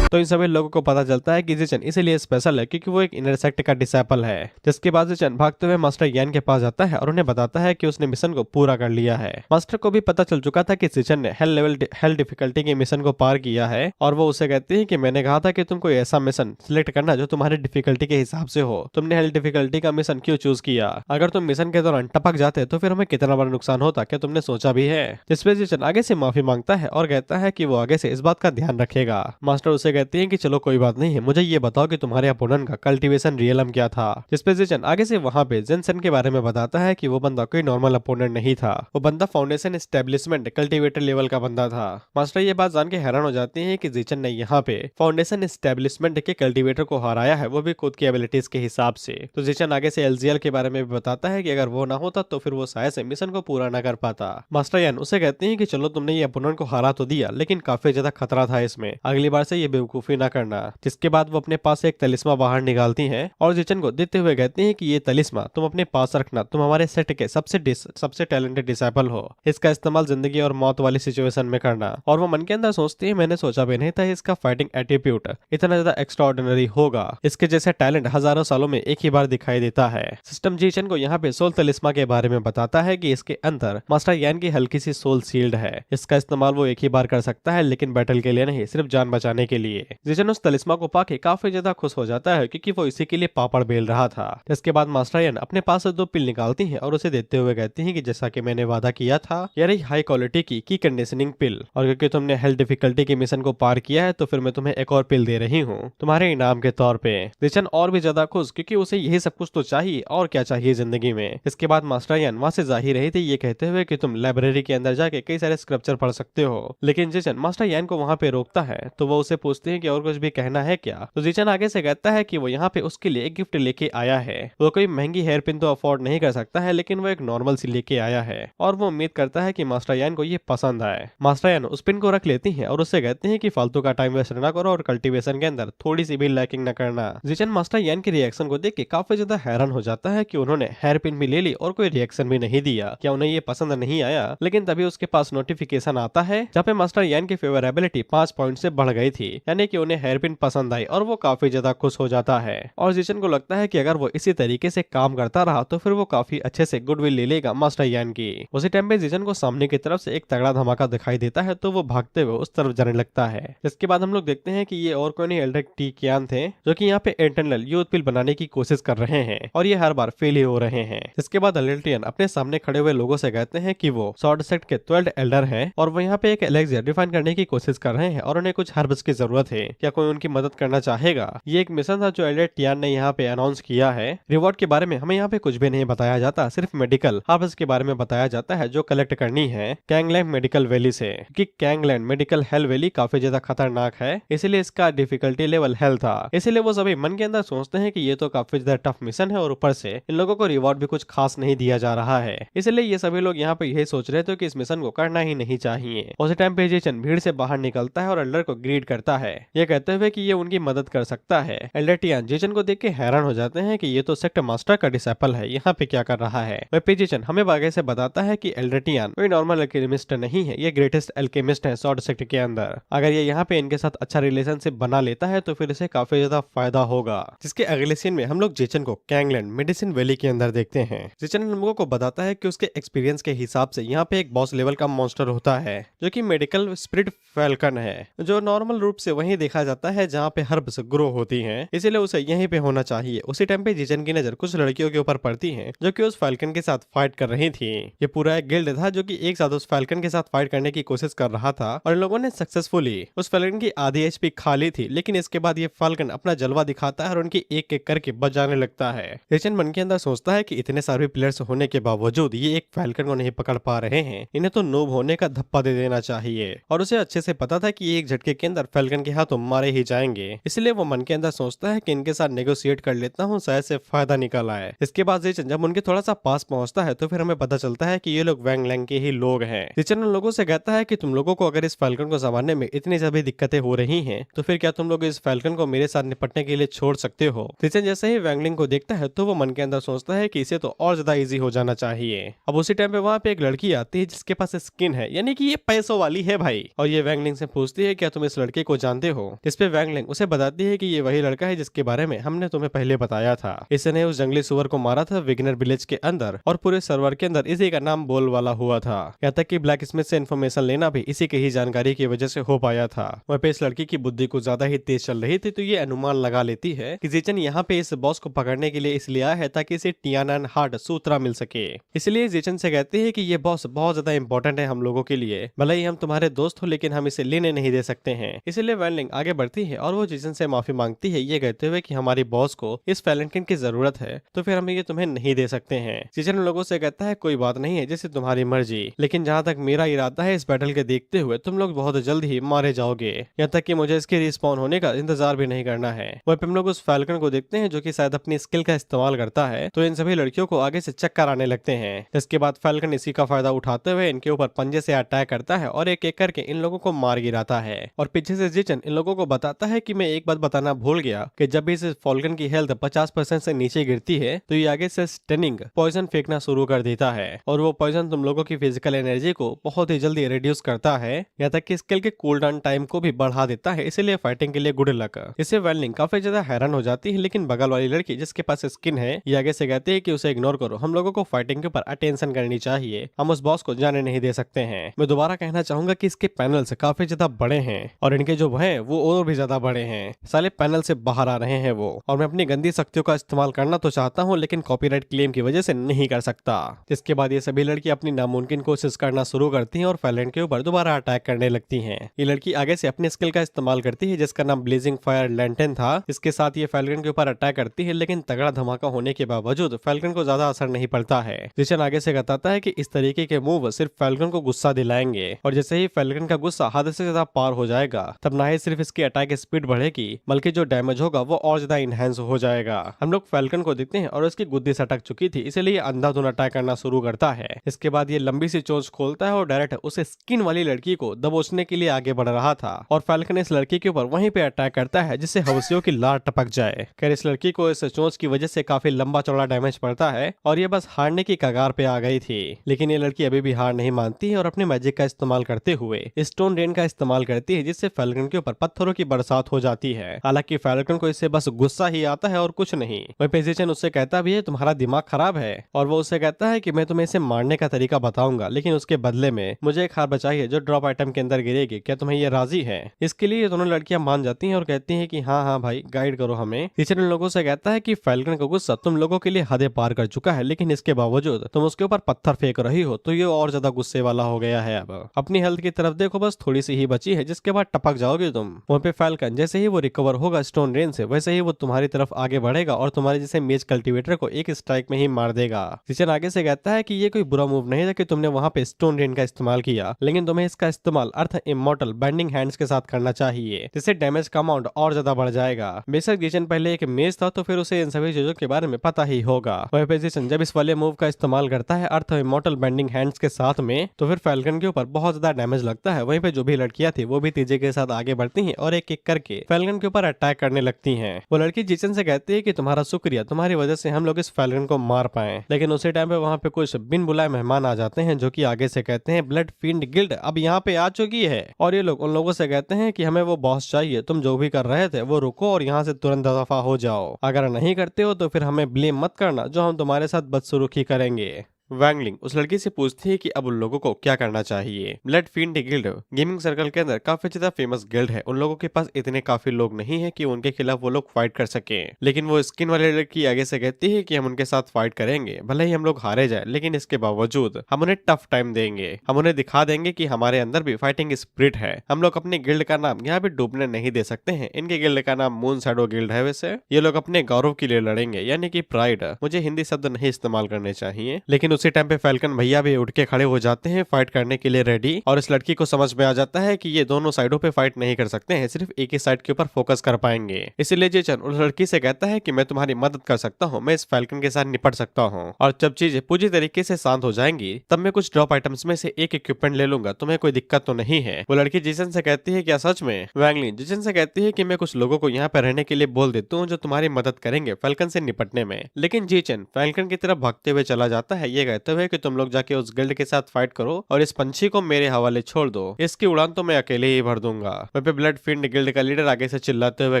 तो इन सभी लोगों को पता चलता है कि जीचेन इसीलिए स्पेशल है क्योंकि वो एक इनर सेक्ट का डिसेपल है। जिसके बाद जीचेन भागते हुए मास्टर यान के पास जाता है और उन्हें बताता है कि उसने मिशन को पूरा कर लिया है। मास्टर को भी पता चल चुका था कि जीचेन ने हेल डिफिकल्टी के मिशन को पार किया है, और वो उसे कहती है कि मैंने कहा था कि तुम कोई ऐसा मिशन सिलेक्ट करना जो तुम्हारी डिफिकल्टी के हिसाब से हो, तुमने हेल डिफिकल्टी का मिशन क्यों चूज किया? अगर तुम मिशन के दौरान टपक जाते तो फिर हमें कितना बड़ा नुकसान होता, क्या तुमने सोचा भी है? जिसपे जीचेन आगे से माफी मांगता है और कहता है कि वो आगे से इस बात का ध्यान रखेगा। मास्टर उसे कहती है कि चलो कोई बात नहीं है, मुझे ये बताओ कि तुम्हारे अपोनेंट का कल्टीवेशन रियलम क्या था। जिसपे जिचन आगे से वहां पे जेनसन के बारे में बताता है कि वो बंदा कोई नॉर्मल अपोनेंट नहीं था, वो बंदा फाउंडेशन एस्टेब्लिशमेंट कल्टीवेटर लेवल का बंदा था। मास्टर ये बात जान के हैरान हो जाती है कि जिचन ने यहाँ पे फाउंडेशन एस्टेब्लिशमेंट के कल्टीवेटर को हराया है, वो भी खुद की एबिलिटीज के हिसाब से। तो जिचन आगे से एलजीएल के बारे में भी बताता है कि अगर वो ना होता तो फिर वो शायद से मिशन को पूरा ना कर पाता। मास्टर यान उसे कहते हैं कि चलो तुमने ये अपोनेंट को हरा तो दिया, लेकिन काफी ज्यादा खतरा था इसमें, अगली बार से ये बेवकूफी ना करना। जिसके बाद वो अपने पास एक तलिस्मा बाहर निकालती हैं और जिचन को देते हुए कहती हैं कि ये तलिस्मा तुम अपने पास रखना, तुम हमारे सेट के सबसे टैलेंटेड डिसाइपल हो, इसका इस्तेमाल जिंदगी और मौत वाली सिचुएशन में करना। और वो मन के अंदर सोचती है मैंने सोचा भी नहीं था इसका फाइटिंग एटीट्यूड इतना ज्यादा एक्स्ट्राऑर्डिनरी होगा, इसके जैसे टैलेंट हजारों सालों में एक ही बार दिखाई देता है। सिस्टम जिचन को यहाँ पे सोल तलिस्मा के बारे में बताता है कि इसके अंदर मास्टर यान की हल्की सी सोल सील्ड है, इसका इस्तेमाल वो एक ही बार कर सकता है, लेकिन बैटल के लिए नहीं, सिर्फ जान बचाने के लिए। जिचन उस तलिस्मा को पाके काफी ज्यादा खुश हो जाता है क्योंकि वो इसी के लिए पापड़ बेल रहा था। इसके बाद मास्टर यान अपने पास से 2 पिल निकालती हैं और उसे देते हुए कहती हैं कि जैसा कि मैंने वादा किया था, ये रही हाई क्वालिटी की कंडीशनिंग पिल, और क्योंकि तुमने हेल्थ डिफिकल्टी के मिशन को पार किया है तो फिर मैं तुम्हें एक और पिल दे रही हूँ तुम्हारे इनाम के तौर पे। जिचन और भी ज्यादा खुश क्योंकि उसे यही सब कुछ तो चाहिए, और क्या चाहिए जिंदगी में। इसके बाद मास्टर यान वहां से जा ही रही थी ये कहते हुए कि तुम लाइब्रेरी के अंदर जाके कई सारे स्क्रिप्चर पढ़ सकते हो, लेकिन जिचन मास्टर यान को वहां पे रोकता है। तो वो उसे पूछते हैं कि और कुछ भी कहना है क्या। तो जिचन आगे से कहता है कि वो यहाँ पे उसके लिए एक गिफ्ट लेके आया है, वो कोई महंगी हेयर पिन तो अफोर्ड नहीं कर सकता है, लेकिन वो एक नॉर्मल सी लेके आया है और वो उम्मीद करता है कि मास्टर यान को ये पसंद आए। मास्टर यान उस पिन को रख लेती है और उससे कहते हैं कि फालतू का टाइम वेस्ट ना करो और कल्टीवेशन के अंदर थोड़ी सी भी लैकिंग न करना। जिचन मास्टर यान के रिएक्शन को देख के काफी ज्यादा हैरान हो जाता है कि उन्होंने हेयर पिन भी ले ली और कोई रिएक्शन भी नहीं दिया, क्या उन्हें ये पसंद नहीं आया। लेकिन तभी उसके पास नोटिफिकेशन आता है जहाँ पे मास्टर यान की फेवरेबिलिटी 5 पॉइंट से बढ़ गई थी, यानी कि उन्हें हेयर पिन पसंद आई और वो काफी ज्यादा खुश हो जाता है। और जिचन को लगता है कि अगर वो इसी तरीके से काम करता रहा तो फिर वो काफी अच्छे से गुडविल ले लेगा मास्टर यान की। उसी टाइम पे जिचन को सामने की तरफ से एक तगड़ा धमाका दिखाई देता है तो वो भागते हुए उस तरफ जाने लगता है। इसके बाद हम लोग देखते हैं कि ये और कोई नहीं एल्ड्रिक टी कियान थे, जो कि यहाँ पे इंटरनल यूथ पिल बनाने की कोशिश कर रहे हैं और ये हर बार फेल ही हो रहे हैं। इसके बाद एल्ड्रियन अपने सामने खड़े हुए लोगों से कहते हैं कि वो स्वॉर्ड सेक्ट के 12 एल्डर हैं और वो यहाँ पे एक एलेक्सियर डिफाइन करने की कोशिश कर रहे हैं और उन्हें कुछ हर्ब्स की जरूरत है, क्या कोई उनकी मदद करना चाहेगा। ये एक मिशन था जो एल्डर टियान ने यहाँ पे अनाउंस किया है। रिवॉर्ड के बारे में हमें यहाँ पे कुछ भी नहीं बताया जाता, सिर्फ मेडिकल हर्ब्स के बारे में बताया जाता है जो कलेक्ट करनी है कैंगलैंड मेडिकल वैली से, क्योंकि कैंगलैंड मेडिकल हेल वैली काफी ज्यादा खतरनाक है, इसीलिए इसका डिफिकल्टी लेवल हेल था। इसीलिए वो सभी मन के अंदर सोचते हैं कि ये तो काफी ज्यादा टफ मिशन है और ऊपर से इन लोगों को रिवॉर्ड भी कुछ खास नहीं दिया जा रहा है, इसलिए ये सभी लोग यहाँ पे यही सोच रहे थे कि इस मिशन को करना ही नहीं चाहिए। उसी टाइम पे जिचन भीड़ से बाहर निकलता है और एल्डर को ग्रीट करता है, ये कहते हुए कि ये उनकी मदद कर सकता है। एल्डर टियान जिचन को देख के हैरान हो जाते हैं कि ये तो सेक्ट मास्टर का डिसाइपल है, यहाँ पे क्या कर रहा है। वह जिचन हमें आगे से बताता है कि एल्डर टियान कोई नॉर्मल एल्केमिस्ट नहीं है, ये ग्रेटेस्ट एल्केमिस्ट है स्वॉर्ड सेक्ट के अंदर। अगर ये यहाँ पे इनके साथ अच्छा रिलेशनशिप बना लेता है तो फिर इसे काफी ज्यादा फायदा होगा। जिसके अगले सीन में हम लोग जिचन को कैंगलैंड मेडिसिन वैली के अंदर देखते हैं। जिचन हम लोगों को बताता है कि उसके एक्सपीरियंस के हिसाब से यहाँ पे एक बॉस लेवल का मॉन्स्टर होता है जो कि मेडिकल स्पिरिट फैल्कन है, जो नॉर्मल रूप से वहीं देखा जाता है जहाँ पे हर्ब्स ग्रो होती हैं, इसीलिए उसे यहीं पे होना चाहिए। उसी टाइम पे जिचन की नजर कुछ लड़कियों के ऊपर पड़ती है जो कि उस फैल्कन के साथ फाइट कर रही थी। ये पूरा एक गिल्ड था जो कि एक साथ उस फैल्कन के साथ फाइट करने की कोशिश कर रहा था और इन लोगों ने सक्सेसफुली उस फैल्कन की आधी एचपी खा ली थी। लेकिन इसके बाद ये फैल्कन अपना जलवा दिखाता है और उनकी एक एक करके बचाने लगता है। जिचन मन के अंदर सोचता है कि इतने सारे प्लेयर्स होने के बावजूद ये एक फैल्कन को नहीं पकड़ पा रहे हैं, इन्हें तो नूब होने का धप्पा दे देना चाहिए। और उसे अच्छे से पता था कि एक झटके के अंदर फैल्कन के हाथों मारे ही जाएंगे, इसलिए वो मन के अंदर सोचता है कि इनके साथ नेगोशिएट कर लेता हूँ, शायद से फायदा निकल आए। इसके बाद जिचन जब उनके थोड़ा सा पास पहुंचता है तो फिर हमें पता चलता है कि ये लोग वैंग लैंग के ही लोग हैं। जिचन उन लोगों से कहता है कि तुम लोगों को अगर इस फैल्कन को संभालने में इतनी सभी दिक्कतें हो रही हैं तो फिर क्या तुम लोग इस फैल्कन को मेरे साथ निपटने के लिए छोड़ सकते हो। जिचन जैसे ही वैंगलिंग को देखता है तो वो मन के अंदर सोचता है कि इसे तो और ज्यादा इजी हो जाना चाहिए। अब उसी टाइम पे वहाँ पे एक लड़की आती है जिसके पास स्किन है, यानी कि ये पैसों वाली है भाई, और ये वैंगलिंग से पूछती है क्या तुम इस लड़के को जानते हो। जिसपे वैंगलिंग उसे बताती है कि ये वही लड़का है जिसके बारे में हमने तुम्हें पहले बताया था, इसने उस जंगली सुअर को मारा था विगनर विलेज के अंदर और पूरे सर्वर के अंदर इसी का नाम बोल वाला हुआ था। यहाँ तक कि ब्लैक स्मिथ से इन्फॉर्मेशन लेना भी इसी की ही जानकारी की वजह से हो पाया था। वहाँ पे इस लड़की की बुद्धि कुछ ज्यादा ही तेज चल रही थी तो ये अनुमान लगा लेती है कि जिचन यहाँ पे इस बॉस को पकड़ने के लिए इसलिए आया है ताकि इसे टियानन हार्ट सूत्रा मिल सके। इसलिए जिचन से कहते हैं कि ये बॉस बहुत ज्यादा इंपॉर्टेंट है हम लोगों के लिए, भले ही हम तुम्हारे दोस्त हो लेकिन हम इसे लेने नहीं दे सकते हैं। इसलिए वैनलिंग आगे बढ़ती है और वो जिसन से माफी मांगती है, ये कहते हुए कि हमारी बॉस को इस वैलेंटाइन की जरूरत है, तो फिर हम ये तुम्हें नहीं दे सकते हैं। जिसन उन लोगों से कहता है कोई बात नहीं है, जैसे तुम्हारी मर्जी, लेकिन जहाँ तक मेरा इरादा है, इस बैटल के देखते हुए तुम लोग बहुत जल्द ही मारे जाओगे, यहाँ तक कि मुझे इसके रिस्पॉन होने का इंतजार भी नहीं करना है। वहीं पे हम लोग उस फैल्कन को देखते हैं जो कि शायद अपनी स्किल का इस्तेमाल करता है, तो इन सभी लड़कियों को आगे से चक्कर आने लगते हैं। इसके बाद फैल्कन इसी का फायदा उठाते हुए इनके ऊपर पंजे से अटैक करता है और एक एक करके इन लोगों को मार गिराता है। और पीछे से जिचन इन लोगों को बताता है कि मैं एक बात बताना भूल गया कि जब भी इस फॉल्कन की हेल्थ 50% से नीचे गिरती है तो ये आगे से स्टनिंग पॉइजन फेंकना शुरू कर देता है, और वो पॉइजन तुम लोगों की फिजिकल एनर्जी को बहुत ही जल्दी रिड्यूस करता है, यहाँ तक कि स्किल के कूल डाउन टाइम को भी बढ़ा देता है। इसीलिए फाइटिंग के लिए गुड लक। इससे वैनलिंग काफी ज्यादा हैरान हो जाती है, लेकिन बगल वाली लड़की जिसके पास स्किन है, ये आगे से कहती है कि उसे इग्नोर करो, हम लोगों को फाइटिंग के ऊपर अटेंशन करनी चाहिए, हम उस बॉस को जाने नहीं दे सकते हैं। मैं दोबारा कहना चाहूंगा कि इसके पैनल्स काफी ज्यादा बड़े हैं और इनके जो हैं वो और भी ज्यादा बड़े हैं, साले पैनल से बाहर आ रहे हैं वो। और मैं अपनी गंदी शक्तियों का इस्तेमाल करना तो चाहता हूँ, लेकिन कॉपीराइट क्लेम की वजह से नहीं कर सकता। जिसके बाद ये सभी लड़की अपनी नामुमकिन कोशिश करना शुरू करती हैं और फैलेंट के ऊपर दोबारा अटैक करने लगती हैं। ये लड़की आगे से अपनी स्किल का इस्तेमाल करती है जिसका नाम ब्लेजिंग फायर लैंटेन था। इसके साथ ये फैल्कन के ऊपर अटैक करती है, लेकिन तगड़ा धमाका होने के बावजूद फैल्कन को ज्यादा असर नहीं पड़ता है। जिशन आगे से बताता है कि इस तरीके के मूव सिर्फ फैल्कन को गुस्सा दिलाएंगे, और जैसे ही फैल्कन का गुस्सा हद से ज्यादा पार हो जाएगा, तब ना ही सिर्फ इसकी अटैक स्पीड बढ़ेगी बल्कि जो डैमेज होगा वो और ज्यादा इनहेंस हो जाएगा। हम लोग फैल्कन को देखते हैं और उसकी गुद्दी सटक चुकी थी, इसलिए अंधाधुन अटैक करना शुरू करता है। इसके बाद ये लंबी सी चोंच खोलता है और डायरेक्ट उसे स्किन वाली लड़की को दबोचने के लिए आगे बढ़ रहा था, और फैल्कन इस लड़की के ऊपर वहीं पे अटैक करता है जिससे हवसियों की लार टपक जाए। खैर इस लड़की को इस चोंच की वजह से काफी लंबा चौड़ा डैमेज पड़ता है और ये बस हारने की कगार पे आ गई थी, लेकिन ये लड़की अभी भी हार नहीं मानती है और अपने मैजिक का इस्तेमाल करते हुए स्टोन रेन का इस्तेमाल करती है, जिससे फैल्कन के ऊपर पत्थरों की बरसात हो जाती है। हालांकि फैल्कन को इससे बस गुस्सा ही आता है और कुछ नहीं। वहीं पे जिचन उससे कहता भी है तुम्हारा दिमाग खराब है, और वो उससे कहता है कि मैं तुम्हें इसे मारने का तरीका बताऊंगा, लेकिन उसके बदले में मुझे एक हार बचाई है जो ड्रॉप आइटम के अंदर गिरेगी, क्या तुम्हें ये राजी है? इसके लिए दोनों लड़कियां मान जाती हैं और कहती हैं कि हाँ हाँ भाई गाइड करो हमें। जिचन उन लोगों से कहता है कि फैल्कन का गुस्सा तुम लोगों के लिए हदें पार कर चुका है, लेकिन इसके बावजूद तुम उसके ऊपर पत्थर फेंक रही हो तो ये और ज्यादा गुस्से वाला हो गया है। अब अपनी हेल्थ की तरफ देखो, बस थोड़ी सी ही बची है, जिसके बाद टपक जाओगे तुम। वहाँ पे फैल्कन जैसे ही वो रिकवर होगा स्टोन रेन से, वैसे ही वो तुम्हारी तरफ आगे बढ़ेगा और तुम्हारे जैसे मेज कल्टीवेटर को एक स्ट्राइक में ही मार देगा। जिचन आगे से कहता है कि ये कोई बुरा मूव नहीं था कि तुमने वहाँ पे स्टोन रेन का इस्तेमाल किया, लेकिन तुम्हें इसका इस्तेमाल अर्थ इमॉर्टल बेंडिंग हैंड्स के साथ करना चाहिए, जिससे डैमेज का अमाउंट और ज्यादा बढ़ जाएगा। बेशक जिचन पहले एक मेज था तो फिर उसे इन सभी चीजों के बारे में पता ही होगा। वहीं पे जिचन जब इस वाले मूव का इस्तेमाल करता है अर्थ इमॉर्टल बेंडिंग हैंड्स के साथ में, तो फिर फैल्कन के ऊपर बहुत ज्यादा डैमेज लगता है। वहीं पे जो भी लड़कियां थी वो भी तेजी के साथ आगे बढ़ती हैं और एक एक करके फैल्कन के ऊपर अटैक करने लगती हैं। वो लड़की जिचन से कहती है कि तुम्हारा शुक्रिया, तुम्हारी वजह से हम लोग इस फैल्कन को मार पाए। लेकिन उसी टाइम पे वहाँ पे कुछ बिन बुलाए मेहमान आ जाते हैं जो कि आगे से कहते हैं ब्लड फील्ड गिल्ड अब यहाँ पे आ चुकी है, और ये लोग उन लोगों से कहते हैं कि हमें वो बॉस चाहिए, तुम जो भी कर रहे थे वो रुको और यहाँ से तुरंत दफा हो जाओ, अगर नहीं करते हो तो फिर हमें ब्लेम मत करना, जो हम तुम्हारे साथ बदसलूकी करेंगे। वैंगलिंग उस लड़की से पूछती है कि अब उन लोगों को क्या करना चाहिए। Blood field guild gaming circle के अंदर काफी ज्यादा फेमस गिल्ड है, उन लोगों के पास इतने काफी लोग नहीं है कि उनके खिलाफ वो लोग फाइट कर सके, लेकिन वो स्किन वाले लड़की आगे से कहती है कि हम उनके साथ फाइट करेंगे, भले ही हम लोग हारे जाए, लेकिन इसके बावजूद हम उन्हें टफ टाइम देंगे, हम उन्हें दिखा देंगे कि हमारे अंदर भी फाइटिंग स्पिरिट है। हम लोग अपने गिल्ड का नाम यहाँ पे डूबने नहीं दे सकते हैं। इनके गिल्ड का नाम मून शैडो गिल्ड है। वैसे ये लोग अपने गौरव के लिए लड़ेंगे, यानी कि प्राइड। मुझे हिंदी शब्द नहीं इस्तेमाल करने चाहिए, लेकिन उसी टाइम पे फैल्कन भैया भी उठ के खड़े हो जाते हैं फाइट करने के लिए रेडी, और इस लड़की को समझ में आ जाता है कि ये दोनों साइडों पे फाइट नहीं कर सकते हैं, सिर्फ एक ही साइड के ऊपर फोकस कर पाएंगे। इसीलिए जेचन उस लड़की से कहता है कि मैं तुम्हारी मदद कर सकता हूँ, मैं इस फैल्कन के साथ निपट सकता हूँ, और जब चीजें पूरी तरीके से शांत हो जाएंगी तब मैं कुछ ड्रॉप आइटम्स में से एक इक्विपमेंट ले लूंगा, तुम्हें कोई दिक्कत तो नहीं है। वो लड़की जेसन से कहती है क्या सच में? वैंगलिन जेसन से कहती है कि मैं कुछ लोगों को यहाँ पे रहने के लिए बोल देता हूँ जो तुम्हारी मदद करेंगे फैल्कन से निपटने में, लेकिन जेचन फैल्कन की तरफ भागते हुए चला जाता है, ये कहते हुए कि तुम लोग जाके उस गिल्ड के साथ फाइट करो और इस पंछी को मेरे हवाले छोड़ दो, इसकी उड़ान तो मैं अकेले ही भर दूंगा। वहीं पे ब्लड फील्ड गिल्ड का लीडर आगे से चिल्लाते हुए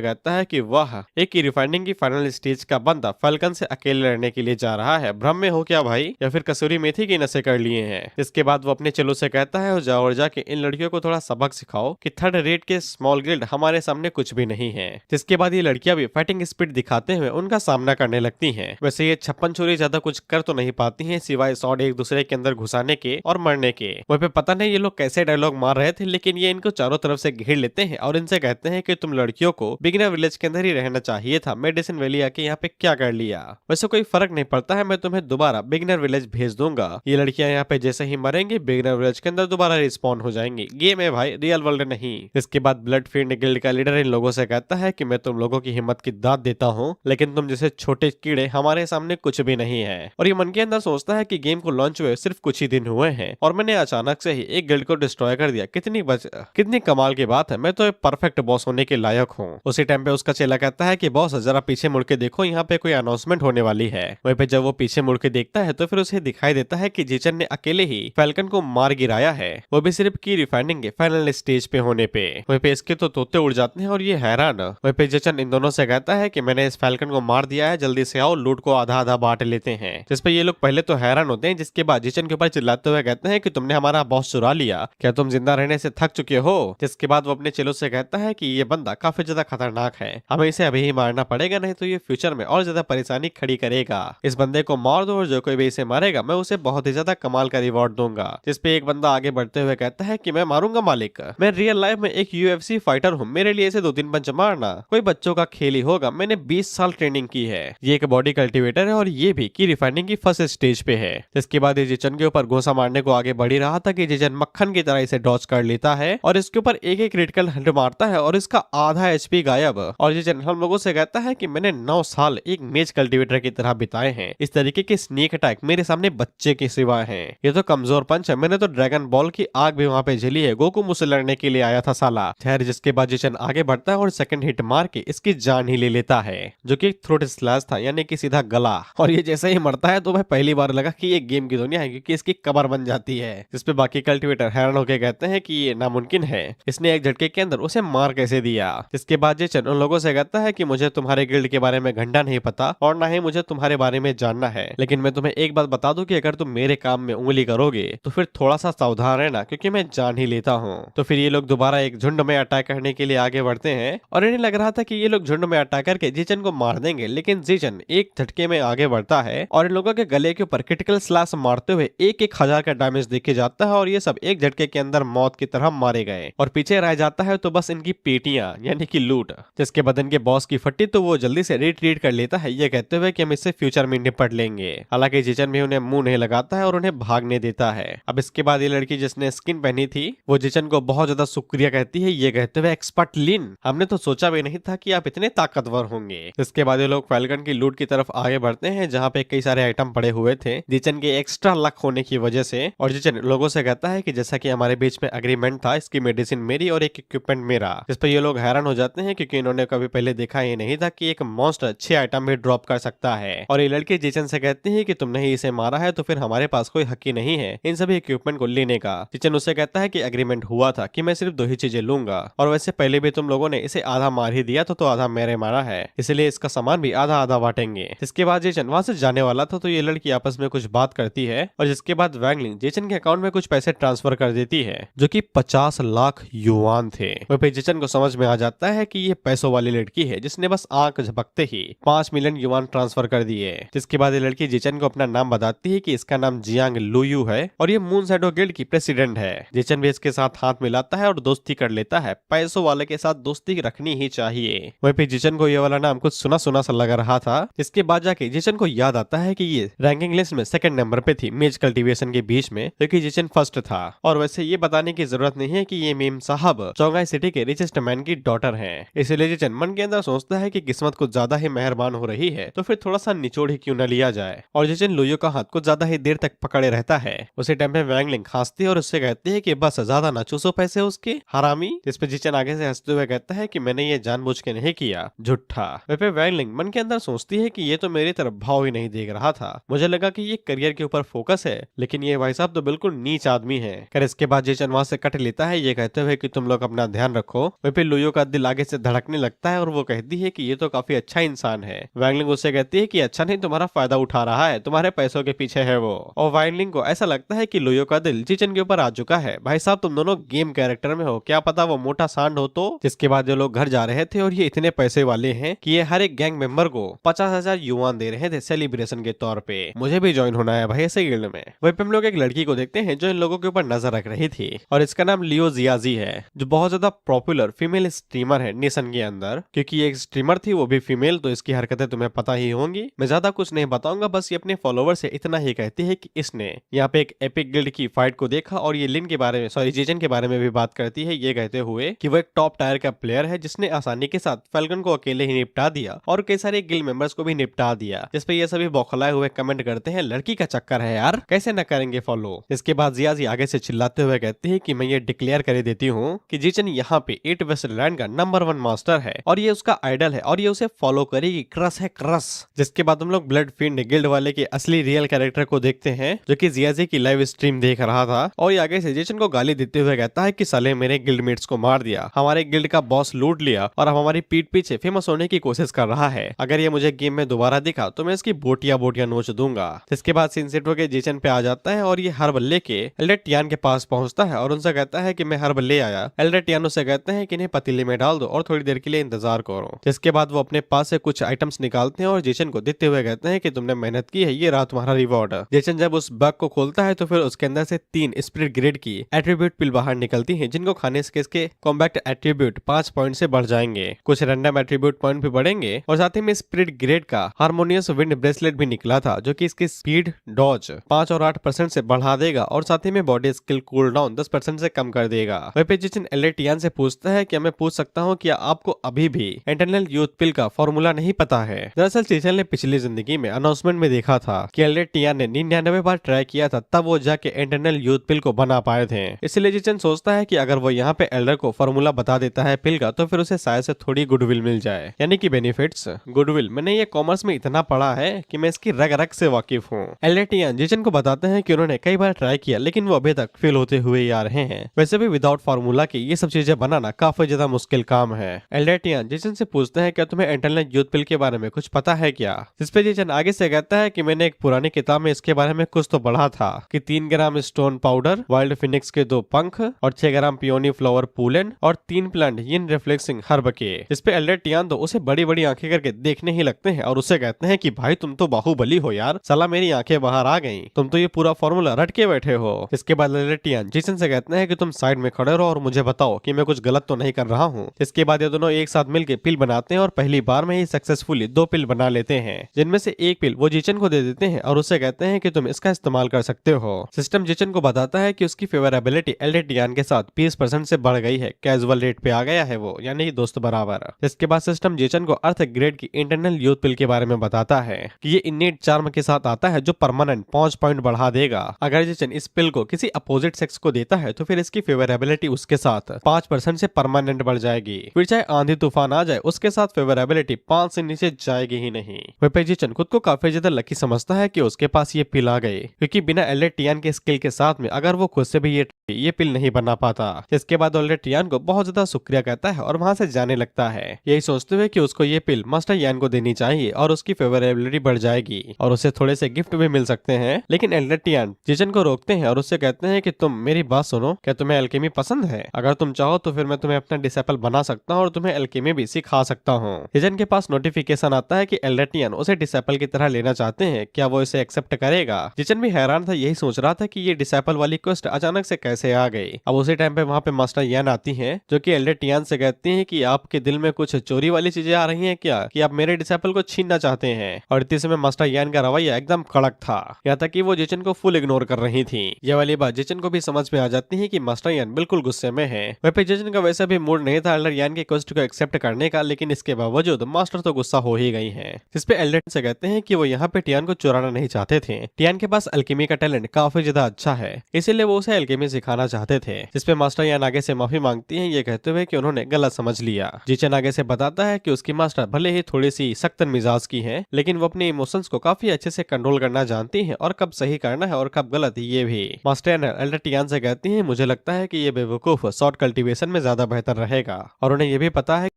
कहता है कि वाह, एक ही रिफाइनिंग की फाइनल स्टेज का बंदा फैल्कन से अकेले लड़ने के लिए जा रहा है, भ्रम में हो क्या भाई, या फिर कसूरी मेथी की नशे कर लिए हैं? इसके बाद वो अपने चलो से कहता है जाओ और जाके इन लड़कियों को थोड़ा सबक सिखाओ कि थर्ड रेट के स्मॉल गिल्ड हमारे सामने कुछ भी नहीं है। जिसके बाद ये लड़कियां भी फाइटिंग स्पीड दिखाते हुए उनका सामना करने लगती हैं। वैसे ये 56 छुरी ज्यादा कुछ कर तो नहीं पाती हैं, सिवाय शॉट एक दूसरे के अंदर घुसाने के और मरने के। वहीं पे पता नहीं ये लोग कैसे डायलॉग मार रहे थे, लेकिन ये इनको चारों तरफ से घेर लेते हैं और इनसे कहते हैं कि तुम लड़कियों को बिगिनर विलेज के अंदर ही रहना चाहिए था, मेडिसिन वैली आके यहाँ पे क्या कर लिया। वैसे कोई फर्क नहीं पड़ता है, मैं तुम्हें दोबारा बिगिनर विलेज भेज दूंगा। ये लड़कियां यहाँ पे जैसे ही मरेंगी बिगिनर विलेज के अंदर दोबारा रिस्पॉन हो जाएंगी। गेम है भाई, रियल वर्ल्ड नहीं। इसके बाद ब्लड फील्ड गिल्ड का लीडर इन लोगों से कहता है कि मैं तुम लोगों की हिम्मत की दाद देता हूँ, लेकिन तुम जैसे छोटे कीड़े हमारे सामने कुछ भी नहीं है। और ये मन के अंदर सोचता है कि गेम को लॉन्च हुए सिर्फ कुछ ही दिन हुए हैं और मैंने अचानक से ही एक गिल्ड को डिस्ट्रॉय कर दिया। कितनी कमाल की बात है, मैं तो एक परफेक्ट बॉस होने के लायक हूँ। उसी टाइम पे उसका चेला कहता है कि बॉस जरा पीछे मुड़ के देखो, यहाँ पे कोई अनाउंसमेंट होने वाली है। वहीं पे जब वो पीछे मुड़ के देखता है तो फिर उसे दिखाई देता है कि जिचन ने अकेले ही फैल्कन को मार गिराया है, वो भी सिर्फ की रिफाइनिंग के फाइनल स्टेज पे होने पे। वहीं पे इसके तो तोते उड़ जाते हैं और ये हैरान। वहीं पे जिचन इन दोनों से कहता है कि मैंने इस फैल्कन को मार दिया है, जल्दी से आओ लूट को आधा आधा बांट लेते हैं। जिस पे ये लोग पहले तो हैरान होते हैं, जिसके बाद जिचन के ऊपर चिल्लाते हुए कहते हैं कि तुमने हमारा बॉस चुरा लिया, क्या तुम जिंदा रहने से थक चुके हो। जिसके बाद वो अपने चेलों से कहता है कि ये बंदा काफी ज्यादा खतरनाक है, हमें इसे अभी ही मारना पड़ेगा, नहीं तो ये फ्यूचर में और ज्यादा परेशानी खड़ी करेगा। इस बंदे को मार दो और जो कोई भी इसे मारेगा मैं उसे बहुत ही ज्यादा कमाल का रिवॉर्ड दूंगा। जिसपे एक बंदा आगे बढ़ते हुए कहता है कि मैं मारूंगा मालिक, मैं रियल लाइफ में एक यूएफसी फाइटर हूँ, मेरे लिए इसे 2-3 पंच मारना कोई बच्चों का खेल ही होगा, मैंने 20 साल ट्रेनिंग की है। ये एक बॉडी कल्टिवेटर है और ये भी की रिफाइनिंग की फर्स्ट स्टेज पे है। जिसके बाद ये जिचन के ऊपर घोंसा मारने को आगे बढ़ ही रहा था कि जिचन मक्खन की तरह इसे डॉच कर लेता है और इसके ऊपर एक एक क्रिटिकल हिट मारता है और इसका आधा एचपी गायब। और जिचन हम लोगों से कहता है कि मैंने 9 साल एक मेज कल्टिवेटर की तरह बिताए हैं, इस तरीके के स्नेक अटैक मेरे सामने बच्चे के सिवा हैं। ये तो कमजोर पंच है, मैंने तो ड्रैगन बॉल की आग भी वहां पे झेली है, गोकू मुझसे लड़ने के लिए आया था साला। खैर जिसके बाद जिचन आगे बढ़ता है और सेकंड हिट मार के इसकी जान ही ले लेता है, जो कि एक थ्रोट स्लैश था, यानी कि सीधा गला। और ये जैसे ही मरता है तो भाई पहली बार लगा कि ये गेम की दुनिया है, क्योंकि इसकी कबर बन जाती है। जिसपे बाकी कल्टिवेटर हैरान होकर कहते हैं कि ये नामुमकिन है, इसने एक झटके के अंदर उसे मार कैसे दिया। जिसके बाद जिचन उन लोगों से कहता है कि मुझे तुम्हारे गिल्ड के बारे में घंटा नहीं पता और ना ही मुझे तुम्हारे बारे में जानना है, लेकिन मैं तुम्हें एक बात बता दूं कि अगर तुम मेरे काम में उंगली करोगे तो फिर थोड़ा सा सावधान रहना, क्योंकि मैं जान ही लेता हूँ। तो फिर ये लोग दोबारा एक झुंड में अटैक करने के लिए आगे बढ़ते हैं और इन्हें लग रहा था कि ये लोग झुंड में अटैक करके जिचन को मार देंगे, लेकिन जिचन एक झटके में आगे बढ़ता है और इन लोगों के गले के ऊपर क्रिटिकल स्लैश मारते हुए 1,000 का डैमेज देके जाता है और ये सब एक झटके के अंदर मौत की तरह मारे गए। और पीछे रह जाता है तो बस इनकी पेटियां, यानी कि लूट। जिसके बदन के बॉस की फटी तो वो जल्दी से रिट्रीट कर लेता है, ये कहते हुए कि हम इससे फ्यूचर में निपट लेंगे। हालांकि जिचन भी उन्हें मुंह नहीं लगाता है और उन्हें भागने देता है। अब इसके बाद ये लड़की जिसने स्किन पहनी थी वो जिचन को बहुत ज्यादा शुक्रिया कहती है, ये कहते हुए एक्सपर्ट लिन, हमने तो सोचा भी नहीं था कि आप इतने ताकतवर होंगे। इसके बाद ये लोग फैल्कन की लूट की तरफ आगे बढ़ते हैं, जहाँ पे कई सारे आइटम पड़े हुए थे जिचन के एक्स्ट्रा लक होने की वजह से। और जिचन लोगों से कहता है कि जैसा कि हमारे बीच में एग्रीमेंट था, इसकी मेडिसिन मेरी और एक इक्विपमेंट मेरा। जिस पर ये लोग हैरान हो जाते हैं क्योंकि इन्होंने कभी पहले देखा ही नहीं था कि एक मॉन्स्टर 6 आइटम भी ड्रॉप कर सकता है। और ये लड़के जिचन से कहते हैं कि तुमने ही इसे मारा है तो फिर हमारे पास कोई हक ही नहीं है इन सभी इक्विपमेंट को लेने का। जिचन उससे कहता है कि एग्रीमेंट हुआ था कि मैं सिर्फ 2 ही चीजें लूंगा, और वैसे पहले भी तुम लोगों ने इसे आधा मार ही दिया तो आधा मेरे मारा है, इसलिए इसका सामान भी आधा आधा बांटेंगे। जिसके बाद जिचन वहां से जाने वाला था तो ये लड़की आपस में कुछ बात करती है और जिसके बाद वैंगलिंग जिचन के अकाउंट में कुछ पैसे ट्रांसफर कर देती है, जो कि 50 लाख युआन थे। वहीं पे जिचन को समझ में आ जाता है कि ये पैसों वाली लड़की है जिसने बस आंख झपकते ही 5 मिलियन युआन ट्रांसफर कर दिए। जिसके बाद ये लड़की जिचन को अपना नाम बताती है कि इसका नाम जियांग लुयू है और ये मून शैडो गिल्ड की प्रेसिडेंट है। जिचन भी इसके साथ हाथ मिलाता है और दोस्ती कर लेता है, पैसों वाले के साथ दोस्ती रखनी ही चाहिए। वहीं पे जिचन को ये वाला नाम कुछ सुना सुना सा लग रहा था। इसके बाद जाके जिचन को याद आता है कि ये रैंकिंग लिस्ट में 2nd नंबर पे थी मेज कल्टीवेशन के बीच में, क्योंकि जिचन फर्स्ट था। और वैसे ये बताने की जरूरत नहीं है कि ये मीम साहब चौंगाई सिटी के रिचेस्ट मैन की डॉटर हैं, इसलिए जिचन मन के अंदर सोचता है कि किस्मत कुछ ज्यादा ही मेहरबान हो रही है तो फिर थोड़ा सा निचोड़ ही क्यों न लिया जाए। और जिचन लुयो का हाथ कुछ ज्यादा ही देर तक पकड़े रहता है। उसी टाइम पे वैंगलिंग हंसती है और उससे कहती है कि बस ज्यादा ना चूसो पैसे उसके हरामी। जिस पे जिचन आगे से हंसते हुए कहता है कि मैंने ये जानबूझ के नहीं किया, झूठा। वैसे वैंगलिंग मन के अंदर सोचती है कि ये तो मेरी तरफ भाव ही नहीं देख रहा था, मुझे लगा कि ये करियर के ऊपर फोकस है, लेकिन ये भाई साहब तो बिल्कुल नीच आदमी है। कर इसके बाद जिचन वहां से कट लेता है, ये कहते हुए कि तुम लोग अपना ध्यान रखो। वहीं पे लुयो का दिल आगे से धड़कने लगता है और वो कहती है कि ये तो काफी अच्छा इंसान है। वैंगलिंग उससे कहती है कि अच्छा नहीं, तुम्हारा फायदा उठा रहा है, तुम्हारे पैसों के पीछे है वो। और वैंगलिंग को ऐसा लगता है कि लुयो का दिल जिचन के ऊपर आ चुका है। भाई साहब तुम दोनों गेम कैरेक्टर में हो, क्या पता वो मोटा सांड हो तो। जिसके बाद जो लोग घर जा रहे थे और ये इतने पैसे वाले हैं कि ये हर एक गैंग मेंबर को 50,000 युआन दे रहे थे सेलिब्रेशन के तौर पे। मुझे भी ज्वाइन होना है भाई ऐसे गिल्ड में। वहीं पे हम लोग एक लड़की को देखते हैं जो इन लोगों के ऊपर नजर रख रही थी और इसका नाम लियो जियाजी है, जो बहुत ज्यादा पॉपुलर फीमेल स्ट्रीमर है नेशन के अंदर। क्योंकि ये एक स्ट्रीमर थी वो भी फीमेल, तो इसकी हरकतें तुम्हें पता ही होंगी। मैं ज्यादा कुछ नहीं बताऊंगा, बस ये अपने फॉलोवर से इतना ही कहती है कि इसने यहाँ पे एक एपिक गिल्ड की फाइट को देखा और ये लिन के बारे में जीजन के बारे में भी बात करती है, ये कहते हुए कि वो एक टॉप टायर का प्लेयर है जिसने आसानी के साथ फैल्कन को अकेले ही निपटा दिया और कई सारे गिल्ड मेंबर्स को भी निपटा दिया। जिसपे ये सभी बौखलाए हुए कमेंट करते हैं लड़की का चक्कर है यार, कैसे न करेंगे फॉलो। इसके बाद जियाजी आगे से चिल्लाते हुए कहती है कि मैं ये डिक्लेयर कर देती हूँ कि जीजन यहाँ पे 8 वेस्टलैंड का नंबर 1 मास्टर है और ये उसका आइडल है और ये उसे फॉलो करेगी, क्रश है क्रश। जिसके बाद हम लोग ब्लड फील्ड गिल्ड वाले के असली रियल कैरेक्टर को देखते हैं जो कि जियाजी की लाइव स्ट्रीम देख रहा था और ये आगे से जेसन को गाली देते हुए कहता है कि साले मेरे गिल्डमेट्स को मार दिया, हमारे गिल्ड का बॉस लूट लिया और अब हमारी पीठ पीछे फेमस होने की कोशिश कर रहा है। अगर ये मुझे गेम में दोबारा दिखा तो मैं इसकी बोटिया बोटिया नोच दूंगा। इसके बाद सीन सेट होकर जेसन पे आ जाता है और ये हर्ब लेके एल्डर टियान के पास पहुंचता है और उनसे कहता है कि मैं हर्ब ले आया। एल्डर टियान उसे कहते हैं कि इन्हें पतीले में डाल दो और थोड़ी देर के लिए इंतजार करो। जिसके बाद वो अपने पास से कुछ आइटम्स निकालते हैं और जेसन को देते हुए कहते हैं कि तुमने मेहनत की है, ये रहा तुम्हारा रिवॉर्ड। जेसन जब उस बैग को खोलता है तो फिर उसके अंदर से 3 स्पिरिट ग्रेड की एट्रीब्यूट पिल बाहर निकलती हैं जिनको खाने से इसके कॉम्बैक्ट एट्रीब्यूट 5 पॉइंट से बढ़ जाएंगे, कुछ रैंडम एट्रीब्यूट पॉइंट भी बढ़ेंगे और साथ ही में स्पिरिट ग्रेड का हार्मोनियस विंड ब्रेसलेट भी निकला था जो कि इसकी स्पीड डॉज 5 और 8% से बढ़ा देगा और साथ ही में बॉडी स्किल कूल डाउन 10% से कम कर देगा। वहीं पे जेसन एल्डर टियान से पूछता है कि मैं पूछ सकता हूँ क्या आपको अभी भी इंटरनल यूथ पिल का फॉर्मूला नहीं पता है। दरअसल जेसन ने पिछली जिंदगी में अनाउंसमेंट में देखा था कि एल्डर टियान ने 99 बार ट्राई किया था तब वो जाके इंटरनल यूथ पिल को बना पाए थे। इसलिए जेसन सोचता है कि अगर वो यहाँ पे एल्डर को फॉर्मूला बता देता है पिल का तो फिर उसे शायद से थोड़ी गुडविल मिल जाए, यानी कि बेनिफिट्स। गुडविल मैंने ये कॉमर्स में इतना पढ़ा है कि मैं इसकी रग रग से वाकिफ हूँ। एल्डर टियान जेसन को बताते हैं कि उन्होंने कई बार ट्राई किया लेकिन वो अभी तक फेल होते हुए ही आ रहे हैं। वैसे भी विदाउट फॉर्मूला के ये सब चीजें बनाना काफी ज्यादा मुश्किल काम है। एल्डर टियान जेसन से पूछते हैं क्या तुम्हें इंटरनल यूथ पिल के बारे में कुछ पता है क्या। जिसपे जेसन आगे से कहता है कि मैंने एक पुरानी किताब में इसके बारे में कुछ तो पढ़ा था कि 3 ग्राम स्टोन पाउडर, वाइल्ड फिनिक्स के 2 पंख और 6 ग्राम पियोनी फ्लावर पूलन और 3 प्लांट यिन रिफ्लेक्सिंग हर्ब के। जिसपे एल्डर टियान तो उसे बड़ी बड़ी आंखें करके देखने ही लगते हैं और उसे कहते हैं कि भाई तुम तो बाहुबली हो यार, साला मेरी आंखें बाहर आ गईं, तुम तो ये पूरा फॉर्मूला रट के बैठे हो। इसके बाद एल्डर टियान जेसन से कहते हैं कि तुम साइड में खड़े रहो और मुझे बताओ कि मैं कुछ गलत तो नहीं कर रहा हूँ। इसके बाद ये दोनों एक साथ मिलकर पिल बनाते हैं और पहली बार में ही सक्सेसफुली 2 पिल बना लेते हैं जिनमें से एक पिल वो जेसन को दे देते हैं और उससे कहते हैं कि तुम इसका इस्तेमाल कर सकते हो। सिस्टम जेसन को बताता है कि उसकी फेवरेबिलिटी एल्डर टियान के साथ 20% से बढ़ गई है, कैजुअल रेट पे आ गया है वो, यानी दोस्त बराबर। इसके बाद सिस्टम जेसन को अर्थ ग्रेड की इंटरनल यूथ पिल के बारे में बताता है कि ये इनेट चार्म के साथ आता है जो परमानेंट 5 पॉइंट बढ़ा देगा। अगर जेसन इस पिल को किसी अपोजिट सेक्स को देता है तो फिर इसकी फेवरेबिलिटी उसके साथ 5% से परमानेंट बढ़ जाएगी, फिर चाहे आंधी तूफान आ जाए उसके साथ फेवरेबिलिटी 5 से नीचे जाएगी ही नहीं। वहीं जेसन खुद को काफी ज्यादा लकी समझता है कि उसके पास ये पिल आ गई, क्योंकि बिना एल्डर टियान के स्किल के साथ में अगर वो खुद से भी ये पिल नहीं बना पाता। इसके बाद एल्डर टियान को बहुत ज्यादा शुक्रिया कहता है और वहां से जाने लगता है, यही सोचते हुए कि उसको ये पिल मास्टर यान को देनी चाहिए और उसकी फेवरेबिलिटी बढ़ जाएगी और उसे थोड़े से गिफ्ट भी मिल सकते हैं। लेकिन एल्डर टियान जेसन को रोकते हैं और उससे कहते हैं कि तुम मेरी बात सुनो, क्या तुम्हें एल्केमी पसंद है? अगर तुम चाहो तो फिर मैं तुम्हें अपना डिसेपल बना सकता हूँ और तुम्हें एल्केमी भी सिखा सकता हूँ। जेसन के पास नोटिफिकेशन आता है कि एल्डर टियान उसे डिसेपल की तरह लेना चाहते हैं, क्या वो इसे एक्सेप्ट करेगा? जेसन भी हैरान था, यही सोच रहा था कि ये डिसेपल वाली क्वेस्ट अचानक से कैसे आ गई। अब उसी टाइम पे वहाँ पे मास्टर यान आती हैं जो कि एल्डर टियान से कहती हैं कि आपके दिल में कुछ चोरी वाली चीजें आ रही हैं क्या, कि आप मेरे डिसेपल को छीनना चाहते हैं। और इतने समय मास्टर यान का रवैया एकदम कड़क था, यहाँ तक कि वो जेसन को फुल इग्नोर कर रही थी। ये वाली बात जेसन को भी समझ में आ जाती है कि मास्टर यान बिल्कुल गुस्से में है। वहीं जेसन का वैसे भी मूड नहीं था एल्डर यान की क्वेस्ट को एक्सेप्ट करने का, लेकिन इसके बावजूद मास्टर तो गुस्सा हो ही गई है। जिसपे एल्डर से कहते हैं कि वो यहाँ पे टियान को चुराना नहीं चाहते थे, टियान के पास अल्केमी का टैलेंट काफी ज्यादा अच्छा है, इसीलिए वो उसे अल्केमी सिखाना चाहते थे। जिसपे मास्टर यान आगे से माफी मांगती हैं, ये कहते हुए कि उन्होंने गलत समझ लिया। जेसन आगे से बताता है कि उसकी मास्टर भले ही थोड़ी सी सख्त मिजाज की है, लेकिन वो अपने इमोशंस को काफी अच्छे से कंट्रोल करना जानती है और कब सही करना है और कब गलत, ये भी। मास्टर यान एल्डर टियान से कहती है, मुझे लगता है कि ये बेवकूफ शॉर्ट कल्टीवेशन में ज्यादा बेहतर रहेगा और उन्हें ये भी पता है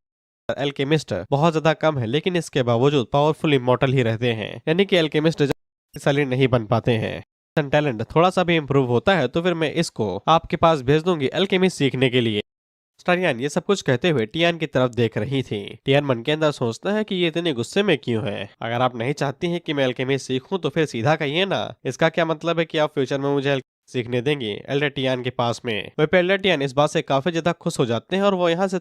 एल्केमिस्ट बहुत ज्यादा कम है, लेकिन इसके बावजूद पावरफुल इमॉर्टल ही रहते हैं, यानी कि एल्केमिस्ट शक्तिशाली नहीं बन पाते हैं। टैलेंट थोड़ा सा भी इम्प्रूव होता है तो फिर मैं इसको आपके पास भेज दूंगी एल्केमी सीखने के लिए। मास्टर यान ये सब कुछ कहते हुए टियान की तरफ देख रही थी। टियान मन के अंदर सोचता है कि ये इतने गुस्से में क्यों है। अगर आप नहीं चाहती हैं कि मैं अल्केमी सीखूं तो फिर सीधा कहिए ना। इसका क्या मतलब है कि आप फ्यूचर में मुझे सीखने देंगे एल्डर टियान के पास में। वह पे एल्डर टियान इस बात से काफी ज्यादा खुश हो जाते हैं और वो यहाँ से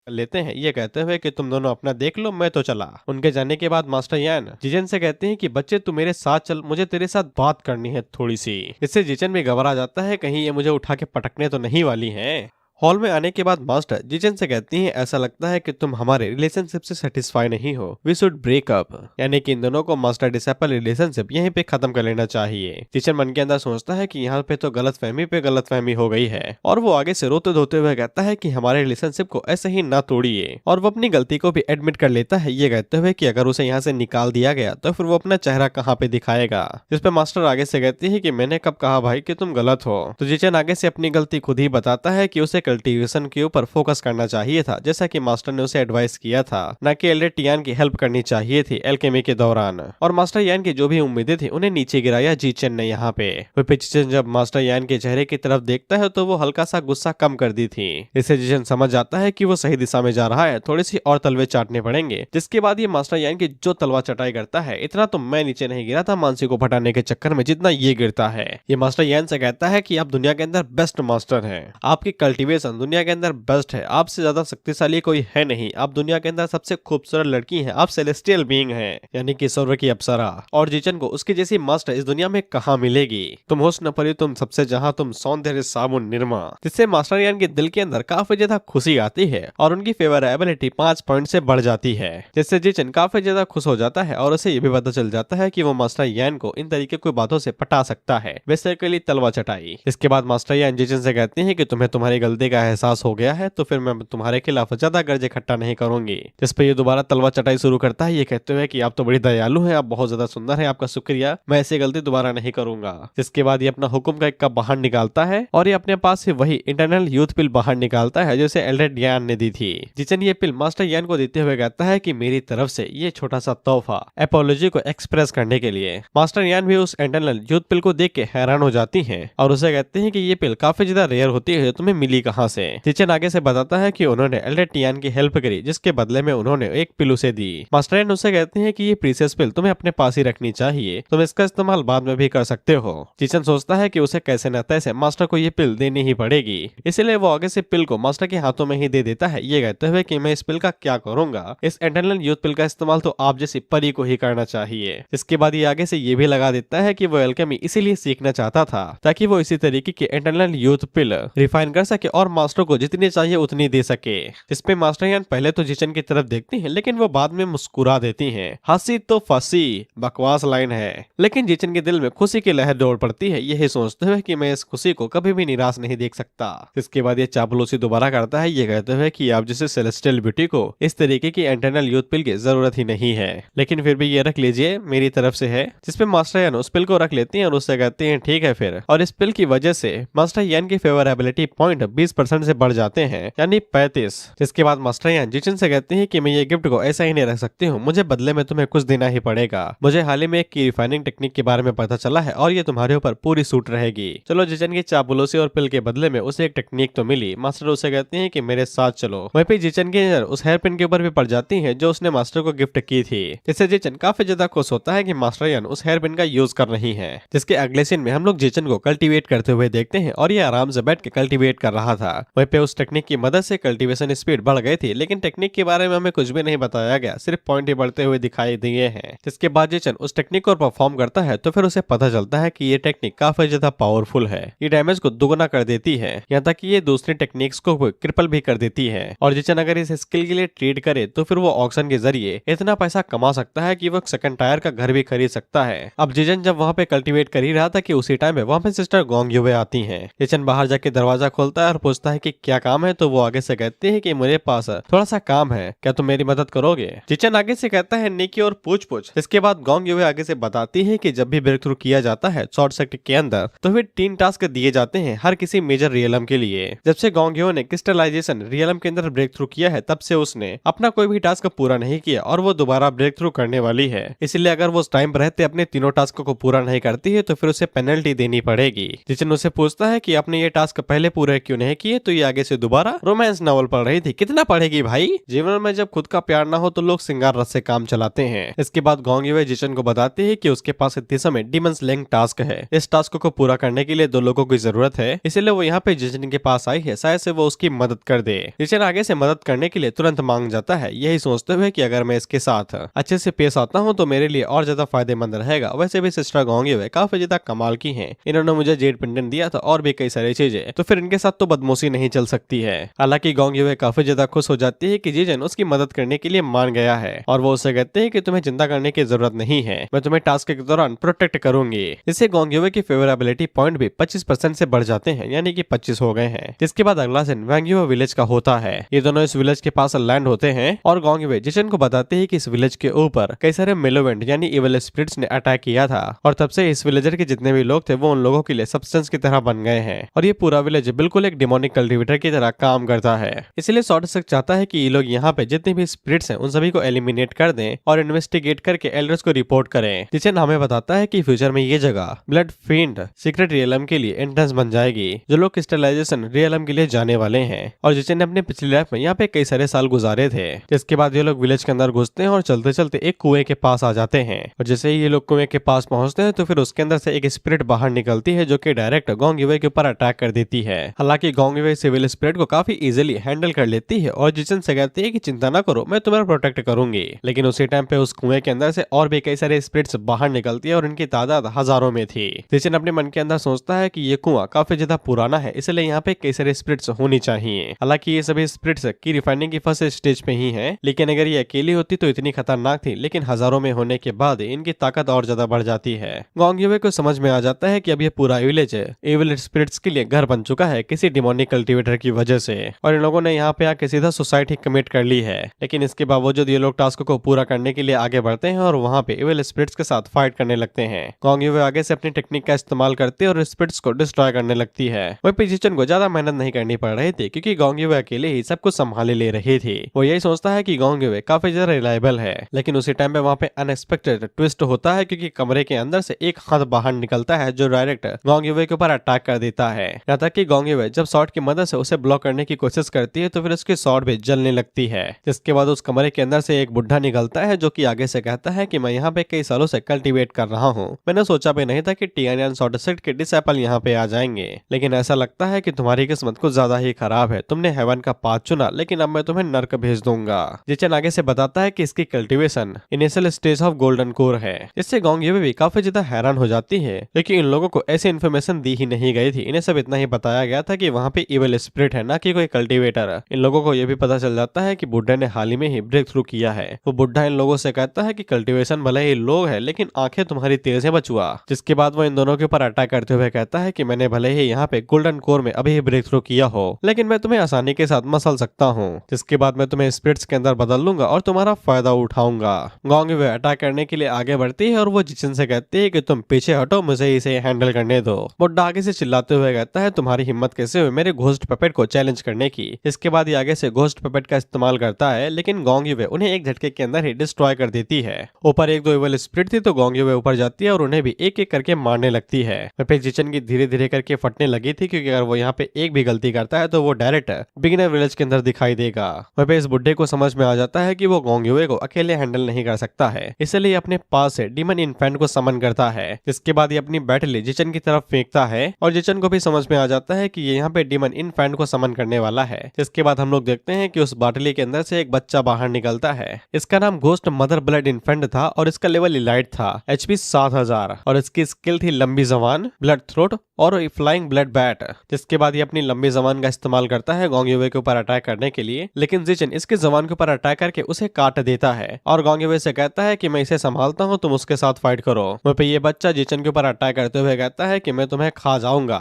लेते हैं, ये कहते हुए कि तुम दोनों अपना देख लो, मैं तो चला। उनके जाने के बाद मास्टर यान जिजन से कहते हैं कि बच्चे तू मेरे साथ चल, मुझे तेरे साथ बात करनी है थोड़ी सी। इससे जिजन भी घबरा जाता है, कहीं ये मुझे उठा के पटकने तो नहीं वाली है। हॉल में आने के बाद मास्टर जिजन से कहती हैं ऐसा लगता है कि तुम हमारे रिलेशनशिप से सेटिस्फाई नहीं हो, वी शुड ब्रेक अप। यानी कि इन दोनों को मास्टर डिसेपल रिलेशनशिप यहीं पे खत्म कर लेना चाहिए। जिजन मन के अंदर सोचता है कि यहाँ पे तो गलतफहमी पे गलतफहमी हो गई है और वो आगे से रोते धोते हुए कहता है कि हमारे रिलेशनशिप को ऐसे ही ना तोड़िए। और वो अपनी गलती को भी एडमिट कर लेता है, ये कहते हुए कि अगर उसे यहाँ से निकाल दिया गया तो फिर वो अपना चेहरा कहाँ पे दिखाएगा। जिसपे मास्टर आगे से कहती है कि मैंने कब कहा भाई कि तुम गलत हो। तो जिजन आगे से अपनी गलती खुद ही बताता है कि उसे कल्टीवेशन के ऊपर फोकस करना चाहिए था, जैसा कि मास्टर ने उसे एडवाइस किया था, न कि एल्डर टियान की हेल्प करनी चाहिए थी एल्केमी के दौरान। और मास्टर यान की जो भी उम्मीदें थी उन्हें नीचे गिराया जिचन ने यहाँ पे। जिचन जब मास्टर यान के चेहरे की तरफ देखता है तो वो हल्का सा गुस्सा कम कर दी थी। इससे जिचन समझ जाता है कि वो सही दिशा में जा रहा है, थोड़ी सी और तलवे चाटने पड़ेंगे। जिसके बाद ये मास्टर यान की जो तलवा चटाई करता है, इतना तो मैं नीचे नहीं गिरा था मानसी को भटाने के चक्कर में जितना ये गिरता है। ये मास्टर यान से कहता है कि आप दुनिया के अंदर बेस्ट मास्टर हैं, आपकी कल्टीवेशन दुनिया के अंदर बेस्ट है, आपसे ज्यादा शक्तिशाली कोई है नहीं, आप दुनिया के अंदर सबसे खूबसूरत लड़की हैं, आप सेलेस्टियल बीइंग हैं, यानी कि स्वर्ग की अप्सरा। और जिचन को उसकी जैसी मास्टर इस दुनिया में कहाँ मिलेगी। तुम हुस्न परी तुम सबसे जहां, तुम सौंदर्य साबुन निरमा। जिससे मास्टर यान के दिल के अंदर काफी ज्यादा खुशी आती है और उनकी फेवरेबिलिटी 5 पॉइंट से बढ़ जाती है। जिससे जिचन काफी ज्यादा खुश हो जाता है और उसे ये भी पता चल जाता है कि वो मास्टर यान को इन तरीके की बातों से पटा सकता है, वैसे के लिए तलवा चटाई। इसके बाद मास्टर यान जिचन से कहते हैं कि तुम्हें तुम्हारी गलती का एहसास हो गया है तो फिर मैं तुम्हारे खिलाफ ज्यादा गर्ज इकट्ठा नहीं करूंगी। जिस पे ये दोबारा तलवा चटाई शुरू करता है, ये कहते हुए कि आप तो बड़ी दयालु हैं, आप बहुत ज्यादा सुंदर हैं, आपका शुक्रिया, मैं ऐसी गलती दोबारा नहीं करूंगा। जिसके बाद ये अपना हुक्म का इक्का बाहर निकालता है और ये अपने पास से वही इंटरनल यूथ पिल बाहर निकालता है जैसे एल्डर यान ने दी थी। जिचन ये पिल मास्टर यान को देते हुए कहता है कि मेरी तरफ से ये छोटा सा तोहफा एपोलॉजी को एक्सप्रेस करने के लिए। मास्टर यान भी उस इंटरनल यूथ पिल को देख के हैरान हो जाती है और उसे कहते हैं कि ये पिल काफी ज्यादा रेयर होती है, तुम्हें मिली कहाँ से। जिचन आगे से बताता है कि उन्होंने एल्डर टियान की हेल्प करी, जिसके बदले में उन्होंने एक पिल उसे दी। मास्टर यान उसे कहते हैं कि ये प्रीसियस पिल तुम्हें अपने पास ही रखनी चाहिए, तुम इसका इस्तेमाल बाद में भी कर सकते हो। जिचन सोचता है कि उसे कैसे न तैसे मास्टर को ये पिल देनी ही पड़ेगी, इसलिए वो आगे से पिल को मास्टर के हाथों में ही दे देता है, ये कहते हुए कि मैं इस पिल का क्या करूंगा, इस इंटरनल यूथ पिल का इस्तेमाल तो आप जैसी परी को ही करना चाहिए। इसके बाद ये आगे से ये भी लगा देता है कि वो एल्केमी इसीलिए सीखना चाहता था ताकि वो इसी तरीके की इंटरनल यूथ पिल रिफाइन कर सके और मास्टर को जितनी चाहिए उतनी दे सके। जिसपे मास्टर यान पहले तो जिचन की तरफ देखती हैं, लेकिन वो बाद में मुस्कुरा देती हैं। हंसी तो फंसी, बकवास लाइन है, लेकिन जिचन के दिल में खुशी की लहर दौड़ पड़ती है, यही सोचते हुए कि मैं इस खुशी को कभी भी निराश नहीं देख सकता। इसके बाद ये चापलूसी दोबारा करता है, ये कहते हुए कि आप जैसे सेलेस्टियल ब्यूटी को इस तरीके की इंटरनल यूथ पिल की जरूरत ही नहीं है, लेकिन फिर भी ये रख लीजिए, मेरी तरफ से है। जिसपे मास्टर यान उस पिल को रख लेती हैं और उससे कहते हैं ठीक है फिर। और इस पिल की वजह से मास्टर यान की फेवरेबिलिटी पॉइंट 20% से बढ़ जाते हैं, यानी 35। जिसके बाद मास्टर यान जिचन से कहते हैं कि मैं ये गिफ्ट को ऐसा ही नहीं रख सकती हूँ, मुझे बदले में तुम्हें कुछ देना ही पड़ेगा। मुझे हाल ही में एक की रिफाइनिंग टेक्निक के बारे में पता चला है और ये तुम्हारे ऊपर पूरी सूट रहेगी। चलो, जिचन की चापलूसी और पिल के बदले में उसे एक टेक्निक तो मिली। मास्टर उसे कहते हैं कि मेरे साथ चलो। वहीं पे जिचन की नजर उस हेयर पिन के ऊपर भी पड़ जाती है जो उसने मास्टर को गिफ्ट की थी। जिससे जिचन काफी ज्यादा खुश होता है कि मास्टर यान उस हेयर पिन का यूज कर रही है। जिसके अगले सीन में हम लोग जिचन को कल्टीवेट करते हुए देखते हैं और ये आराम से बैठ के कल्टीवेट कर रहा था। वहीं पे उस टेक्निक की मदद से कल्टीवेशन स्पीड बढ़ गई थी, लेकिन टेक्निक के बारे में हमें कुछ भी नहीं बताया गया, सिर्फ पॉइंट ही बढ़ते हुए दिखाई दिए हैं। जिसके बाद जिचन उस टेक्निक को परफॉर्म करता है तो फिर उसे पता चलता है कि ये टेक्निक काफी ज्यादा पावरफुल है, ये डैमेज को दुगुना कर देती है, यहाँ तक कि ये दूसरी टेक्निक्स को क्रिपल भी कर देती है। और जिचन अगर इस स्किल के लिए ट्रेड करे तो फिर वो ऑक्शन के जरिए इतना पैसा कमा सकता है कि वो सेकंड टायर का घर भी खरीद सकता है। अब जिचन जब वहाँ पे कल्टीवेट कर ही रहा था कि उसी टाइम में वहाँ पे सिस्टर गोंग युवे आती हैं। जिचन बाहर जाके दरवाजा खोलता है और पूछता है कि क्या काम है, तो वो आगे से कहते हैं कि मेरे पास थोड़ा सा काम है, क्या तुम मेरी मदद करोगे। जिचन आगे से कहता है नेकी और पूछ पूछ। इसके बाद गोंग युवे आगे से बताती है कि जब भी ब्रेक थ्रू किया जाता है शॉर्ट सर्किट के अंदर तो फिर 3 टास्क दिए जाते हैं हर किसी मेजर रियलम के लिए। जब से गोंग युवे ने क्रिस्टलाइजेशन रियलम के अंदर ब्रेक थ्रू किया है तब से उसने अपना कोई भी टास्क पूरा नहीं किया और वो दोबारा ब्रेक थ्रू करने वाली है। इसलिए अगर वो उस टाइम पर रहते अपने तीनों टास्क को पूरा नहीं करती है तो फिर उसे पेनल्टी देनी पड़ेगी। जिचन उसे पूछता है कि आपने ये टास्क पहले पूरे क्यों नहीं की है तो ये आगे से दोबारा रोमांस नॉवल पढ़ रही थी। कितना पढ़ेगी भाई, जीवन में जब खुद का प्यार ना हो तो लोग सिंगार रस से काम चलाते हैं। इसके बाद गोंग यूए जिचन को बताती है कि उसके पास इतने समय डीमन स्लेइंग टास्क है। इस टास्क को पूरा करने के लिए 2 लोगों की जरूरत है, इसलिए वो यहाँ पे जिचन के पास आई है, शायद से वो उसकी मदद कर दे। जिचन आगे से मदद करने के लिए तुरंत मांग जाता है, यही सोचते हुए कि अगर मैं इसके साथ अच्छे से पेश आता हूँ तो मेरे लिए और ज्यादा फायदेमंद रहेगा। वैसे भी सिस्टर गोंग यूए काफी ज्यादा कमाल की है, इन्होंने मुझे जेड पेंडेंट दिया था और भी कई सारी चीजें, तो फिर इनके साथ तो बदमोशी नहीं चल सकती है। हालांकि गोंग यूए काफी ज्यादा खुश हो जाती है कि जिचन उसकी मदद करने के लिए मान गया है और वो उसे कहते हैं कि तुम्हें चिंता करने की जरूरत नहीं है, मैं तुम्हें टास्क के दौरान प्रोटेक्ट करूंगी। इससे गोंग यूए की फेवरेबिलिटी पॉइंट भी 25% से बढ़ जाते हैं, यानी कि 25 हो गए हैं। जिसके बाद अगला सीन वांग यूए विलेज का होता है। ये दोनों इस विलेज के पास लैंड होते हैं और गोंग यूए जिचन को बताते हैं कि इस विलेज के ऊपर कई सारे मेलोवेंट यानी इविल स्पिरिट्स ने अटैक किया था और तब से इस विलेजर के जितने भी लोग थे वो उन लोगों के लिए सब्सटेंस की तरह बन गए हैं और ये पूरा विलेज बिल्कुल एक डिमोनिक कल्टिवेटर की तरह काम करता है। इसलिए सॉर्डसक चाहता है कि ये लोग यहाँ पे जितने भी स्पिरिट्स हैं उन सभी को एलिमिनेट कर दें और इन्वेस्टिगेट करके एल्डर्स को रिपोर्ट करें। जिचन हमें बताता है कि फ्यूचर में ये जगह ब्लड फील्ड सीक्रेट रियलम के लिए एंट्रेंस बन जाएगी, जो लोग क्रिस्टलाइजेशन रियलम के लिए जाने वाले हैं। और जिचन ने अपने पिछली लाइफ में यहाँ पे कई सारे साल गुजारे थे। जिसके बाद ये लोग विलेज के अंदर घुसते हैं और चलते चलते एक कुएं के पास आ जाते हैं और जैसे ही ये लोग कुएं के पास पहुंचते हैं तो फिर उसके अंदर से एक स्पिरिट बाहर निकलती है जो कि डायरेक्ट गोंग यूए के ऊपर अटैक कर देती है। हालांकि गोंग यूए सिविल स्पिरिट को काफी इजीली हैंडल कर लेती है और जिचन से कहती है कि चिंता ना करो, मैं तुम्हें प्रोटेक्ट करूंगी। लेकिन उसी टाइम पे उस कुएं के अंदर से और भी कई सारे स्पिरिट्स बाहर निकलती है और इनकी तादाद हजारों में थी। जिचन अपने मन के अंदर सोचता है कि ये कुआं काफी ज्यादा पुराना है, इसलिए यहाँ पे कई सारे स्पिरिट्स होनी चाहिए। हालांकि ये सभी स्पिरिट्स की रिफाइनिंग की फर्स्ट स्टेज पे ही है, लेकिन अगर ये अकेली होती तो इतनी खतरनाक थी, लेकिन हजारों में होने के बाद इनकी ताकत और ज्यादा बढ़ जाती है। गोंग यूए को समझ में आ जाता है कि अब ये पूरा विलेज एविल स्पिरिट्स के लिए घर बन चुका है किसी डिमोनिक कल्टिवेटर की वजह से और इन लोगों ने यहाँ पे आके सीधा सुसाइड ही कमिट कर ली है। लेकिन इसके बावजूद ये लोग टास्क को पूरा करने के लिए आगे बढ़ते हैं और वहाँ पे एविल स्पिरिट्स के साथ फाइट करने लगते हैं। गोंग यूए आगे से अपनी टेक्निक का इस्तेमाल करते और स्पिरिट्स को डिस्ट्रॉय करने लगती है। वहीं पे जिचन को ज्यादा मेहनत नहीं करनी पड़ रही थी क्योंकि गोंग यूए अकेले ही सब कुछ संभाले ले रही थी। वो यही सोचता है कि गोंग यूए काफी ज्यादा रिलायबल है, लेकिन उसी टाइम पे वहाँ पे अनएक्सपेक्टेड ट्विस्ट होता है क्योंकि कमरे के अंदर से एक हाथ बाहर निकलता है जो डायरेक्ट गोंग यूए के ऊपर अटैक कर देता है। यहाँ तक कि गोंग यूए जब शॉट की मदद से उसे ब्लॉक करने की कोशिश करती है तो फिर उसकी शॉट भी जलने लगती है। जिसके बाद उस कमरे के अंदर से एक बुढ़ा निकलता है जो कि आगे से कहता है कि मैं यहाँ पे कई सालों से कल्टीवेट कर रहा हूँ, मैंने सोचा भी नहीं था कि टियानियन सॉर्डसेट के डिसेपल यहाँ पे आ जाएंगे, लेकिन ऐसा लगता है कि तुम्हारी किस्मत कुछ ज्यादा ही खराब है, तुमने हेवन का पाथ चुना लेकिन अब मैं तुम्हें नर्क भेज दूंगा। जिचन आगे से बताता है कि इसकी cultivation initial stage of golden core है, जिससे गोंग यूए भी काफी ज्यादा हैरान हो जाती है क्योंकि इन लोगों को ऐसी इन्फॉर्मेशन दी ही नहीं गई थी। इन्हें सब इतना ही बताया गया था कि वहाँ पे इविल स्पिरिट है, ना कि कोई कल्टीवेटर। इन लोगों को यह भी पता चल जाता है कि बुड्ढा ने हाल ही में ही ब्रेक थ्रू किया है। वो बुड्ढा इन लोगों से कहता है कि कल्टीवेशन भले ही लोग है लेकिन आंखें तुम्हारी तेज है बचुआ। जिसके बाद वो इन दोनों के ऊपर अटैक करते हुए कहता है कि मैंने भले ही यहाँ पे गोल्डन कोर में अभी ब्रेक थ्रू किया हो, लेकिन मैं तुम्हें आसानी के साथ मसल सकता हूँ। जिसके बाद मैं तुम्हें स्पिरिट्स के अंदर बदल लूंगा और तुम्हारा फायदा उठाऊंगा। गोंग यूए अटैक करने के लिए आगे बढ़ती है और वो जिचन से कहती है कि तुम पीछे हटो, मुझे इसे हैंडल करने दो। बुड्ढा आगे से चिल्लाते हुए कहता है तुम्हारी हिम्मत कैसे हुई मेरे घोस्ट पपेट को चैलेंज करने की। इसके बाद ये आगे से घोस्ट पपेट का इस्तेमाल करता है, लेकिन गोंग यूए उन्हें एक झटके के अंदर ही डिस्ट्रॉय कर देती है। ऊपर एक दो इविल स्पिरिट थी तो गोंग यूए ऊपर जाती है और उन्हें भी एक एक करके मारने लगती है। फिर जिचन की धीरे धीरे करके फटने लगी थी क्योंकि अगर वो यहाँ पे एक भी गलती करता है तो वो डायरेक्ट बिगिनर विलेज के अंदर दिखाई देगा। वहीं पे इस बुड्ढे को समझ में आ जाता है कि वो गोंग यूए को अकेले हैंडल नहीं कर सकता है, इसलिए अपने पास से डीमन इन्फेंट को समन करता है। जिसके बाद ये अपनी बैटली जिचन की तरफ फेंकता है और जिचन को भी समझ में आ जाता है कि ये यहाँ पे डीमन इन्फेंट को समन करने वाला है। जिसके बाद हम लोग देखते हैं कि उस बाटली के अंदर से एक बच्चा बाहर निकलता है। इसका नाम घोस्ट मदर ब्लड इन्फेंट था और इसका लेवल इलाइट था, HP 7000 और इसकी स्किल थी लंबी जबान, ब्लड थ्रोट और फ्लाइंग ब्लड बैट। जिसके बाद ये अपनी लंबी जबान का इस्तेमाल करता है गोंग यूए के ऊपर अटैक करने के लिए, लेकिन जिचन इसकी जबान के ऊपर अटैक करके उसे काट देता है और गोंग यूए से कहता है कि मैं इसे संभालता हूँ, तुम उसके साथ फाइट करो। वहीं पे ये बच्चा जिचन के ऊपर अटैक करते हुए कहता है कि मैं तुम्हें खा जाऊंगा।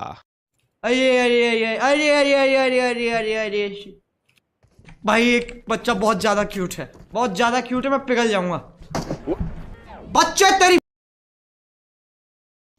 अरे अरे अरे अरे अरे अरे अरे अरे अरे अरे भाई एक बच्चा बहुत ज्यादा क्यूट है, बहुत ज्यादा क्यूट है, मैं पिघल जाऊंगा। बच्चे तेरी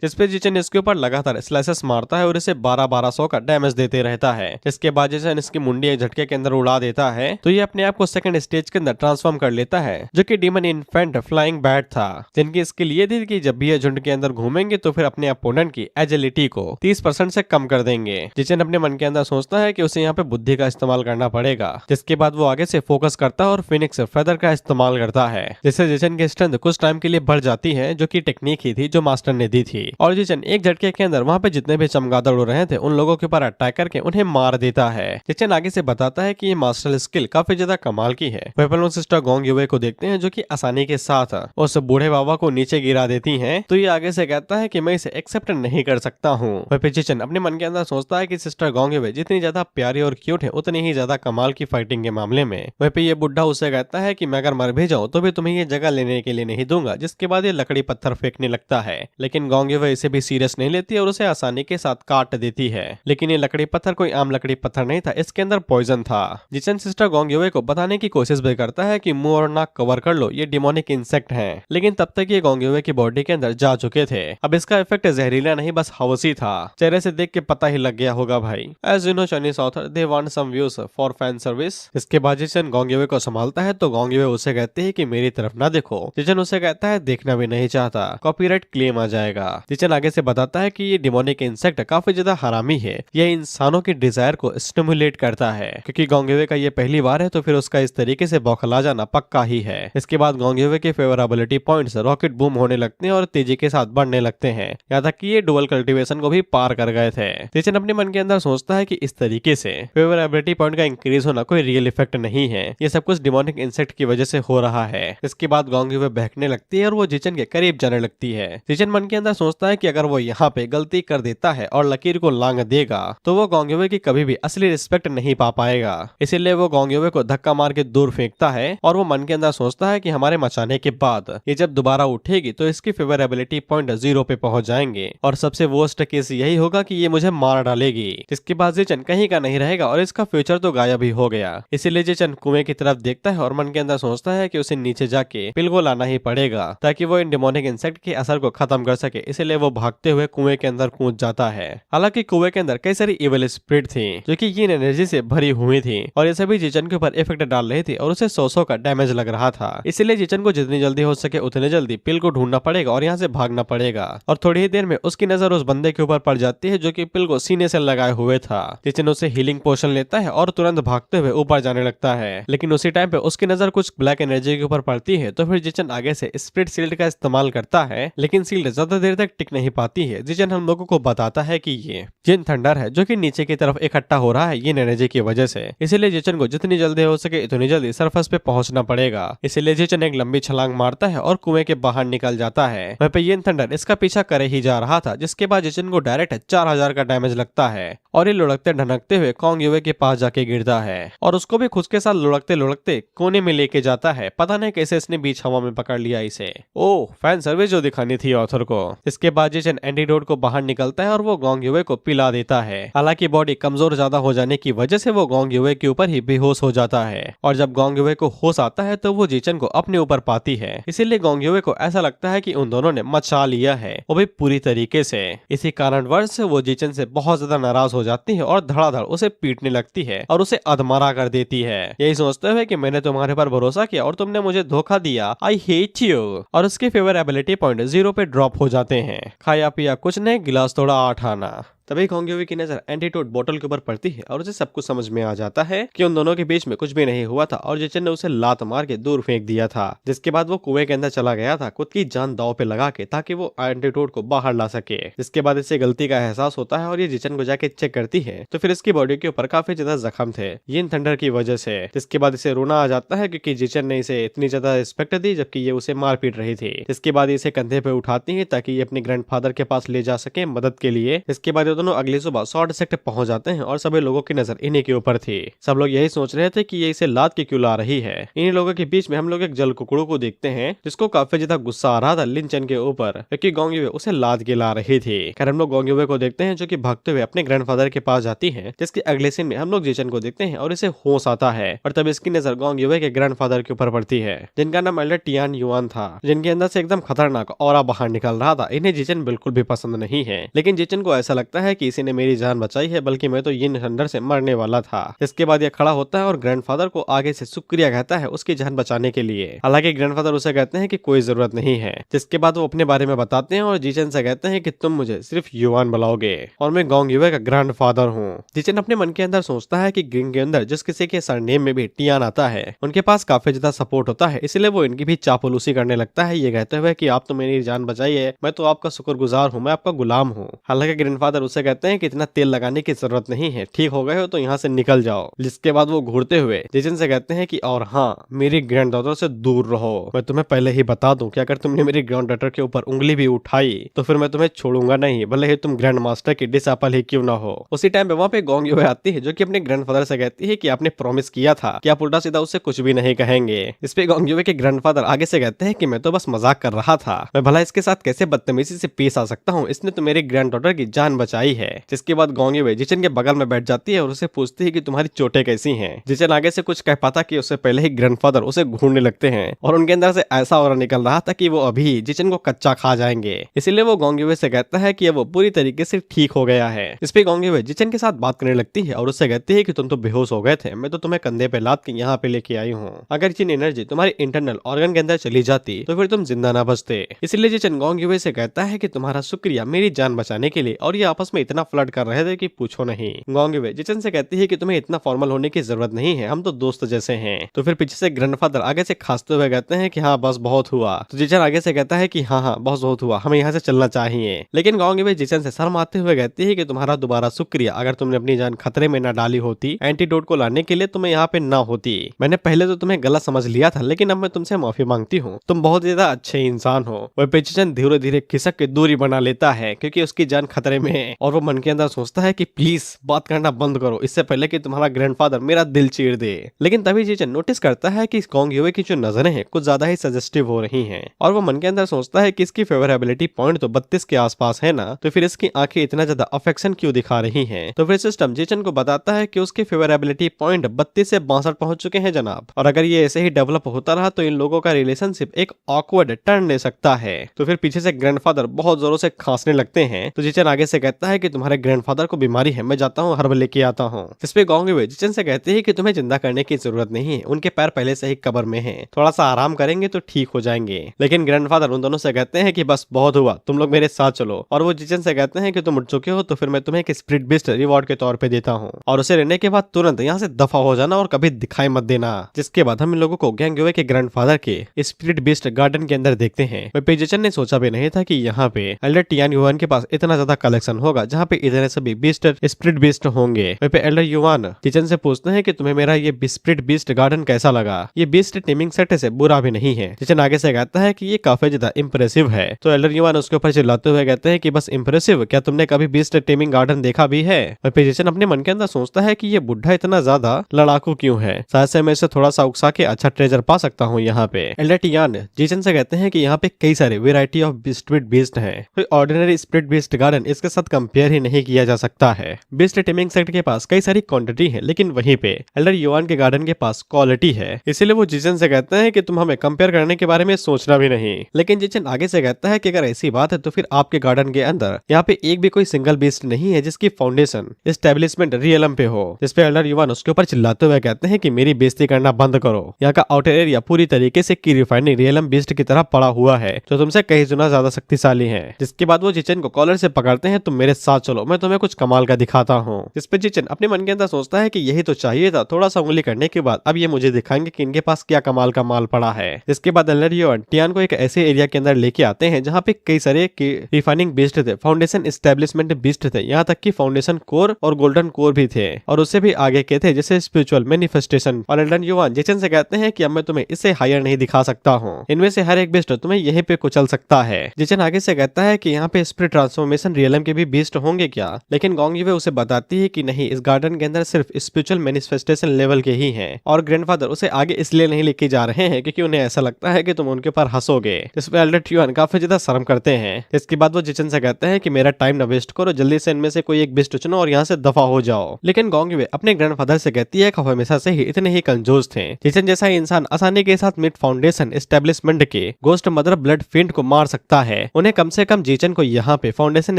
जिसपे जिचन इसके ऊपर लगातार स्लाइसेस मारता है और इसे 1200 का डैमेज देते रहता है। इसके बाद जिचन इसकी मुंडी एक झटके के अंदर उड़ा देता है तो ये अपने आप को सेकंड स्टेज के अंदर ट्रांसफॉर्म कर लेता है, जो कि डीमन इन्फेंट फ्लाइंग बैट था, जिनकी स्किल ये थी कि जब भी ये झुंड के अंदर घूमेंगे तो फिर अपने अपोनेंट की एजिलिटी को 30% से कम कर देंगे। जिचन अपने मन के अंदर सोचता है कि उसे यहाँ पे बुद्धि का इस्तेमाल करना पड़ेगा, जिसके बाद वो आगे से फोकस करता है और फिनिक्स फेदर का इस्तेमाल करता है, जिससे जिचन की स्ट्रेंथ कुछ टाइम के लिए बढ़ जाती है, जो कि टेक्निक ही थी जो मास्टर ने दी थी। और जिचन एक झटके के अंदर वहाँ पे जितने भी चमगादड़ उड़ रहे थे उन लोगों के ऊपर अटैक करके उन्हें मार देता है। जिचन आगे से बताता है कि ये मास्टर स्किल काफी ज्यादा कमाल की है। वेपन सिस्टर गोंग युवे को देखते हैं जो कि आसानी के साथ उस बूढ़े बाबा को नीचे गिरा देती हैं, तो ये आगे से कहता है कि मैं इसे एक्सेप्ट नहीं कर सकता हूँ। वहीं पे जिचन अपने मन के अंदर सोचता है कि सिस्टर गोंग युवे जितनी ज्यादा प्यारी और क्यूट है उतनी ही ज्यादा कमाल की फाइटिंग के मामले में। वहीं पे ये बुढ़ा उसे कहता है कि मैं अगर मर भी जाऊं तो भी तुम्हें ये जगह लेने के लिए नहीं दूंगा, जिसके बाद ये लकड़ी पत्थर फेंकने लगता है। लेकिन गोंग युवे इसे भी सीरियस नहीं लेती और उसे आसानी के साथ काट देती है। लेकिन ये लकड़ी पत्थर कोई आम लकड़ी पत्थर नहीं था, इसके अंदर पॉइजन था। जिचन सिस्टर गोंग युवे को बताने की कोशिश भी करता है कि मुंह और नाक कवर कर लो, ये डिमोनिक इंसेक्ट हैं। लेकिन तब तक ये गोंग युवे की बॉडी के अंदर जा चुके थे। अब इसका इफेक्ट जहरीला नहीं बस हवसी था, चेहरे से देख के पता ही लग गया होगा भाई। As you know Chinese author they want some views for fan service. इसके बाद जिचन गोंग युवे को संभालता है तो गोंग युवे उसे कहते हैं कि मेरी तरफ ना देखो। जिचन उसे कहता है देखना भी नहीं चाहता, कॉपीराइट क्लेम आ जाएगा। जिचन आगे से बताता है कि ये डिमोनिक इंसेक्ट काफी ज्यादा हरामी है, यह इंसानों की डिजायर को स्टिमुलेट करता है। क्योंकि गोंग युवे का ये पहली बार है तो फिर उसका इस तरीके से बौखला जाना पक्का ही है। इसके बाद गोंग युवे के फेवरेबिलिटी पॉइंट्स रॉकेट बूम होने लगते हैं और तेजी के साथ बढ़ने लगते हैं, यहाँ तक कि ये डुअल कल्टीवेशन को भी पार कर गए थे। जिचन अपने मन के अंदर सोचता है कि इस तरीके से फेवरेबिलिटी पॉइंट का इंक्रीज होना कोई रियल इफेक्ट नहीं है, ये सब कुछ डिमोनिक इंसेक्ट की वजह से हो रहा है। इसके बाद गोंग युवे बहकने लगती है और वो जिचन के करीब जाने लगती है। जिचन मन के अंदर सोचता है कि अगर वो यहाँ पे गलती कर देता है और लकीर को लांग देगा तो वो गोंग युवे की कभी भी असली रिस्पेक्ट नहीं पा पाएगा। इसीलिए वो गोंग युवे को धक्का मार के दूर फेंकता है और वो मन के अंदर सोचता है कि हमारे मचाने के बाद ये जब दोबारा उठेगी तो इसकी फेवरेबिलिटी पॉइंट 0 पे पहुंच जाएंगे और सबसे वर्स्ट केस यही होगा कि ये मुझे मार डालेगी। जिसके बाद जिचन कहीं का नहीं रहेगा और इसका फ्यूचर तो गायब ही हो गया। इसीलिए जिचन कुएं की तरफ देखता है और मन के अंदर सोचता है कि उसे नीचे जाके पिल को लाना ही पड़ेगा ताकि वो इन डिमोनिक इंसेक्ट के असर को खत्म कर सके। इसीलिए वो भागते हुए कुएं के अंदर कूद जाता है। हालांकि कुएं के अंदर कई सारी इविल स्पिरिट थी जो कि यीन एनर्जी से भरी हुई थी और ये सभी जिचन के ऊपर इफेक्ट डाल रही थी और उसे 100 का डैमेज लग रहा था। इसीलिए जिचन को जितनी जल्दी हो सके उतने जल्दी पिल को ढूंढना पड़ेगा और यहाँ से भागना पड़ेगा। और थोड़ी ही देर में उसकी नजर उस बंदे के ऊपर पड़ जाती है जो कि पिल को सीने से लगाए हुए था। जिचन उसे हीलिंग पोशन लेता है और तुरंत भागते हुए ऊपर जाने लगता है। लेकिन उसी टाइम पे उसकी नजर कुछ ब्लैक एनर्जी के ऊपर पड़ती है तो फिर जिचन आगे से स्प्रिट शील्ड का इस्तेमाल करता है, लेकिन शील्ड ज्यादा देर तक टिक नहीं पाती है। जिचन हम लोगों को बताता है कि ये जिन थंडर है जो कि नीचे की तरफ इकट्ठा हो रहा है ये एनर्जी की वजह से। इसीलिए जिचन को जितनी जल्दी हो सके इतनी जल्दी सरफेस पे पहुंचना पड़ेगा। इसीलिए जिचन एक लंबी छलांग मारता है और कुएं के बाहर निकल जाता है। वहीं पे ये थंडर इसका पीछा करे ही जा रहा था, जिसके बाद जिचन को डायरेक्ट 4000 का डैमेज लगता है और ये लुढ़कते ढनकते हुए गोंग युवे के पास जाके गिरता है और उसको भी खुद के साथ लुढ़कते लुढ़कते कोने में लेके जाता है। पता नहीं कैसे इसने बीच हवा में पकड़ लिया इसे। ओह, फैन सर्विस जो दिखानी थी ऑथर को। इसके बाद जिचन एंटीडोट को बाहर निकलता है और वो गोंग युवे को पिला देता है। हालांकि बॉडी कमजोर ज्यादा हो जाने की वजह से वो गोंग युवे के ऊपर ही बेहोश हो जाता है और जब गोंग युवे को होश आता है तो वो जिचन को अपने ऊपर पाती है। इसीलिए गोंग युवे को ऐसा लगता है कि उन दोनों ने मचा लिया है, वो भी पूरी तरीके से। इसी कारणवश वो जिचन से बहुत ज्यादा नाराज हो जाती है और धड़ाधड़ उसे पीटने लगती है और उसे अधमरा कर देती है, यही सोचते हुए कि मैंने तुम्हारे पर भरोसा किया और तुमने मुझे धोखा दिया, आई हेट यू। और उसके फेवरेबिलिटी पॉइंट 0 पे ड्रॉप हो जाते हैं। खाया पिया कुछ नहीं, गिलास थोड़ा 8 आना। तभी गोंग युवे की नजर एंटीटोड बोतल के ऊपर पड़ती है और उसे सब कुछ समझ में आ जाता है कि उन दोनों के बीच में कुछ भी नहीं हुआ था और जिचन ने उसे लात मार के दूर फेंक दिया था। जिसके बाद वो कुएं के अंदर चला गया था खुद की जान दांव पे लगा के ताकि वो एंटीटोड को बाहर ला सके। जिसके बाद इसे गलती का एहसास होता है और ये जिचन को जाके चेक करती है तो फिर इसकी बॉडी के ऊपर काफी ज्यादा जख्म थे यीन थंडर की वजह से। जिसके बाद इसे रोना आ जाता है क्योंकि जिचन ने इसे इतनी ज्यादा रिस्पेक्ट दी जबकि ये उसे मार पीट रही थी। जिसके बाद इसे कंधे पे उठाती है ताकि ये अपने ग्रैंडफादर के पास ले जा सके मदद के लिए। इसके बाद दोनों अगली सुबह शॉर्ट डिस्ट्रिक्ट पहुंच जाते हैं और सभी लोगों की नजर इन्हीं के ऊपर थी। सब लोग यही सोच रहे थे कि ये इसे लाद के क्यों ला रही है। इन्हीं लोगों के बीच में हम लोग एक जल कुकड़ू को देखते हैं जिसको काफी ज्यादा गुस्सा आ रहा था लिन चेन के ऊपर, क्योंकि गोंग युवे उसे लाद के ला रही थी। खैर हम लोग गोंग युवे को देखते हैं जो कि भागते हुए अपने ग्रैंडफादर के पास जाती है, जिसके अगले सीन में हम लोग जिचन को देखते हैं और इसे होश आता है और तब इसकी नजर गोंग युवे के ग्रैंडफादर के ऊपर पड़ती है जिनका नाम एल्डर टियान युआन था, जिनके अंदर से एकदम खतरनाक ऑरा बाहर निकल रहा था। इन्हें जिचन बिल्कुल भी पसंद नहीं है, लेकिन जिचन को ऐसा लगता है कि इसी ने मेरी जान बचाई है, बल्कि मैं तो यिन थंडर से मरने वाला था। इसके बाद यह खड़ा होता है और ग्रैंडफादर को आगे से शुक्रिया कहता है उसकी जान बचाने के लिए। हालांकि ग्रैंडफादर उसे कहते हैं कि कोई जरूरत नहीं है, जिसके बाद वो अपने बारे में बताते हैं और जिचन से कहते हैं कि तुम मुझे सिर्फ युआन बुलाओगे और मैं गोंग युवे का ग्रैंडफादर हूँ। जिचन अपने मन के अंदर सोचता है कि ग्रिंग के अंदर जिस किसी के सरनेम में भी टियान आता है उनके पास काफी ज्यादा सपोर्ट होता है, इसलिए वो इनकी भी चापलूसी करने लगता है, ये कहते हुए कि आप तो मेरी जान बचाई है, मैं तो आपका शुक्रगुजार हूँ, मैं आपका गुलाम हूँ। हालांकि ग्रैंडफादर उसे कहते हैं कि इतना तेल लगाने की जरूरत नहीं है, ठीक हो गए हो तो यहाँ से निकल जाओ। जिसके बाद वो घूरते हुए जिचन से कहते हैं कि और हाँ, मेरी ग्रैंड डॉटर से दूर रहो। मैं तुम्हें पहले ही बता दूं कि अगर तुमने मेरी ग्रैंड डॉटर के ऊपर उंगली भी उठाई तो फिर मैं तुम्हें छोड़ूंगा नहीं, भले ही तुम ग्रैंड मास्टर की डिसएपल ही क्यों ना हो। उसी टाइम पे वहाँ पे गोंग युवे आती है जो कि अपने ग्रैंडफादर से कहती है कि आपने प्रॉमिस किया था कि आप उल्टा सीधा उससे कुछ भी नहीं कहेंगे। इस पे गोंग युवे के ग्रैंडफादर आगे से कहते हैं कि मैं तो बस मजाक कर रहा था, मैं भला इसके साथ कैसे बदतमीजी से पेश आ सकता हूँ, इसने तो मेरी ग्रैंड डॉटर की जान बचाई है। जिसके बाद गोंग युवे जिचन के बगल में बैठ जाती है और उसे पूछती है कि तुम्हारी चोटें कैसी हैं। जिचन आगे से कुछ कह पाता कि उससे पहले ही ग्रैंडफादर उसे घूरने लगते हैं और उनके अंदर से ऐसा ऑरा निकल रहा था कि वो अभी जिचन को कच्चा खा जाएंगे। इसीलिए वो गोंग युवे से कहता है कि वो पूरी तरीके से ठीक हो गया है। इस पे गोंग युवे जिचन के साथ बात करने लगती है और उससे कहती है कि तुम तो बेहोश हो गए थे, मैं तो तुम्हें कंधे पे लाद के यहाँ पे लेके आई हूँ। अगर जिन एनर्जी तुम्हारी इंटरनल ऑर्गन के अंदर चली जाती तो फिर तुम जिंदा ना बचते। इसलिए जिचन गोंग युवे से कहता है कि तुम्हारा शुक्रिया मेरी जान बचाने के लिए, और ये आपस में इतना फ्लर्ट कर रहे थे कि पूछो नहीं। गोंग युवे जिचन से कहती है कि तुम्हें इतना फॉर्मल होने की जरूरत नहीं है, हम तो दोस्त जैसे हैं। तो फिर पीछे से ग्रैंडफादर आगे से खांसते हुए कहते हैं कि हाँ बस बहुत हुआ। तो जिचन आगे से कहता है कि हाँ बहुत हुआ, हमें यहाँ से चलना चाहिए। लेकिन गोंग युवे जिचन से शर्माते हुए कहती है कि तुम्हारा दोबारा शुक्रिया, अगर तुमने अपनी जान खतरे में न डाली होती एंटीडोट को लाने के लिए तो मैं यहाँ पे ना होती। मैंने पहले तो तुम्हें गलत समझ लिया था, लेकिन अब मैं तुमसे माफी मांगती हूँ, तुम बहुत ज्यादा अच्छे इंसान हो। वह पे जिचन धीरे धीरे खिसक के दूरी बना लेता है क्योंकि उसकी जान खतरे में है और वो मन के अंदर सोचता है कि प्लीज बात करना बंद करो इससे पहले कि तुम्हारा ग्रैंडफादर मेरा दिल चीर दे। लेकिन तभी जिचन नोटिस करता है कि गोंग युवे की जो नजरें हैं कुछ ज्यादा ही सजेस्टिव हो रही हैं और वो मन के अंदर सोचता है कि इसकी फेवरेबिलिटी पॉइंट तो 32 के आसपास है ना, तो फिर इसकी आंखें इतना ज्यादा अफेक्शन क्यों दिखा रही हैं। तो फिर सिस्टम जिचन को बताता है कि उसकी फेवरेबिलिटी पॉइंट 32 से 62 पहुंच चुके हैं जनाब, और अगर ये ऐसे ही डेवलप होता रहा तो इन लोगों का रिलेशनशिप एक ऑकवर्ड टर्न ले सकता है। तो फिर पीछे से ग्रैंडफादर बहुत जोरों से खांसने लगते हैं। तो जिचन आगे से कहता है कि तुम्हारे ग्रैंडफादर को बीमारी है, मैं जाता हूँ हर्ब लेके आता हूँ। इस पे गोंग युवे जिचन से कहते हैं कि तुम्हें जिंदा करने की जरूरत नहीं है, उनके पैर पहले से ही कब्र में हैं, थोड़ा सा आराम करेंगे तो ठीक हो जाएंगे। लेकिन ग्रैंडफादर उन दोनों से कहते हैं कि बस बहुत हुआ, तुम लोग मेरे साथ चलो। और वो जिचन से कहते हैं कि तुम उठ चुके हो तो फिर मैं तुम्हें एक स्पिरिट बिस्ट रिवॉर्ड के तौर पे देता हूँ और उसे लेने के बाद तुरंत यहाँ से दफा हो जाना और कभी दिखाई मत देना। जिसके बाद हम इन लोगों को गोंग युवे के ग्रैंडफादर के स्पिरिट बिस्ट गार्डन के अंदर देखते हैं। वह जिचन ने सोचा भी नहीं था कि यहाँ पे एल्डर टियान युआन के पास इतना ज्यादा कलेक्शन होगा जहाँ पे इतने सभी बिस्ट स्पिरिट बिस्ट होंगे। वह एल्डर युआन जिचन से पूछते हैं कि तुम्हें मेरा ये स्पिरिट बिस्ट गार्डन कैसा लगा। ये बिस्ट टेमिंग सेट से बुरा भी नहीं है। जिचन आगे से कहता है कि ये काफी ज्यादा इंप्रेसिव है। तो एल्डर युआन उसके ऊपर चिल्लाते हुए कहते हैं कि बस इंप्रेसिव, क्या तुमने कभी बिस्ट टेमिंग गार्डन देखा भी है। वह जिचन अपने मन के अंदर सोचता है कि ये बुढ़ा इतना ज्यादा लड़ाकू क्यों है, शायद से मैं इसे थोड़ा सा उकसा के अच्छा ट्रेजर पा सकता हूँ यहाँ पे। एल्डर टियान जिचन से कहते हैं कि यहाँ पे कई सारे वेराइटी ऑफ स्पिरिट बीस्ट हैं, कोई ऑर्डिनरी स्पिरिट बीस्ट गार्डन इसके साथ कंपेयर ही नहीं किया जा सकता है। बीस्ट टेमिंग सेट के पास कई सारी क्वांटिटी है, लेकिन वहीं पे एल्डर युआन के गार्डन के पास क्वालिटी है। इसीलिए वो जिचन से कहते हैं कि तुम हमें कंपेयर करने के बारे में सोचना भी नहीं। लेकिन जिचन आगे से कहता है कि अगर ऐसी बात है तो फिर आपके गार्डन के अंदर यहाँ पे एक भी कोई सिंगल बीस्ट नहीं है जिसकी फाउंडेशन एस्टेब्लिशमेंट रियलम पे हो। जिस पे एल्डर युआन उसके ऊपर चिल्लाते हुए कहते हैं कि मेरी बेइज्जती करना बंद करो, यहाँ का आउटर एरिया पूरी तरीके से की रिफाइनिंग रियलम बीस्ट की तरह पड़ा हुआ है जो तुमसे कई गुना ज्यादा शक्तिशाली है। जिसके बाद वो जिचन को कॉलर से पकड़ते हैं, तुम मेरे साथ चलो, मैं तुम्हें कुछ कमाल का दिखाता हूँ। जिस पे जिचन अपने मन के अंदर सोचता है कि यही तो चाहिए था, थोड़ा सा उंगली करने के बाद अब ये मुझे दिखाएंगे कि इनके पास क्या कमाल का माल पड़ा है। जिसके बाद एल्डर युआन टियान को एक ऐसे एरिया के अंदर लेके आते हैं जहाँ पे कई सारे रिफाइनिंग बीस्ट थे, फाउंडेशन एस्टेब्लिशमेंट बीस्ट थे, यहाँ तक कि फाउंडेशन कोर और गोल्डन कोर भी थे और उससे भी आगे के थे जैसे स्पिरिचुअल मैनिफेस्टेशन। और एल्डर युआन जिचन से कहते हैं कि अब मैं तुम्हें इससे हायर नहीं दिखा सकता हूँ, इनमें से हर एक बीस्ट तुम्हें यहीं पे कुचल सकता है। जिचन आगे से कहता है कि यहाँ पे स्पिरिट ट्रांसफॉर्मेशन रियलम के भी बीस्ट होंगे क्या, लेकिन गोंग युवे उसे बताती है कि नहीं, इस गार्डन के अंदर सिर्फ स्पिरिचुअल मैनिफेस्टेशन लेवल के ही हैं और ग्रैंडफादर उसे आगे इसलिए नहीं लेके जा रहे हैं क्योंकि उन्हें ऐसा लगता है कि तुम उनके ऊपर हंसोगे। इस पे एल्डर ट्यूअन काफी ज्यादा शर्म करते हैं। इसके बाद वो जिचन से कहते हैं कि मेरा टाइम न वेस्ट करो, जल्दी से इनमें से कोई एक बीस्ट चुनो और यहाँ से दफा हो जाओ। लेकिन गोंग युवे अपने ग्रैंडफादर से कहती है कि वो हमेशा से ही इतने ही कंजूस थे। जिचन जैसा इंसान आसानी के साथ मिड फाउंडेशन एस्टेब्लिशमेंट के गोस्ट मदर ब्लड फिंड को मार सकता है, उन्हें कम से कम जिचन को यहाँ पे फाउंडेशन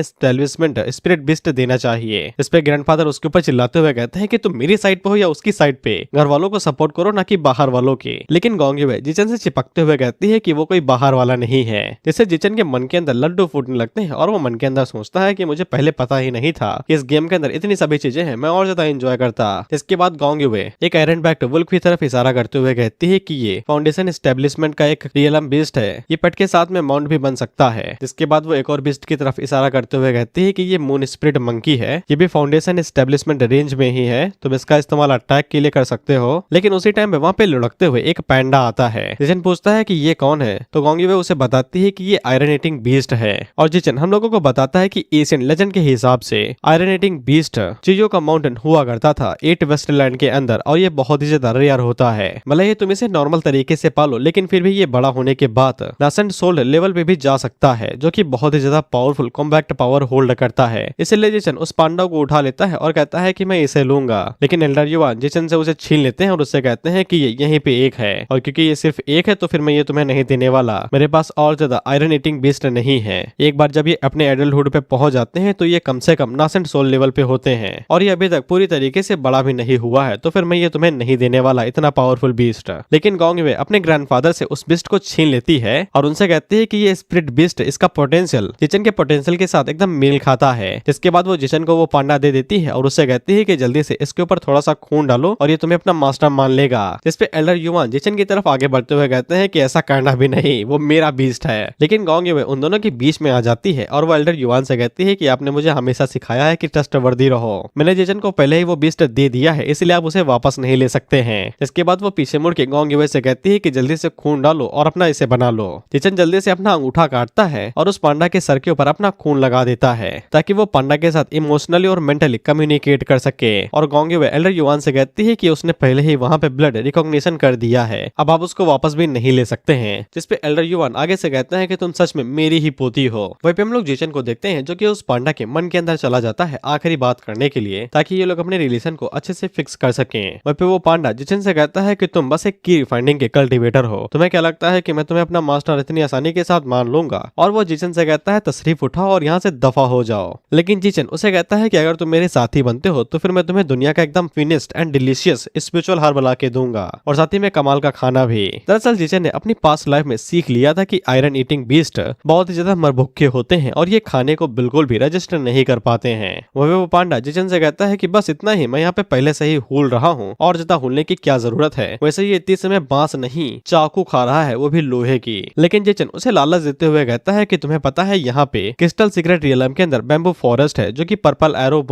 एस्टेब्लिशमेंट स्पिरिट बिस्ट देना चाहिए। इस पे ग्रैंडफादर उसके ऊपर चिल्लाते हुए कहते हैं कि तुम मेरी साइड पे हो या उसकी साइड पे, घर वालों को सपोर्ट करो ना कि बाहर वालों के। लेकिन गोंग युवे जिचन से चिपकते हुए कहती है कि वो कोई बाहर वाला नहीं है, जिससे जिचन के मन के अंदर लड्डू फूटने लगते हैं और वो मन के अंदर सोचता है कि मुझे पहले पता ही नहीं था कि इस गेम के अंदर इतनी सभी चीजें हैं, मैं और ज्यादा एंजॉय करता। इसके बाद गोंग युवे एक आयरन बैक्ड वुल्फ की तरफ इशारा करते हुए कहती है कि ये फाउंडेशन एस्टेब्लिशमेंट का एक रियलम बीस्ट है, ये पेट के साथ में माउंट भी बन सकता है। जिसके बाद वो एक और बीस्ट की तरफ इशारा करते हुए कहती है कि ये मून स्पिरिट मंकी है, ये भी फाउंडेशन एस्टेब्लिशमेंट रेंज में ही है, तुम इसका इस्तेमाल अटैक के लिए कर सकते हो। लेकिन उसी टाइम पे वहाँ पे लुढ़कते हुए एक पैंडा आता है। जिचन पूछता है कि ये कौन है, तो गोंग युवे उसे बताती है कि ये आयरन ईटिंग बीस्ट है। और जिचन हम लोगों को बताता है कि एशियन लेजेंड के हिसाब से आयरन ईटिंग बीस्ट चीजों का माउंटेन हुआ करता था 8 वेस्टलैंड के अंदर और ये बहुत ही ज्यादा रेयर होता है। भले ही तुम इसे नॉर्मल तरीके से पालो, लेकिन फिर भी ये बड़ा होने के बाद नासेंट सोल लेवल पे भी जा सकता है, जो कि बहुत ही ज्यादा पावरफुल कॉम्बैक्ट पावर होल्ड करता है। इसलिए जिचन उस पांडव को उठा लेता है और कहता है कि मैं इसे लूंगा। लेकिन एल्डर युवान जिचन से उसे छीन लेते हैं और उससे कहते हैं कि ये यहीं पे एक है, और क्योंकि ये सिर्फ एक है तो फिर मैं ये तुम्हें नहीं देने वाला, मेरे पास और ज्यादा आयरन ईटिंग बीस्ट नहीं है। एक बार जब ये अपने एडल्टहुड पे पहुंच जाते हैं तो ये कम से कम नासेंट सोल लेवल पे होते हैं और ये अभी तक पूरी तरीके से बड़ा भी नहीं हुआ है, तो फिर मैं ये तुम्हें नहीं देने वाला इतना पावरफुल बीस्ट। लेकिन गोंग युवे अपने ग्रैंडफादर से उस बीस्ट को छीन लेती है और उनसे कहती है कि ये स्पिरिट बीस्ट इसका पोटेंशियल जिचन के पोटेंशियल के साथ एकदम मेल खाता है। जिसके बाद वो जिचन को वो पांडा दे देती है और उससे कहती है कि जल्दी से इसके ऊपर थोड़ा सा खून डालो और ये तुम्हें अपना मास्टर मान लेगा। जिस पे एल्डर युवान जिचन की तरफ आगे बढ़ते हुए कहते हैं कि ऐसा करना भी नहीं, वो मेरा बीस्ट है। लेकिन गोंग युवे उन दोनों के बीच में आ जाती है और वो एल्डर युवान से कहती है कि आपने मुझे हमेशा सिखाया है कि ट्रस्टवर्दी रहो, मैंने जिचन को पहले ही वो बीस्ट दे दिया है, इसलिए आप उसे वापस नहीं ले सकते हैं। इसके बाद वो पीछे मुड़ के गोंग युवे से कहती है कि जल्दी से खून डालो और अपना इसे बना लो। जिचन जल्दी से अपना अंगूठा काटता है और उस पांडा के सर के ऊपर अपना खून लगा देता है ताकि वो पांडा के साथ इमोशनली और मेंटली कम्युनिकेट कर सके। और गोंग युवे एल्डर युवान से कहती है कि उसने पहले ही वहां पे ब्लड रिकॉग्निशन कर दिया है, अब आप उसको वापस भी नहीं ले सकते हैं। जिस पे एल्डर युवान आगे से कहते हैं कि तुम सच में मेरी ही पोती हो। वहीं पे हम लोग जिचन को देखते हैं जो कि उस पांडा के मन के अंदर चला जाता है आखिरी बात करने के लिए, ताकि ये लोग अपने रिलेशन को अच्छे से फिक्स कर सकें। वहीं पे वो पांडा जिचन से कहता है कि तुम बस एक की रिफाइंडिंग के कल्टीवेटर हो, तुम्हें क्या लगता है कि मैं तुम्हें अपना मास्टर इतनी आसानी के साथ मान लूंगा। और वो जिचन से कहता है तशरीफ उठाओ और यहाँ से दफा हो जाओ। लेकिन जिचन उसे कहता है कि अगर तुम मेरे साथी बनते हो तो फिर मैं तुम्हें दुनिया का एकदम finished and delicious spiritual herb ला के दूंगा और साथ ही में कमाल का खाना भी। दरअसल जिचन ने अपनी पास्ट लाइफ में सीख लिया था कि आयरन ईटिंग बीस्ट बहुत ही ज्यादा मरभुक्के होते हैं और ये खाने को बिल्कुल भी रजिस्टर नहीं कर पाते हैं। वो पांडा जिचन से कहता है कि बस इतना ही, मैं यहाँ पे पहले से ही हुल रहा हूँ और ज्यादा हुलने की क्या जरूरत है, वैसे ये इतनी समय बांस नहीं चाकू खा रहा है, वो भी लोहे की। लेकिन जिचन उसे लालच देते हुए कहता है कि तुम्हें पता है यहाँ पे क्रिस्टल सीक्रेट रियलम के अंदर बैम्बू फॉरेस्ट है जो कि पर्पल एरो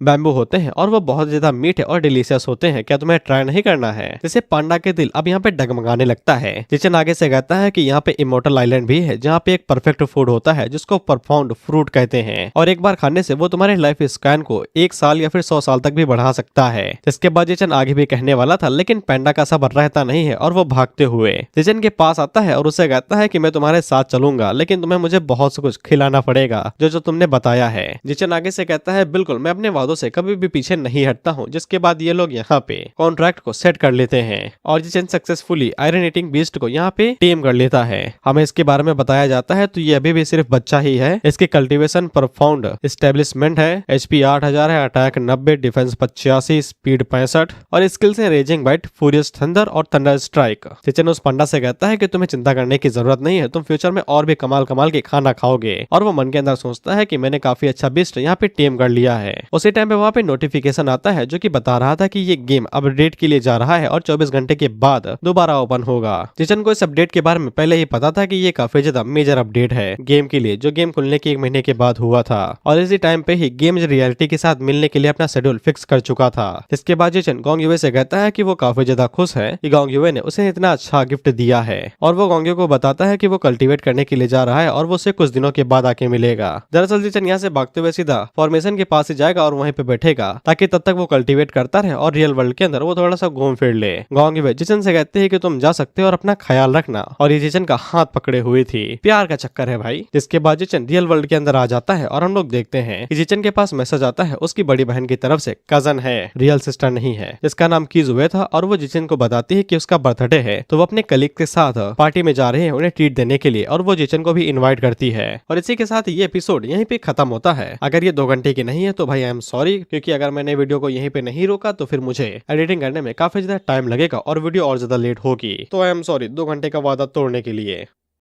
बैम्बू होते हैं और वो बहुत ज्यादा मीठे और डिलीशियस होते हैं, क्या तुम्हें ट्राई नहीं करना है। जिससे पांडा के दिल अब यहाँ पे डगमगाने लगता है। जिचन आगे से कहता है कि यहाँ पे इमोर्टल आइलैंड भी है जहाँ पे एक परफेक्ट फूड होता है जिसको परफाउंड फ्रूट कहते हैं और एक बार खाने से वो तुम्हारे लाइफ स्कैन को 1 साल या फिर 100 साल तक भी बढ़ा सकता है। जिसके बाद जिचन आगे भी कहने वाला था, लेकिन पैंडा का सब्र रहता नहीं है और वो भागते हुए जिचन के पास आता है और उसे कहता है कि मैं तुम्हारे साथ चलूंगा, लेकिन तुम्हें मुझे बहुत कुछ खिलाना पड़ेगा जो तुमने बताया है। जिचन आगे से कहता है बिल्कुल, मैं अपने वादों से कभी भी पीछे नहीं हटता हूँ। जिसके बाद ये लोग यहाँ पे कॉन्ट्रैक्ट को सेट कर लेते हैं और जिचन सक्सेसफुली आयरन ईटिंग बीस्ट को यहाँ पे टेम कर लेता है। हमें इसके बारे में बताया जाता है तो ये अभी भी सिर्फ बच्चा ही है। इसके कल्टीवेशन परफाउंड एस्टेब्लिशमेंट है, HP 8000 है, अटैक 90, डिफेंस 85, स्पीड 65 और स्किल्स है रेजिंग बाइट, फ्यूरियस थंडर और थंडर स्ट्राइक। जिचन उस पंडा से कहता है कि तुम्हें चिंता करने की जरूरत नहीं है, तुम फ्यूचर में और भी कमाल कमाल के खाना खाओगे। और वो मन के अंदर सोचता है कि मैंने काफी अच्छा बीस्ट यहाँ पे टेम कर लिया है। उसी टाइम पे वहाँ पे नोटिफिकेशन आता है जो कि बता रहा था कि ये गेम अपडेट के लिए जा रहा है और 24 घंटे के बाद दोबारा ओपन होगा। जिचन को इस अपडेट के बारे में पहले ही पता था कि ये काफी ज्यादा मेजर अपडेट है गेम के लिए, जो गेम खुलने के 1 महीने के बाद हुआ था और इसी टाइम पे ही गेम रियलिटी के साथ मिलने के लिए अपना शेड्यूल फिक्स कर चुका था। इसके बाद जिचन गोंग युवे से कहता है कि वो काफी ज्यादा खुश है कि गोंग युवे ने उसे इतना अच्छा गिफ्ट दिया है और वो गोंग युवे को बताता है कि वो कल्टीवेट करने के लिए जा रहा है और वो उसे कुछ दिनों के बाद आके मिलेगा। दरअसल जिचन यहाँ से भागते हुए सीधा फॉर्मेशन के पास ही जाएगा और वहीं पे बैठेगा ताकि तब तक वो कल्टीवेट करता रहे और रियल वर्ल्ड के अंदर वो थोड़ा सा घूम फिर ले। गाँव की वे जिचन से कहते हैं कि तुम जा सकते हो और अपना ख्याल रखना, और ये जिचन का हाथ पकड़े हुई थी। प्यार का चक्कर है भाई। जिसके बाद जिचन रियल वर्ल्ड के अंदर आ जाता है और हम लोग देखते हैं कि जिचन के पास मैसेज आता है उसकी बड़ी बहन की तरफ से, कजन है, रियल सिस्टर नहीं है, जिसका नाम कीजुए था, और वो जिचन को बताती है कि उसका बर्थडे है तो वो अपने कलीग के साथ पार्टी में जा रहे हैं उन्हें ट्रीट देने के लिए, और वो जिचन को भी इनवाइट करती है। और इसी के साथ ये एपिसोड यहीं पे खत्म होता है। अगर ये 2 घंटे की नहीं है तो भाई आई एम सॉरी, क्योंकि अगर मैंने वीडियो को यहीं पे नहीं रोका तो फिर मुझे एडिटिंग करने में काफी ज्यादा टाइम लगेगा और वीडियो और ज्यादा लेट होगी। तो आई एम सॉरी 2 घंटे का वादा तोड़ने के लिए।